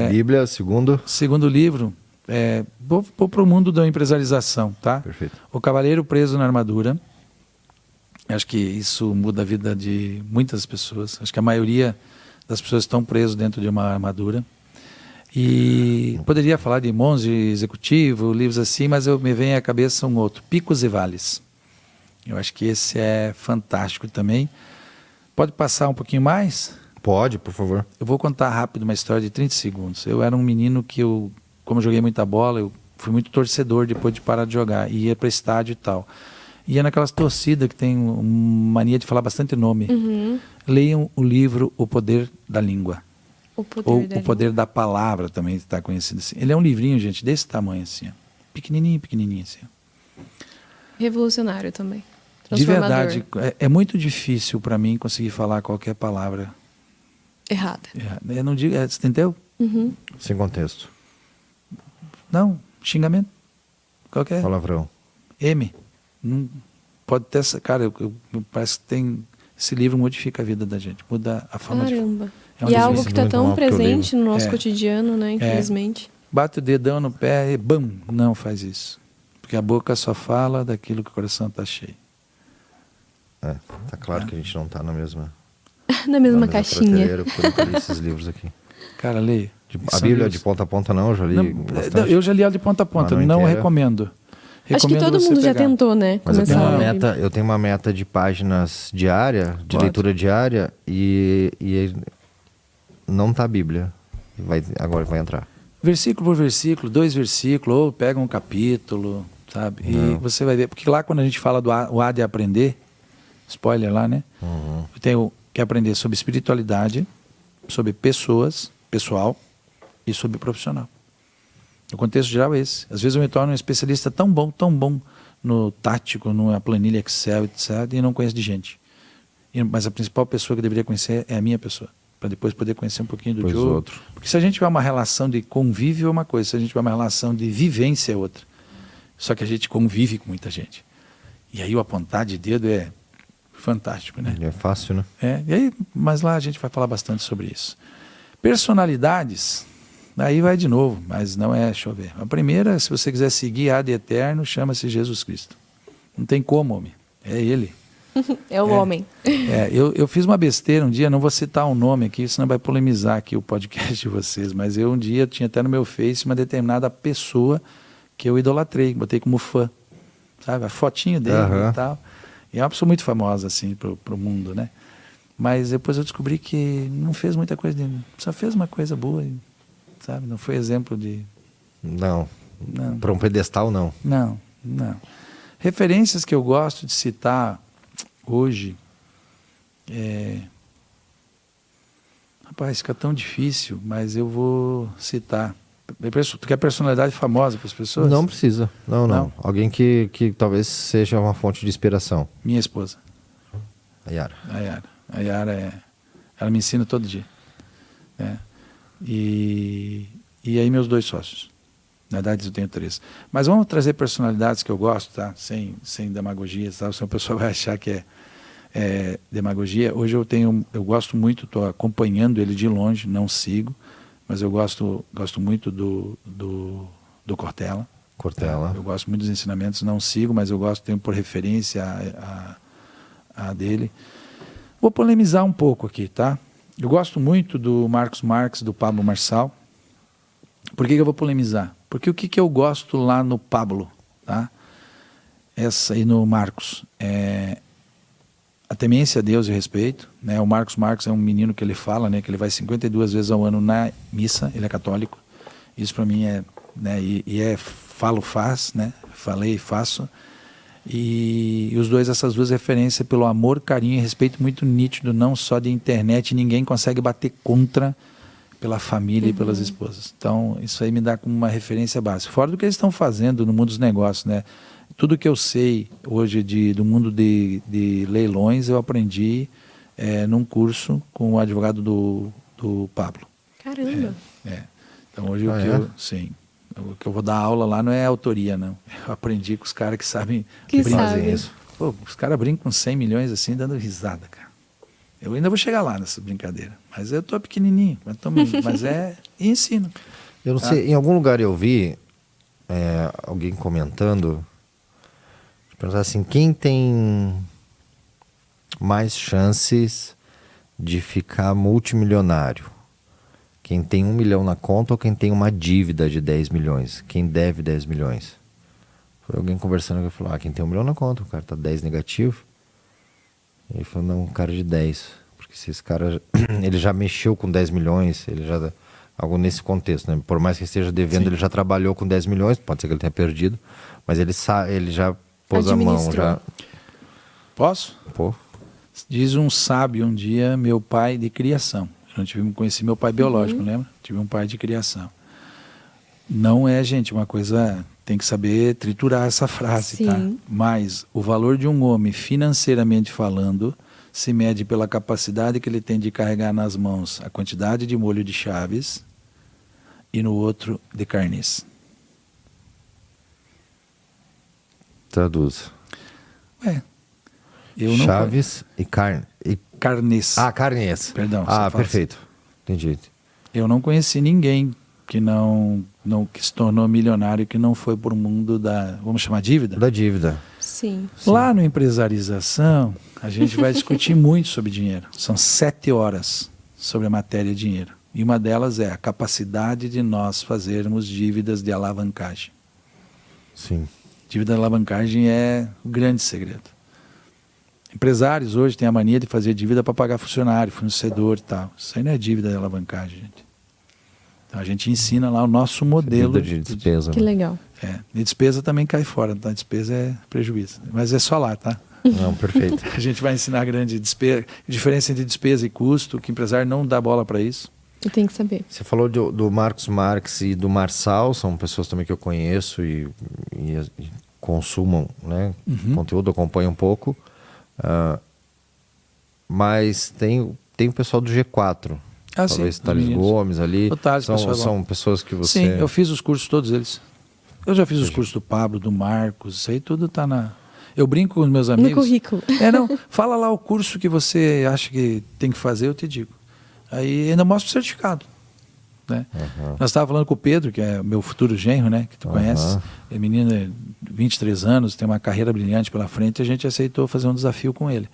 Speaker 2: Bíblia, segundo.
Speaker 3: Segundo livro, vou para o mundo da empresarização, tá?
Speaker 2: Perfeito.
Speaker 3: O cavaleiro preso na armadura. Acho que isso muda a vida de muitas pessoas. Acho que a maioria das pessoas estão presas dentro de uma armadura. E poderia falar de monge executivo, livros assim, mas me vem à cabeça um outro, Picos e Vales. Eu acho que esse é fantástico também. Pode passar um pouquinho mais?
Speaker 2: Pode, por favor.
Speaker 3: Eu vou contar rápido uma história de 30 segundos. Eu era um menino que como eu joguei muita bola, eu fui muito torcedor depois de parar de jogar. E ia para estádio e tal. Ia naquelas torcidas que tem mania de falar bastante nome. Leiam o livro O Poder da Língua.
Speaker 1: O
Speaker 3: Poder da Palavra também está conhecido assim. Ele é um livrinho, gente, desse tamanho assim. Ó. Pequenininho assim. Ó.
Speaker 1: Revolucionário também.
Speaker 3: De verdade, é muito difícil para mim conseguir falar qualquer palavra
Speaker 1: errada.
Speaker 3: Eu não digo, você entendeu?
Speaker 2: Sem contexto.
Speaker 3: Não, xingamento. Qualquer.
Speaker 2: Palavrão.
Speaker 3: M. Não, pode ter essa. Cara, parece que tem. Esse livro modifica a vida da gente, muda a forma
Speaker 1: Caramba.
Speaker 3: de.
Speaker 1: E é algo que está
Speaker 2: muito
Speaker 1: tão
Speaker 2: mal que eu
Speaker 1: presente
Speaker 2: leio.
Speaker 1: no nosso cotidiano, né? Infelizmente.
Speaker 3: Bate o dedão no pé e bam! Não faz isso. Porque a boca só fala daquilo que o coração está cheio.
Speaker 2: Tá claro que a gente não tá na mesma.
Speaker 1: Na mesma caixinha.
Speaker 2: prateleira, porque eu nunca li esses livros aqui.
Speaker 3: Cara, leia.
Speaker 2: A Bíblia de ponta a ponta não, eu já li bastante.
Speaker 3: Eu já li ela de ponta a ponta,
Speaker 2: Mas
Speaker 3: não
Speaker 2: inteira.
Speaker 3: recomendo.
Speaker 1: Acho que todo mundo já tentou, né?
Speaker 2: Mas
Speaker 1: Começar
Speaker 2: eu tenho uma meta de páginas diária, de leitura diária, e não tá a Bíblia. Agora vai entrar.
Speaker 3: Versículo por versículo, 2 versículos, ou pega um capítulo, sabe? E você vai ver. Porque lá quando a gente fala do o A de aprender, spoiler lá, né? Eu tenho que aprender sobre espiritualidade, sobre pessoas, pessoal, e sobre profissional. O contexto geral é esse. Às vezes eu me torno um especialista tão bom no tático, numa planilha Excel, etc., e não conheço de gente. Mas a principal pessoa que eu deveria conhecer é a minha pessoa, para depois poder conhecer um pouquinho do outro. Porque se a gente tiver uma relação de convívio é uma coisa, se a gente tiver uma relação de vivência é outra. Só que a gente convive com muita gente. E aí o apontar de dedo é fantástico, né?
Speaker 2: É fácil, né?
Speaker 3: Mas lá a gente vai falar bastante sobre isso. Personalidades, aí vai de novo, mas não é chover. A primeira, se você quiser seguir ad eterno, chama-se Jesus Cristo. Não tem como, homem. É Ele.
Speaker 1: É o homem.
Speaker 3: Eu fiz uma besteira um dia, não vou citar um nome aqui, senão vai polemizar aqui o podcast de vocês, mas eu um dia tinha até no meu Face uma determinada pessoa que eu idolatrei, botei como fã, sabe? A fotinho dele e tal. E é uma pessoa muito famosa, assim, pro mundo, né? Mas depois eu descobri que não fez muita coisa, só fez uma coisa boa, sabe? Não foi exemplo de...
Speaker 2: Não. Para um pedestal, não.
Speaker 3: Não. Referências que eu gosto de citar hoje, rapaz, fica tão difícil, mas eu vou citar. Tu quer personalidade famosa para as pessoas?
Speaker 2: Não precisa. Não. Alguém que talvez seja uma fonte de inspiração.
Speaker 3: Minha esposa.
Speaker 2: A Yara.
Speaker 3: A Yara ela me ensina todo dia. E aí meus 2 sócios. Na verdade eu tenho 3. Mas vamos trazer personalidades que eu gosto, tá? Sem demagogia, tá? Senão o pessoal vai achar que é demagogia. Hoje eu gosto muito, estou acompanhando ele de longe, não sigo, mas eu gosto muito do Cortella. Eu gosto muito dos ensinamentos, não sigo, mas eu tenho por referência a dele. Vou polemizar um pouco aqui, tá? Eu gosto muito do Marcos Marx, do Pablo Marçal. Por que eu vou polemizar? Porque o que eu gosto lá no Pablo, tá? E no Marcos, a temência a Deus e respeito, né? O Marcos Marx é um menino que ele fala, né? Que ele vai 52 vezes ao ano na missa, ele é católico. Isso para mim né? Falo, faz, né? Falei, faço. E essas duas referências pelo amor, carinho e respeito muito nítido, não só de internet, ninguém consegue bater contra pela família e pelas esposas. Então, isso aí me dá como uma referência básica. Fora do que eles estão fazendo no mundo dos negócios, né? Tudo que eu sei hoje do mundo de leilões, eu aprendi num curso com o advogado do Pablo.
Speaker 1: Caramba!
Speaker 3: Então, hoje o que eu vou dar aula lá não é autoria, não. Eu aprendi com os caras que sabem
Speaker 1: fazer
Speaker 3: isso. Pô, os caras brincam com 100 milhões assim, dando risada, cara. Eu ainda vou chegar lá nessa brincadeira. Mas eu tô pequenininho, mas e ensino.
Speaker 2: Eu não sei, em algum lugar eu vi alguém comentando, pensar assim, quem tem mais chances de ficar multimilionário? Quem tem 1 milhão na conta ou quem tem uma dívida de 10 milhões? Quem deve 10 milhões? Foi alguém conversando que falou, quem tem 1 milhão na conta, o cara tá 10 negativo. E ele falou, não, um cara de 10. Porque se esse cara, ele já mexeu com 10 milhões, ele já... Algo nesse contexto, né? Por mais que esteja devendo, ele já trabalhou com 10 milhões, pode ser que ele tenha perdido, mas ele já pôs a mão. Já...
Speaker 3: Posso?
Speaker 2: Pô.
Speaker 3: Diz um sábio um dia, meu pai de criação. Eu não conheci meu pai biológico, lembra? Tive um pai de criação. Não é, gente, uma coisa... Tem que saber triturar essa frase,
Speaker 1: Sim.
Speaker 3: tá? Mas o valor de um homem, financeiramente falando, se mede pela capacidade que ele tem de carregar nas mãos a quantidade de molho de Chaves e no outro de carnes.
Speaker 2: Traduz.
Speaker 3: Eu não
Speaker 2: Chaves e carne.
Speaker 3: Carnes.
Speaker 2: Carnes.
Speaker 3: Perdão.
Speaker 2: Perfeito. Entendi.
Speaker 3: Eu não conheci ninguém que que se tornou milionário que não foi por mundo vamos chamar dívida?
Speaker 2: Da dívida.
Speaker 1: Sim.
Speaker 3: Lá no Empresarização, a gente vai discutir muito sobre dinheiro. São 7 horas sobre a matéria dinheiro. E uma delas é a capacidade de nós fazermos dívidas de alavancagem.
Speaker 2: Sim.
Speaker 3: Dívida de alavancagem é o grande segredo. Empresários hoje têm a mania de fazer dívida para pagar funcionário, fornecedor e tal. Isso aí não é dívida de alavancagem, gente. Então a gente ensina lá o nosso modelo
Speaker 2: de despesa.
Speaker 1: Que legal.
Speaker 3: E despesa também cai fora, tá? Despesa é prejuízo. Mas é só lá, tá?
Speaker 2: Não, perfeito.
Speaker 3: A gente vai ensinar a grande diferença entre despesa e custo, que o empresário não dá bola para isso.
Speaker 1: E tem que saber.
Speaker 2: Você falou do Marcos Marques e do Marçal, são pessoas também que eu conheço e consumam, né, conteúdo, acompanho um pouco. Mas tem o pessoal do G4. Talvez
Speaker 3: sim,
Speaker 2: Thales Gomes ali.
Speaker 3: Thales,
Speaker 2: são pessoas que você...
Speaker 3: Sim, eu fiz os cursos todos eles. Eu já fiz os cursos do Pablo, do Marcos, isso aí tudo tá na... Eu brinco com os meus amigos.
Speaker 1: No currículo.
Speaker 3: Fala lá o curso que você acha que tem que fazer, eu te digo. Aí ainda mostro o certificado. Né? Nós estávamos falando com o Pedro, que é meu futuro genro, né? Que tu conhece. É menino de 23 anos, tem uma carreira brilhante pela frente, e a gente aceitou fazer um desafio com ele.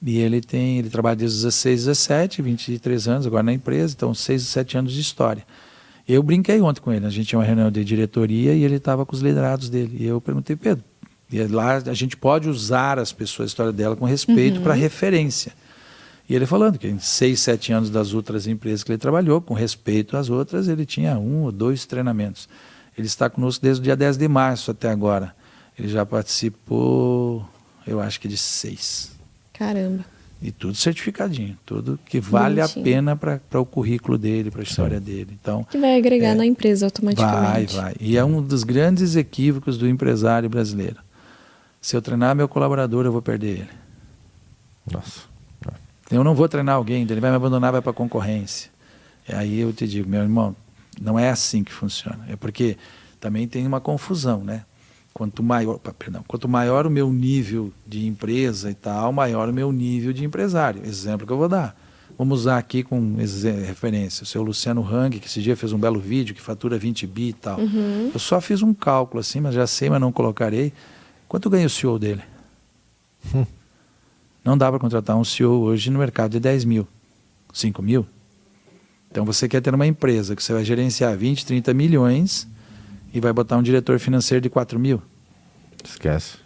Speaker 3: E ele trabalha desde os 16, 17, 23 anos agora na empresa, então 6, 7 anos de história. Eu brinquei ontem com ele, a gente tinha uma reunião de diretoria e ele estava com os liderados dele. E eu perguntei, Pedro, e lá a gente pode usar as pessoas, a história dela com respeito para referência. E ele falando que em 6, 7 anos das outras empresas que ele trabalhou, com respeito às outras, ele tinha 1 ou 2 treinamentos. Ele está conosco desde o dia 10 de março até agora. Ele já participou, eu acho que de 6.
Speaker 1: Caramba.
Speaker 3: E tudo certificadinho, tudo que vale a pena para o currículo dele, para a história dele. Então,
Speaker 1: que vai agregar na empresa automaticamente.
Speaker 3: Vai. E é um dos grandes equívocos do empresário brasileiro. Se eu treinar meu colaborador, eu vou perder ele.
Speaker 2: Nossa.
Speaker 3: Eu não vou treinar alguém, ele vai me abandonar, vai para a concorrência. E aí eu te digo, meu irmão, não é assim que funciona. É porque também tem uma confusão, né? Quanto maior o meu nível de empresa e tal, maior o meu nível de empresário. Exemplo que eu vou dar. Vamos usar aqui com referência. O seu Luciano Hang, que esse dia fez um belo vídeo, que fatura 20 bi e tal. Eu só fiz um cálculo assim, mas já sei, mas não colocarei. Quanto ganha o CEO dele? Não dá para contratar um CEO hoje no mercado de 10 mil, 5 mil. Então você quer ter uma empresa que você vai gerenciar 20, 30 milhões e vai botar um diretor financeiro de 4 mil.
Speaker 2: Esquece.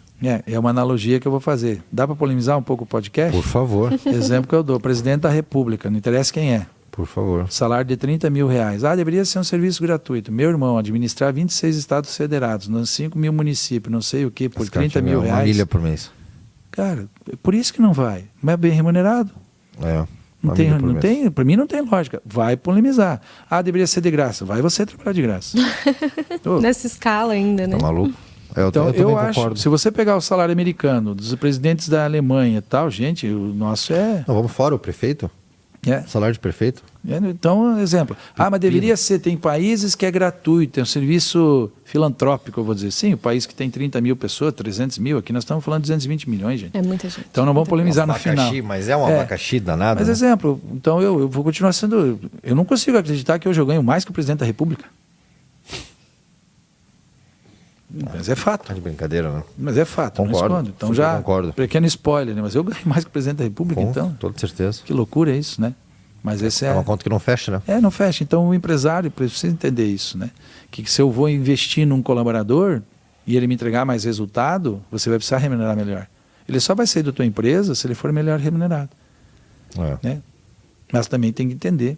Speaker 3: É uma analogia que eu vou fazer. Dá para polemizar um pouco o podcast?
Speaker 2: Por favor.
Speaker 3: Exemplo que eu dou. Presidente da República, não interessa quem é.
Speaker 2: Por favor.
Speaker 3: Salário de 30 mil reais. Deveria ser um serviço gratuito. Meu irmão, administrar 26 estados federados, nos 5 mil municípios, não sei o que, por 30 mil reais.
Speaker 2: 1 milha por mês.
Speaker 3: Cara, por isso que não vai. Mas é bem remunerado. Não tem, para mim não tem lógica. Vai polemizar. Deveria ser de graça. Vai você trabalhar de graça.
Speaker 1: Nessa escala ainda, né?
Speaker 2: Tá maluco?
Speaker 3: Então, eu acho, se você pegar o salário americano, dos presidentes da Alemanha e tal, gente, o nosso é...
Speaker 2: Não, vamos fora o prefeito? Salário de prefeito?
Speaker 3: Então, exemplo. Mas deveria ser, tem países que é gratuito, tem um serviço filantrópico, eu vou dizer. Sim, o país que tem 30 mil pessoas, 300 mil, aqui nós estamos falando de 220 milhões, gente.
Speaker 1: É muita gente.
Speaker 3: Então não vamos polemizar no final.
Speaker 2: Mas é um abacaxi danado.
Speaker 3: Mas
Speaker 2: né?
Speaker 3: exemplo, então eu vou continuar sendo... Eu não consigo acreditar que hoje eu ganho mais que o presidente da República. Mas é fato.
Speaker 2: Tá de brincadeira, né?
Speaker 3: Mas é fato,
Speaker 2: concordo,
Speaker 3: não escondo. Então já,
Speaker 2: concordo.
Speaker 3: pequeno spoiler, né? Mas eu ganho mais que o presidente da República, então.
Speaker 2: Toda certeza.
Speaker 3: Que loucura é isso, né? Mas esse
Speaker 2: é uma conta que não fecha, né?
Speaker 3: Não fecha. Então o empresário precisa entender isso, né? Que se eu vou investir num colaborador e ele me entregar mais resultado, você vai precisar remunerar melhor. Ele só vai sair da tua empresa se ele for melhor remunerado. Né? Mas também tem que entender,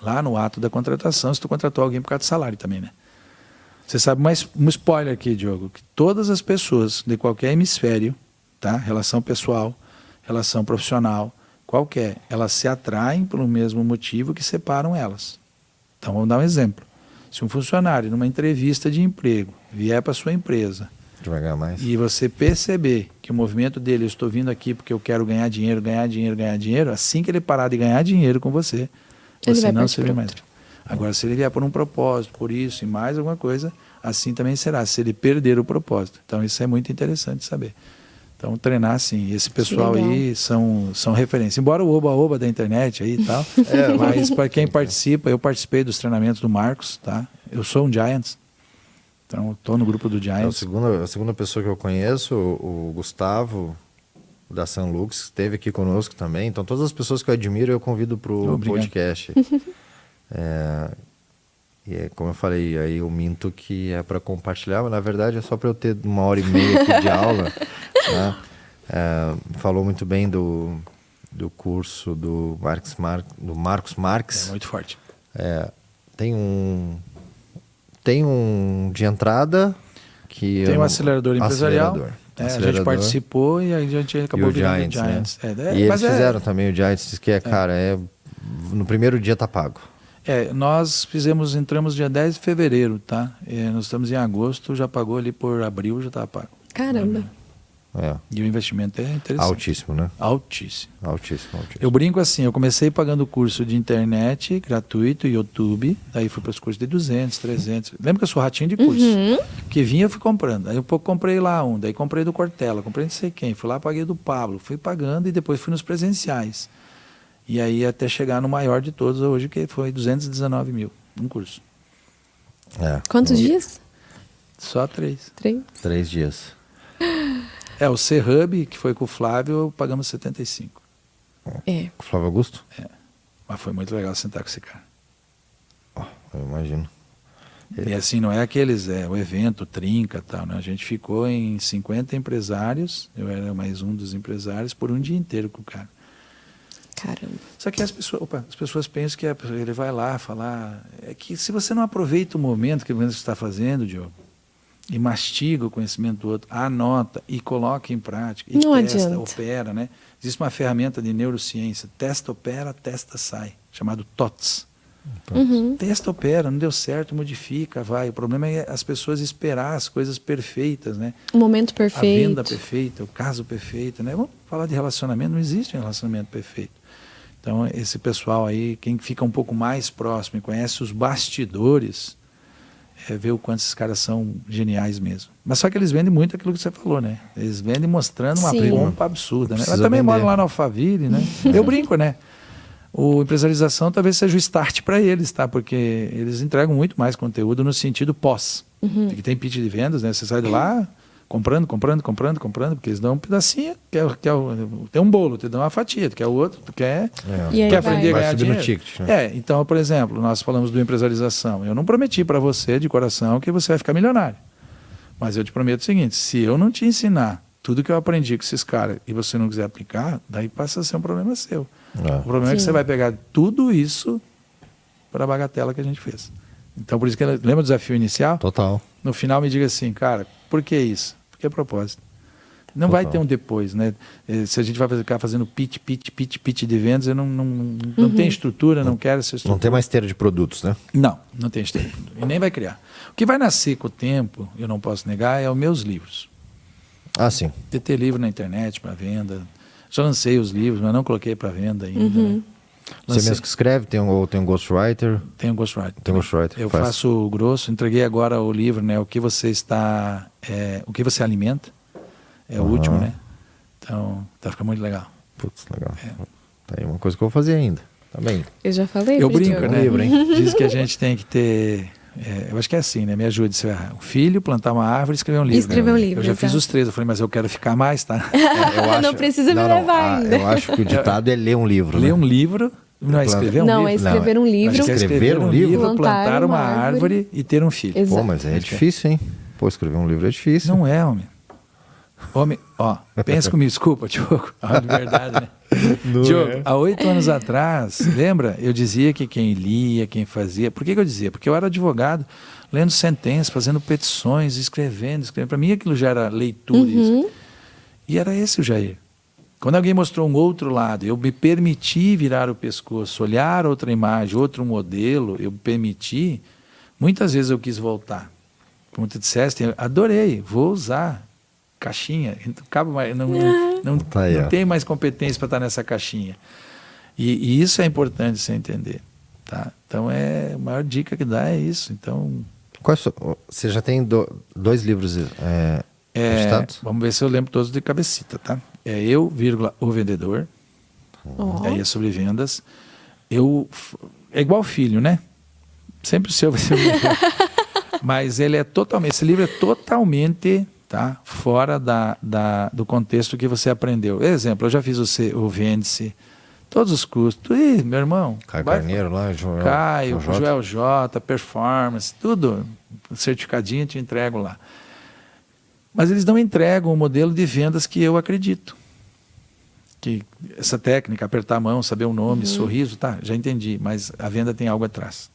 Speaker 3: lá no ato da contratação, se tu contratou alguém por causa de salário também, né? Você sabe mais um spoiler aqui, Diogo, que todas as pessoas de qualquer hemisfério, tá? Relação pessoal, relação profissional, qualquer, elas se atraem pelo mesmo motivo que separam elas. Então vamos dar um exemplo. Se um funcionário numa entrevista de emprego vier para sua empresa
Speaker 2: vai ganhar mais.
Speaker 3: E você perceber que o movimento dele, eu estou vindo aqui porque eu quero ganhar dinheiro, assim que ele parar de ganhar dinheiro com você, você não se vê mais. Agora, se ele vier por um propósito, por isso e mais alguma coisa, assim também será, se ele perder o propósito. Então, isso é muito interessante saber. Então, treinar, sim. Esse pessoal aí são referência. Embora o oba-oba da internet aí e tal, mas para quem participa, eu participei dos treinamentos do Marcos, tá? Eu sou um Giants, então estou no grupo do Giants.
Speaker 2: A segunda pessoa que eu conheço, o Gustavo, da San Lux, esteve aqui conosco também. Então, todas as pessoas que eu admiro, eu convido para o podcast. E como eu falei, aí eu minto que é para compartilhar, mas na verdade é só para eu ter 1h30 aqui de aula. Né? Falou muito bem do curso do Marcos Marques.
Speaker 3: É muito forte.
Speaker 2: Tem um de entrada que
Speaker 3: tem um acelerador empresarial. A gente participou e aí a gente acabou virando o Giants.
Speaker 2: Né? E eles fizeram também o Giants, diz que no primeiro dia tá pago.
Speaker 3: Nós entramos dia 10 de fevereiro, tá? Nós estamos em agosto, já pagou ali por abril, já estava pago.
Speaker 1: Caramba.
Speaker 3: E o investimento é interessante.
Speaker 2: Altíssimo, né?
Speaker 3: Altíssimo.
Speaker 2: Altíssimo.
Speaker 3: Eu brinco assim, eu comecei pagando curso de internet, gratuito, YouTube, daí fui para os cursos de 200, 300. Lembra que eu sou ratinho de curso? Que vinha, eu fui comprando. Aí um pouco comprei lá daí comprei do Cortella, comprei não sei quem, fui lá, paguei do Pablo, fui pagando e depois fui nos presenciais. E aí até chegar no maior de todos hoje, que foi 219 mil, um curso.
Speaker 1: Quantos dias?
Speaker 3: Só 3.
Speaker 2: 3 dias.
Speaker 3: O C-Hub, que foi com o Flávio, pagamos 75.
Speaker 2: Com o Flávio Augusto?
Speaker 3: Mas foi muito legal sentar com esse cara.
Speaker 2: Eu imagino.
Speaker 3: E assim, não é aqueles, o evento, trinca e tal, né? A gente ficou em 50 empresários, eu era mais um dos empresários, por um dia inteiro com o cara.
Speaker 1: Caramba.
Speaker 3: Só que as pessoas pensam que ele vai lá falar... É que se você não aproveita o momento que você está fazendo, Diogo, e mastiga o conhecimento do outro, anota e coloca em prática, e
Speaker 1: não
Speaker 3: testa,
Speaker 1: adianta.
Speaker 3: opera, né? Existe uma ferramenta de neurociência, testa, opera, testa, sai, chamado TOTS. Testa, opera, não deu certo, modifica, vai. O problema é as pessoas esperar as coisas perfeitas, né?
Speaker 1: O momento
Speaker 3: A
Speaker 1: perfeito.
Speaker 3: venda perfeita, o caso perfeito, né? Vamos falar de relacionamento, não existe um relacionamento perfeito. Então, esse pessoal aí, quem fica um pouco mais próximo e conhece os bastidores, vê o quanto esses caras são geniais mesmo. Mas só que eles vendem muito aquilo que você falou, né? Eles vendem mostrando uma pompa absurda, né? Mas também moram lá na Alphaville, né? Eu brinco, né? O empresarização talvez seja o start para eles, tá? Porque eles entregam muito mais conteúdo no sentido pós. Que tem pitch de vendas, né? Você sai de lá comprando, porque eles dão um pedacinho, tem um bolo, te dão uma fatia, tu quer o outro, tu quer aprender a ganhar dinheiro.
Speaker 2: Ticket, né?
Speaker 3: Então, por exemplo, nós falamos do empresarização. Eu não prometi para você, de coração, que você vai ficar milionário. Mas eu te prometo o seguinte, se eu não te ensinar tudo que eu aprendi com esses caras e você não quiser aplicar, daí passa a ser um problema seu. O problema é que você vai pegar tudo isso para a bagatela que a gente fez. Então, por isso que lembra do desafio inicial?
Speaker 2: Total.
Speaker 3: No final me diga assim, cara, por que isso? Porque é propósito. Não vai ter um depois, né? Se a gente vai ficar fazendo pitch de vendas, eu não tem estrutura, não quero essa estrutura.
Speaker 2: Não tem mais esteira de produtos, né?
Speaker 3: Não tem esteira. E nem vai criar. O que vai nascer com o tempo, eu não posso negar, é os meus livros.
Speaker 2: Sim.
Speaker 3: Ter livro na internet para venda. Já lancei os livros, mas não coloquei para venda ainda. Né?
Speaker 2: Você mesmo que escreve? Tem um ghostwriter?
Speaker 3: Tem um ghostwriter. Eu
Speaker 2: faz.
Speaker 3: faço o grosso, entreguei agora o livro, né? O que você alimenta. É o último, né? Então, tá ficando muito legal.
Speaker 2: Putz, legal. Tá aí uma coisa que eu vou fazer ainda. Também.
Speaker 1: Eu já falei.
Speaker 3: Eu brinco,
Speaker 1: Diogo.
Speaker 3: né?
Speaker 2: Livro, hein?
Speaker 3: Diz que a gente tem que ter... eu acho que é assim, né? Me ajude. Um filho, plantar uma árvore e escrever um livro.
Speaker 1: Escrever um livro,
Speaker 3: Eu já
Speaker 1: exato.
Speaker 3: fiz os 3. Eu falei, mas eu quero ficar mais, tá?
Speaker 1: Não precisa me levar ainda.
Speaker 2: Eu acho que o ditado é ler um livro.
Speaker 3: Ler
Speaker 2: né?
Speaker 3: um livro... Não, é escrever um livro?
Speaker 1: Não, é escrever um livro.
Speaker 3: Acho que é escrever um livro, plantar uma
Speaker 1: árvore
Speaker 3: árvore e ter um filho.
Speaker 1: Exato.
Speaker 2: Pô, mas é difícil, hein? Pô, escrever um livro é difícil.
Speaker 3: Não é, homem. Pensa comigo, desculpa, Diogo. De verdade, né? Diogo, há 8 anos atrás, lembra? Eu dizia que quem lia, quem fazia... Por que eu dizia? Porque eu era advogado, lendo sentenças, fazendo petições, escrevendo. Para mim aquilo já era leitura. E era esse o Jair. Quando alguém mostrou um outro lado, eu me permiti virar o pescoço, olhar outra imagem, outro modelo, eu me permiti, muitas vezes eu quis voltar. Como tu disseste, eu adorei, vou usar caixinha, não tenho mais competência para estar nessa caixinha. E isso é importante você entender. Tá? Então, a maior dica que dá é isso. Então,
Speaker 2: você já tem 2 livros editados?
Speaker 3: Vamos ver se eu lembro todos de cabecita, tá? É Eu, o Vendedor. Aí é sobre vendas. É igual filho, né? Sempre o seu vai ser o melhor. Mas esse livro é totalmente fora do contexto que você aprendeu. Exemplo, eu já fiz o Vende-se, todos os cursos. Meu irmão.
Speaker 2: Caio Carneiro lá,
Speaker 3: Joel J, Performance, tudo. Certificadinho te entrego lá. Mas eles não entregam o modelo de vendas que eu acredito. Que essa técnica, apertar a mão, saber o nome, sorriso, já entendi, mas a venda tem algo atrás.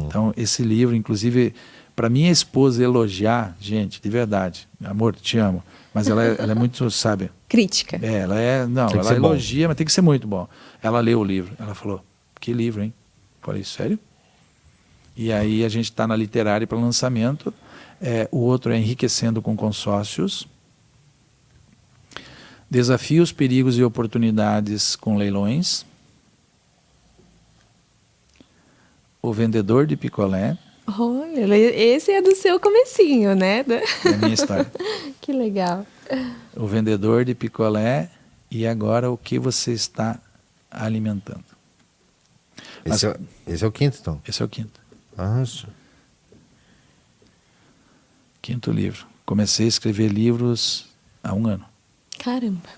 Speaker 3: Então, esse livro, inclusive, para minha esposa elogiar, gente, de verdade, amor, te amo, mas ela é muito sábia.
Speaker 1: Crítica.
Speaker 3: Ela elogia, mas tem que ser muito bom. Ela leu o livro, ela falou, que livro, hein? Eu falei, sério? E aí a gente está na Literária para lançamento. O outro é Enriquecendo com Consórcios. Desafios, Perigos e Oportunidades com Leilões. O Vendedor de Picolé.
Speaker 1: Olha, esse é do seu comecinho, né?
Speaker 3: É a minha história.
Speaker 1: Que legal.
Speaker 3: O Vendedor de Picolé e agora o que você está alimentando.
Speaker 2: Esse é o quinto, então?
Speaker 3: Esse é o quinto.
Speaker 2: Nossa.
Speaker 3: Quinto livro. Comecei a escrever livros há 1 ano.
Speaker 1: Caramba.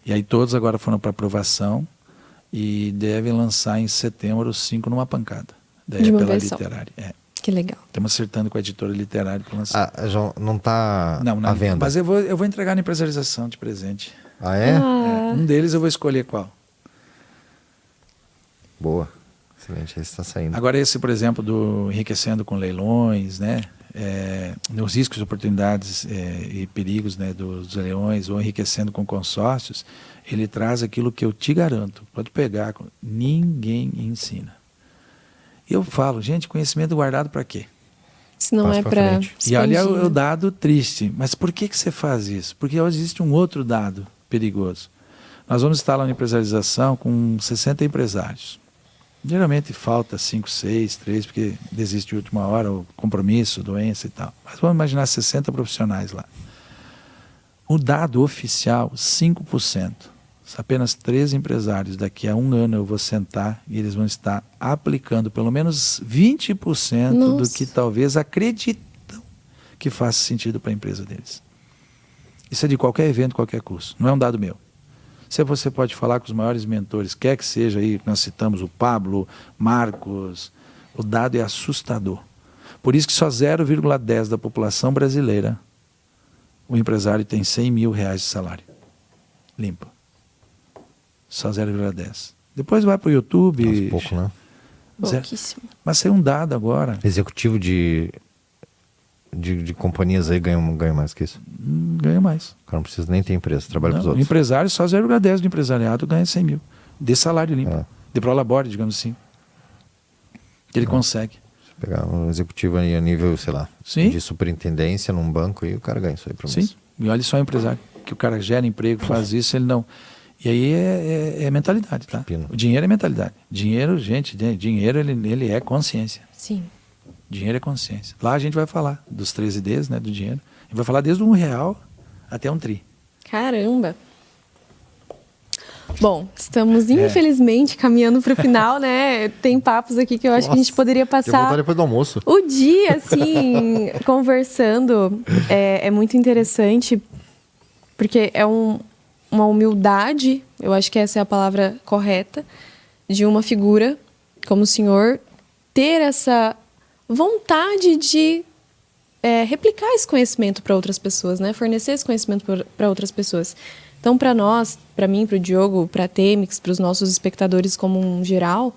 Speaker 3: E aí todos agora foram para aprovação e devem lançar em setembro os 5 numa pancada. Daí
Speaker 1: De uma
Speaker 3: pela
Speaker 1: versão.
Speaker 3: Literária.
Speaker 1: Que legal.
Speaker 3: Estamos acertando com a editora Literária para lançar.
Speaker 2: Já não está
Speaker 3: Não,
Speaker 2: à venda?
Speaker 3: mas eu vou entregar na empresarização de presente.
Speaker 2: Ah, é?
Speaker 3: Um deles eu vou escolher qual.
Speaker 2: Boa. Excelente, esse está saindo.
Speaker 3: Agora esse, por exemplo, do Enriquecendo com Leilões, né? Os riscos, oportunidades e perigos, né, dos leilões, ou Enriquecendo com Consórcios, ele traz aquilo que eu te garanto. Pode pegar, ninguém ensina. Eu falo, gente, conhecimento guardado para quê?
Speaker 1: Se não
Speaker 2: Passa
Speaker 1: é
Speaker 2: pra
Speaker 1: para
Speaker 2: frente.
Speaker 3: E olha o dado triste. Mas por que você faz isso? Porque hoje existe um outro dado perigoso. Nós vamos estar lá na empresarização com 60 empresários. Geralmente falta 5, 6, 3, porque desiste de última hora, o compromisso, doença e tal. Mas vamos imaginar 60 profissionais lá. O dado oficial, 5%. Apenas 3 empresários. Daqui a 1 ano eu vou sentar e eles vão estar aplicando pelo menos 20% do
Speaker 1: Nossa.
Speaker 3: que talvez acreditam que faça sentido para a empresa deles. Isso é de qualquer evento, qualquer curso. Não é um dado meu. Se você pode falar com os maiores mentores, quer que seja aí, nós citamos o Pablo, Marcos, o dado é assustador. Por isso que só 0,10% da população brasileira, o empresário tem R$100 mil de salário. Limpo. Só 0,10%. Depois vai para o YouTube.
Speaker 2: Nossa, pouco, né?
Speaker 1: Pouquíssimo.
Speaker 3: Mas saiu um dado agora.
Speaker 2: Executivo de companhias aí ganha mais que isso.
Speaker 3: Ganha mais.
Speaker 2: O cara não precisa nem ter empresa, trabalha para os
Speaker 3: O
Speaker 2: outros.
Speaker 3: empresário, só 0,10% do empresariado ganha 100 mil. De salário limpo.
Speaker 2: É.
Speaker 3: De prolabore, digamos assim. Ele consegue.
Speaker 2: Se pegar um executivo aí a nível, sei lá,
Speaker 3: Sim.
Speaker 2: de superintendência num banco, aí o cara ganha isso aí para
Speaker 3: Sim.
Speaker 2: mês.
Speaker 3: E olha só o empresário. Que o cara gera emprego, faz isso, ele não. E aí é mentalidade, tá?
Speaker 2: Pepino.
Speaker 3: O dinheiro é mentalidade. Dinheiro, gente, dinheiro ele é consciência.
Speaker 1: Sim.
Speaker 3: Dinheiro é consciência. Lá a gente vai falar dos 13 Ds, né, do dinheiro. A gente vai falar desde R$1 até um tri.
Speaker 1: Caramba. Bom, estamos infelizmente caminhando para o final, né? Tem papos aqui que eu acho que a gente poderia
Speaker 2: Eu vou voltar
Speaker 1: passar
Speaker 2: depois do almoço.
Speaker 1: o dia, assim, conversando. É muito interessante, porque é uma humildade, eu acho que essa é a palavra correta, de uma figura como o senhor ter essa vontade de replicar esse conhecimento para outras pessoas, né? Fornecer esse conhecimento para outras pessoas. Então, para nós, para mim, para o Diogo, para a Temix, para os nossos espectadores como um geral,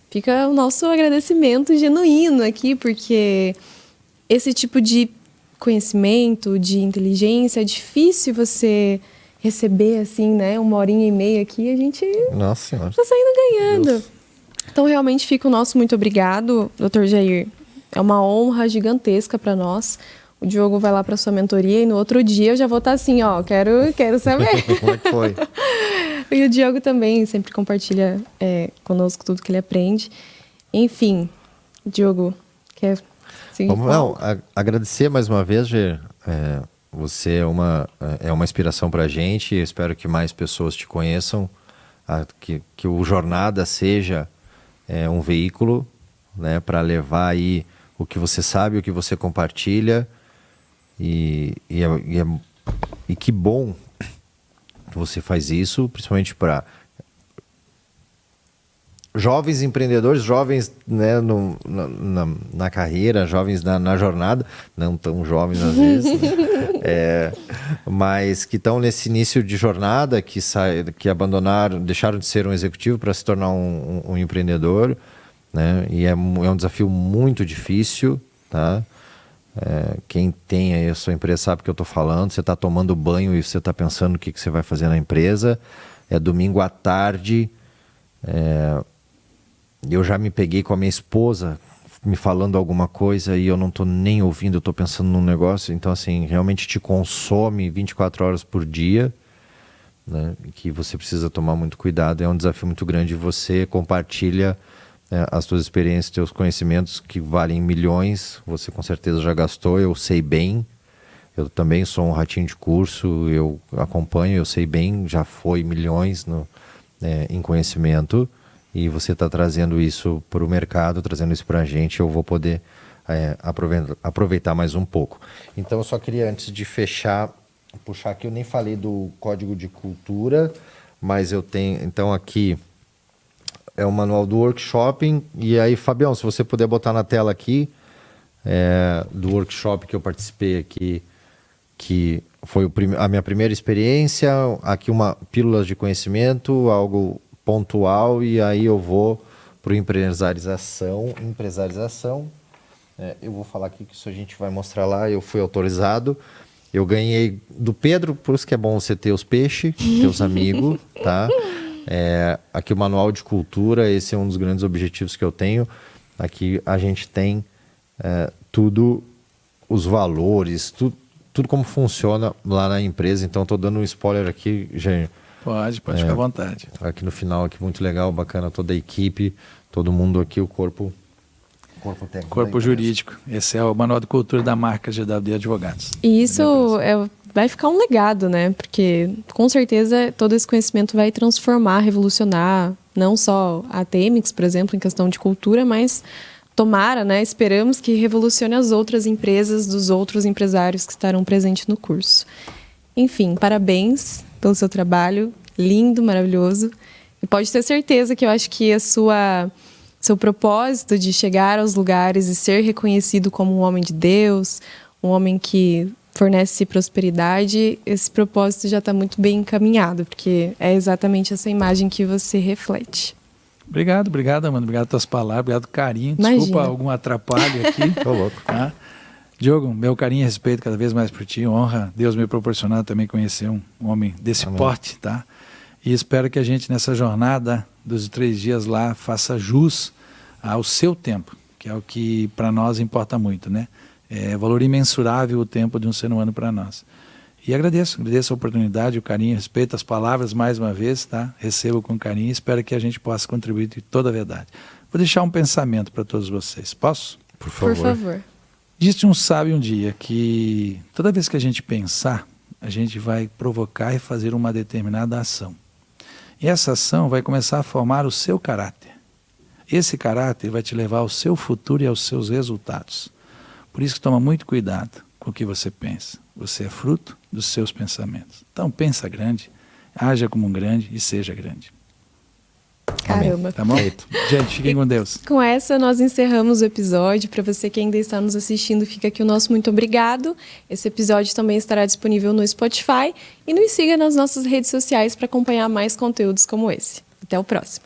Speaker 1: fica o nosso agradecimento genuíno aqui, porque esse tipo de conhecimento, de inteligência, é difícil você receber, assim, né? 1h30 aqui, a gente
Speaker 2: Nossa Senhora.
Speaker 1: está saindo ganhando. Então, realmente, fica o nosso muito obrigado, Dr. Jair. É uma honra gigantesca para nós. O Diogo vai lá para sua mentoria e no outro dia eu já vou estar assim, ó, quero saber.
Speaker 2: Como é que foi?
Speaker 1: E o Diogo também sempre compartilha conosco tudo que ele aprende. Enfim, Diogo, quer seguir?
Speaker 2: Vamos agradecer mais uma vez, Gê. Você é uma inspiração para a gente. Eu espero que mais pessoas te conheçam, que o Jornada seja um veículo, né, para levar aí o que você sabe, o que você compartilha. E que bom que você faz isso, principalmente para jovens empreendedores, jovens, né, na carreira, jovens na jornada, não tão jovens às vezes, né? Mas que estão nesse início de jornada, que abandonaram, deixaram de ser um executivo para se tornar um empreendedor, né? E é um desafio muito difícil, tá? Quem tem aí a sua empresa sabe o que eu estou falando. Você está tomando banho e você está pensando o que você vai fazer na empresa. É domingo à tarde, eu já me peguei com a minha esposa me falando alguma coisa e eu não tô nem ouvindo, eu tô pensando num negócio. Então, assim, realmente te consome 24 horas por dia, né? Que você precisa tomar muito cuidado. É um desafio muito grande. Você compartilha as suas experiências, os seus conhecimentos que valem milhões. Você com certeza já gastou, eu sei bem. Eu também sou um ratinho de curso, eu acompanho, eu sei bem, já foi milhões em conhecimento. E você está trazendo isso para o mercado, trazendo isso para a gente, eu vou poder aproveitar mais um pouco. Então, eu só queria, antes de fechar, puxar aqui, eu nem falei do Código de Cultura, mas eu tenho, então aqui é o manual do workshop, e aí, Fabião, se você puder botar na tela aqui, do workshop que eu participei aqui, que foi a minha primeira experiência, aqui uma pílulas de conhecimento, algo pontual, e aí eu vou para o empresarização. Eu vou falar aqui que isso a gente vai mostrar lá. Eu fui autorizado, eu ganhei do Pedro, por isso que é bom você ter os peixes, teus amigos, tá? Aqui o manual de cultura, esse é um dos grandes objetivos que eu tenho. Aqui a gente tem tudo, os valores, tudo como funciona lá na empresa. Então estou dando um spoiler aqui, gente.
Speaker 3: Pode ficar à vontade.
Speaker 2: Aqui no final, aqui muito legal, bacana, toda a equipe, todo mundo aqui, o corpo técnico.
Speaker 3: Corpo jurídico. Esse é o Manual de Cultura da marca GWD Advogados.
Speaker 1: E isso vai ficar um legado, né? Porque, com certeza, todo esse conhecimento vai transformar, revolucionar, não só a Temix, por exemplo, em questão de cultura, mas tomara, né? Esperamos que revolucione as outras empresas dos outros empresários que estarão presentes no curso. Enfim, parabéns pelo seu trabalho, lindo, maravilhoso. E pode ter certeza que eu acho que seu propósito de chegar aos lugares e ser reconhecido como um homem de Deus, um homem que fornece prosperidade, esse propósito já está muito bem encaminhado, porque é exatamente essa imagem que você reflete.
Speaker 3: Obrigado, mano. Obrigado pelas palavras, obrigado pelo carinho.
Speaker 1: Imagina.
Speaker 3: Desculpa algum atrapalho aqui.
Speaker 2: Tô louco.
Speaker 3: Tá? Diogo, meu carinho e respeito cada vez mais por ti. Honra Deus me proporcionar também conhecer um homem desse porte, tá? E espero que a gente nessa jornada dos 3 dias lá faça jus ao seu tempo, que é o que para nós importa muito, né? É valor imensurável o tempo de um ser humano para nós. E agradeço a oportunidade, o carinho, o respeito, as palavras mais uma vez, tá? Recebo com carinho e espero que a gente possa contribuir de toda a verdade. Vou deixar um pensamento para todos vocês. Posso?
Speaker 2: Por favor.
Speaker 1: Por favor.
Speaker 3: Disse um sábio um dia que toda vez que a gente pensar, a gente vai provocar e fazer uma determinada ação. E essa ação vai começar a formar o seu caráter. Esse caráter vai te levar ao seu futuro e aos seus resultados. Por isso que toma muito cuidado com o que você pensa. Você é fruto dos seus pensamentos. Então pensa grande, haja como um grande e seja grande.
Speaker 1: Caramba.
Speaker 3: Tá bom? Gente, fiquem com Deus.
Speaker 1: Com essa, nós encerramos o episódio. Para você que ainda está nos assistindo, fica aqui o nosso muito obrigado. Esse episódio também estará disponível no Spotify. E nos siga nas nossas redes sociais para acompanhar mais conteúdos como esse. Até o próximo.